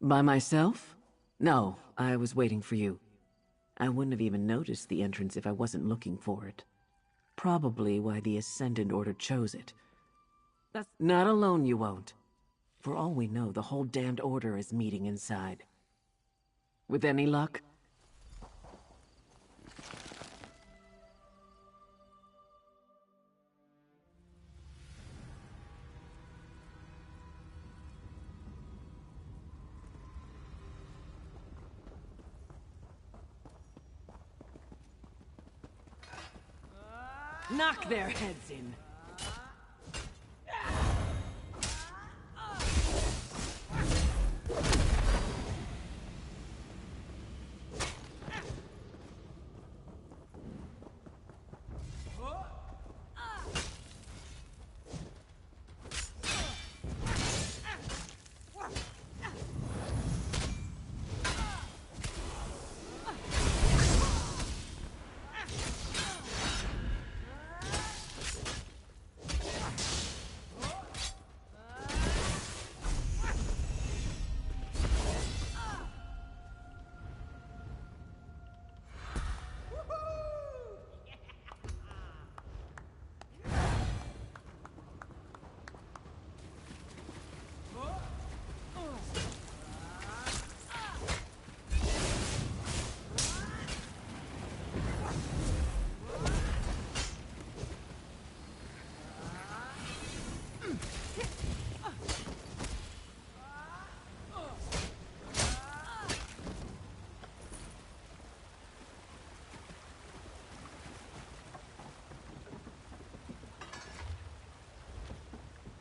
By myself? No, I was waiting for you. I wouldn't have even noticed the entrance if I wasn't looking for it. Probably why the Ascendant Order chose it. That's not alone, you won't. For all we know, the whole damned Order is meeting inside. With any luck? Knock their heads in.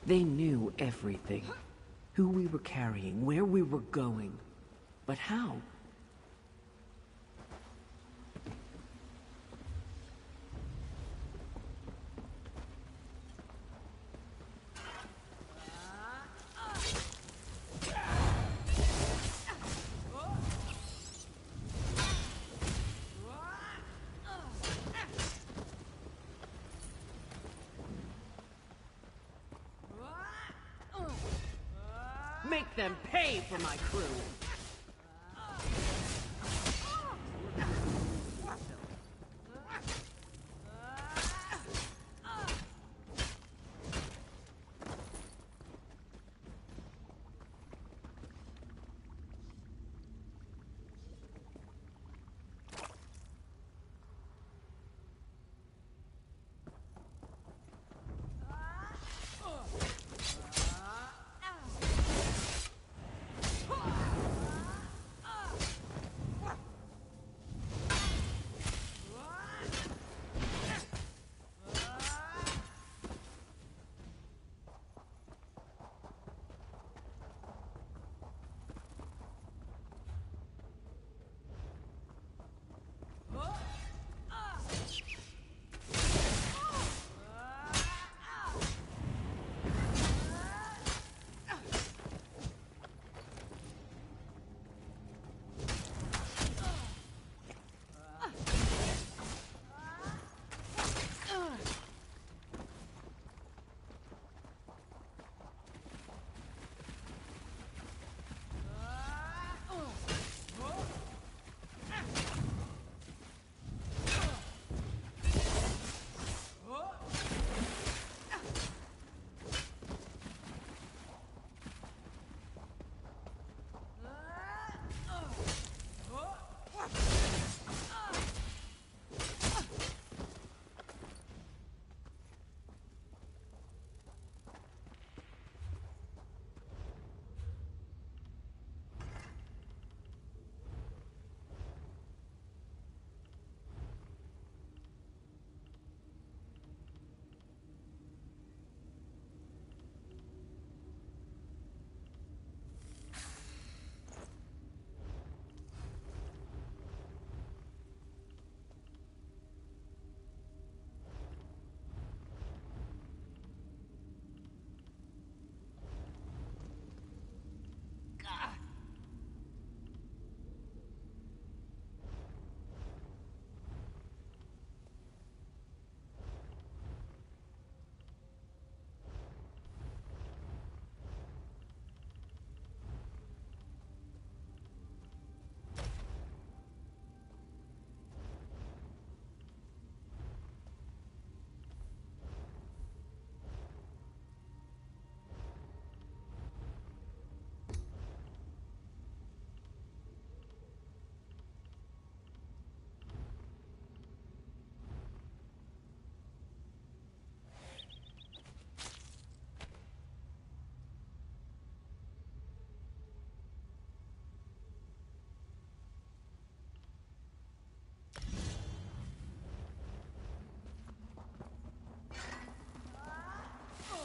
They knew everything. Who we were carrying, where we were going. But how? Make them pay for my crew!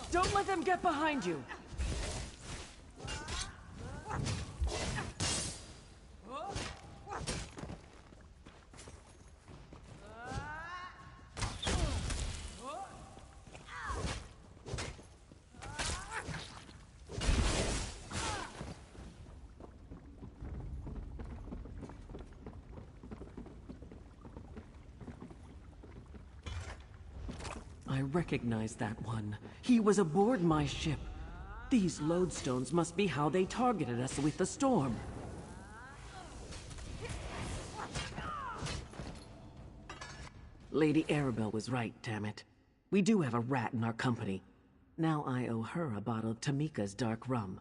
Don't let them get behind you! I recognize that one. He was aboard my ship. These lodestones must be how they targeted us with the storm. Lady Arabelle was right, damn it. We do have a rat in our company. Now I owe her a bottle of Tamika's dark rum.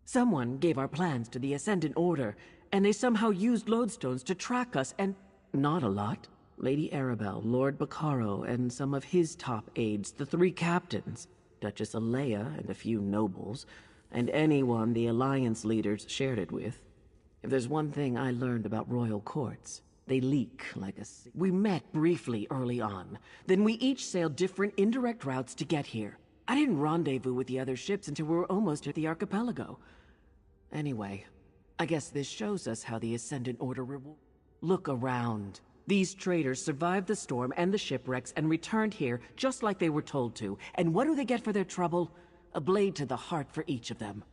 Someone gave our plans to the Ascendant Order, and they somehow used lodestones to track us and... Not a lot. Lady Arabelle, Lord Bacaro, and some of his top aides, the 3 captains, Duchess Alea and a few nobles, and anyone the Alliance leaders shared it with. If there's one thing I learned about royal courts, they leak like a... We met briefly early on. Then we each sailed different indirect routes to get here. I didn't rendezvous with the other ships until we were almost at the archipelago. Anyway, I guess this shows us how the Ascendant Order Look around. These traders survived the storm and the shipwrecks and returned here just like they were told to. And what do they get for their trouble? A blade to the heart for each of them.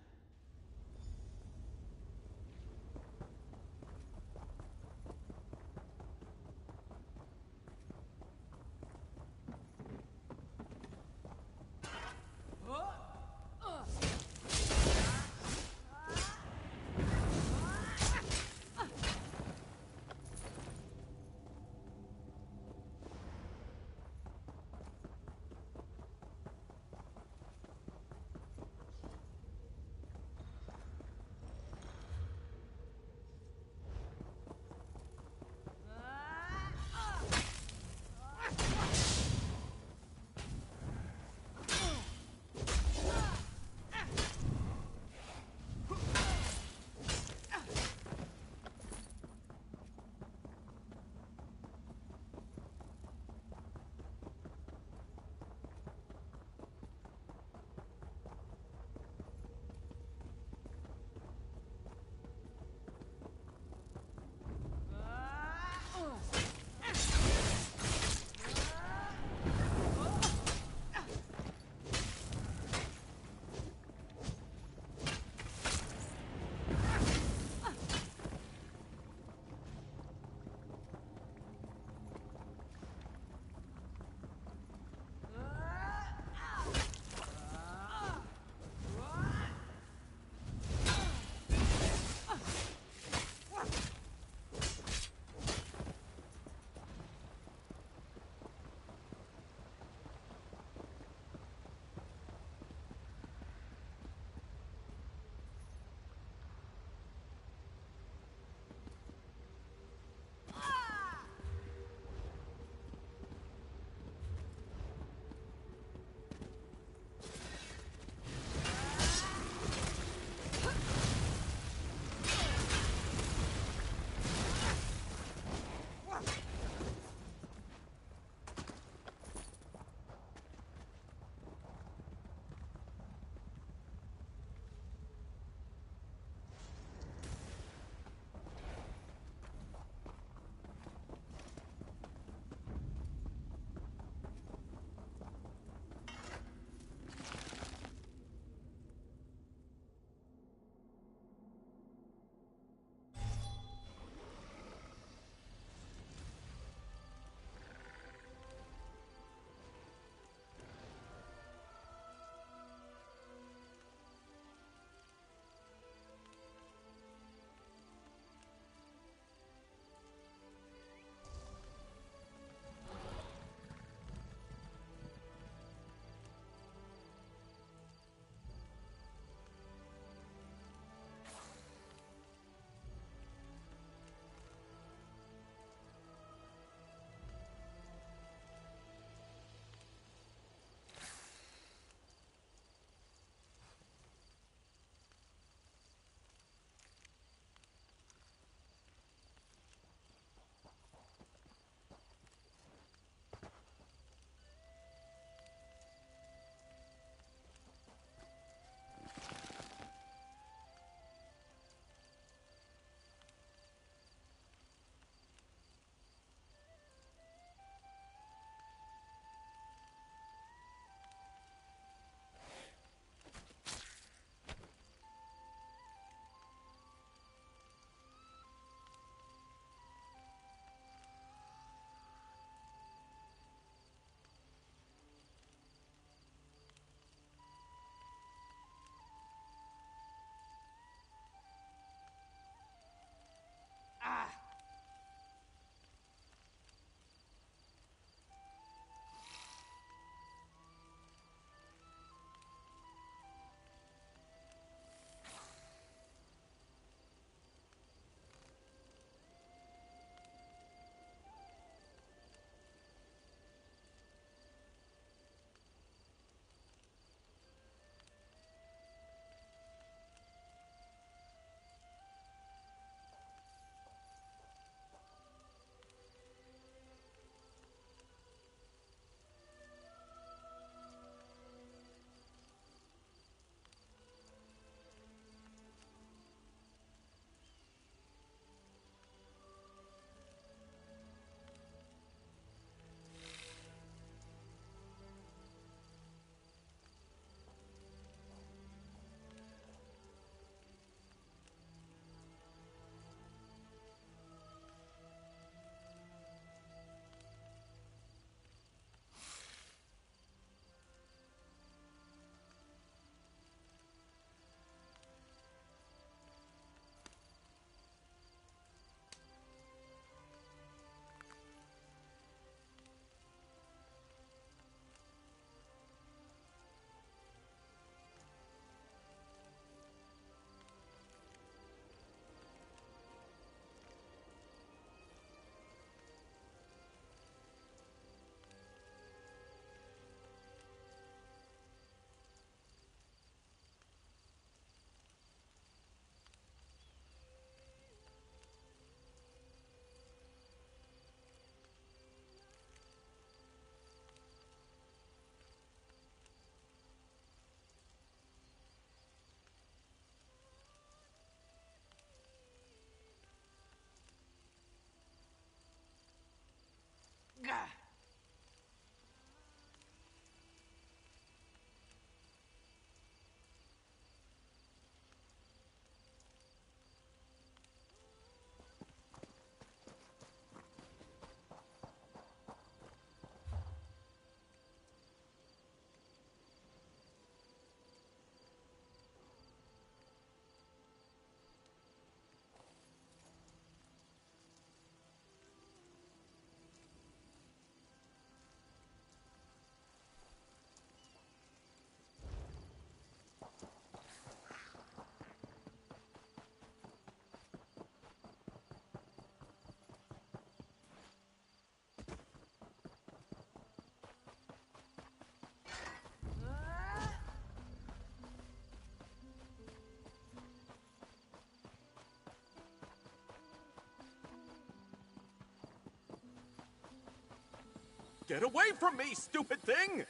Get away from me, stupid thing!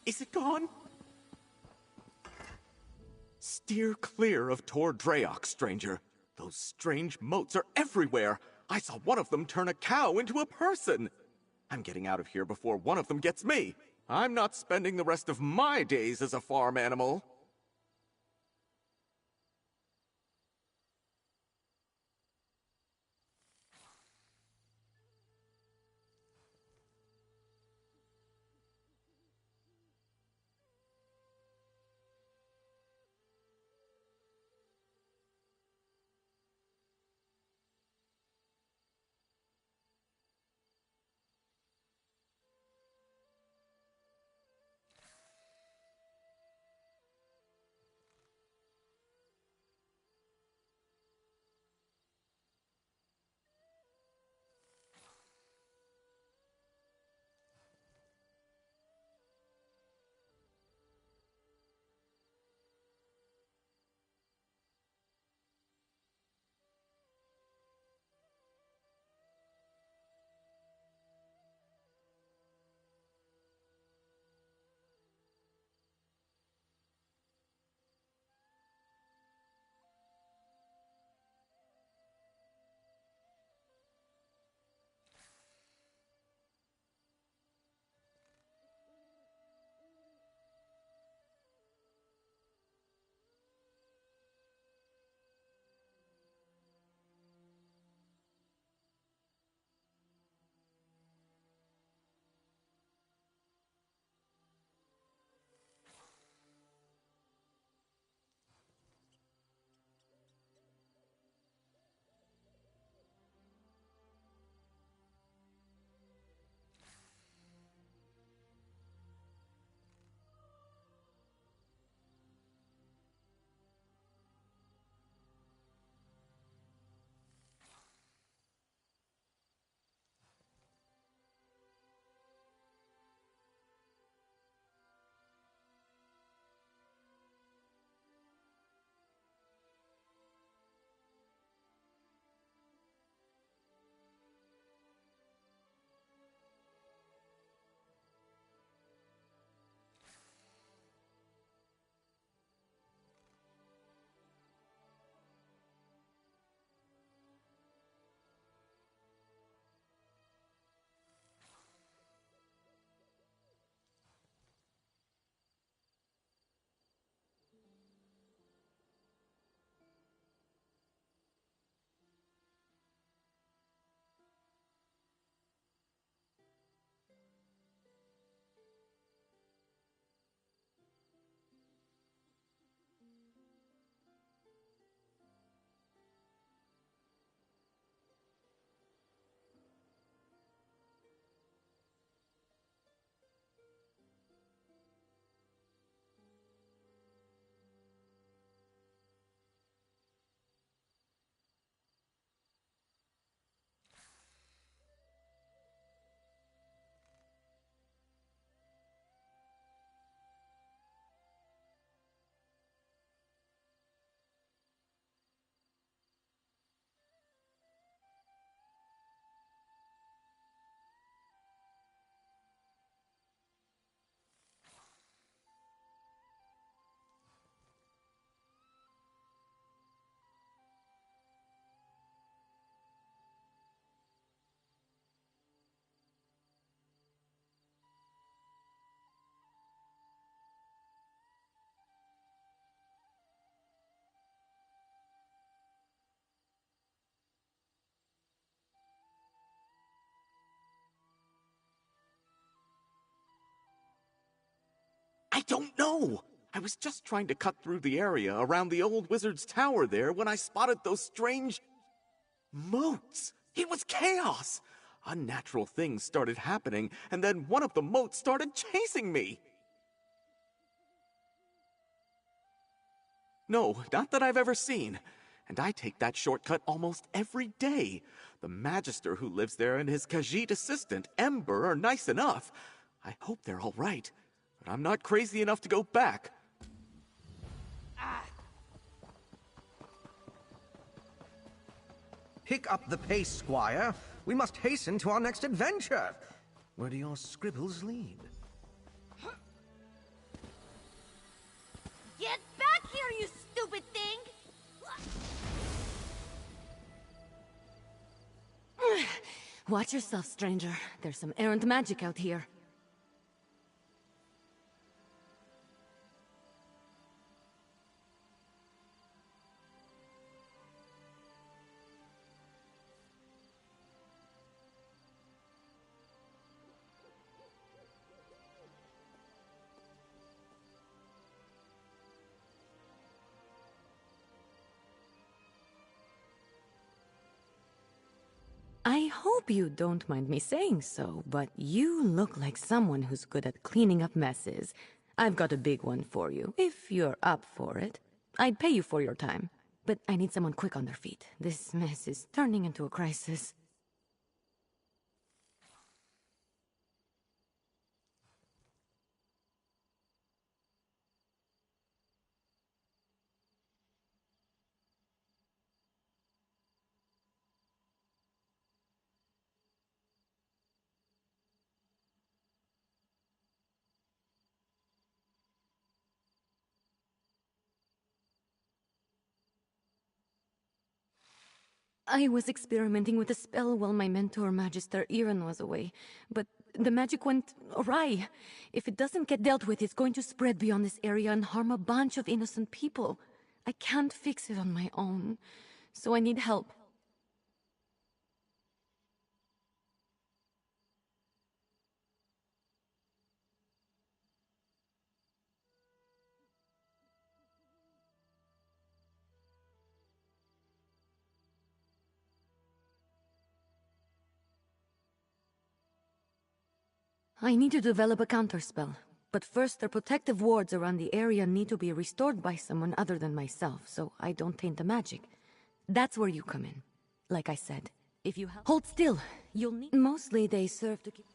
Is it gone? Steer clear of Tor Draok, stranger. Those strange moats are everywhere. I saw one of them turn a cow into a person. I'm getting out of here before one of them gets me. I'm not spending the rest of my days as a farm animal. I don't know. I was just trying to cut through the area around the old wizard's tower there when I spotted those strange moats. It was chaos. Unnatural things started happening, and then one of the moats started chasing me. No, not that I've ever seen. And I take that shortcut almost every day. The Magister who lives there and his Khajiit assistant, Ember, are nice enough. I hope they're all right. But I'm not crazy enough to go back. Pick up the pace, Squire. We must hasten to our next adventure. Where do your scribbles lead? Get back here, you stupid thing! Watch yourself, stranger. There's some errant magic out here. I hope you don't mind me saying so, but you look like someone who's good at cleaning up messes. I've got a big one for you, if you're up for it. I'd pay you for your time, but I need someone quick on their feet. This mess is turning into a crisis. I was experimenting with a spell while my mentor, Magister Iran, was away, but the magic went awry. If it doesn't get dealt with, it's going to spread beyond this area and harm a bunch of innocent people. I can't fix it on my own, so I need help. I need to develop a counterspell, but first their protective wards around the area need to be restored by someone other than myself, so I don't taint the magic. That's where you come in. Like I said, if you hold still, you'll need— Mostly they serve to keep—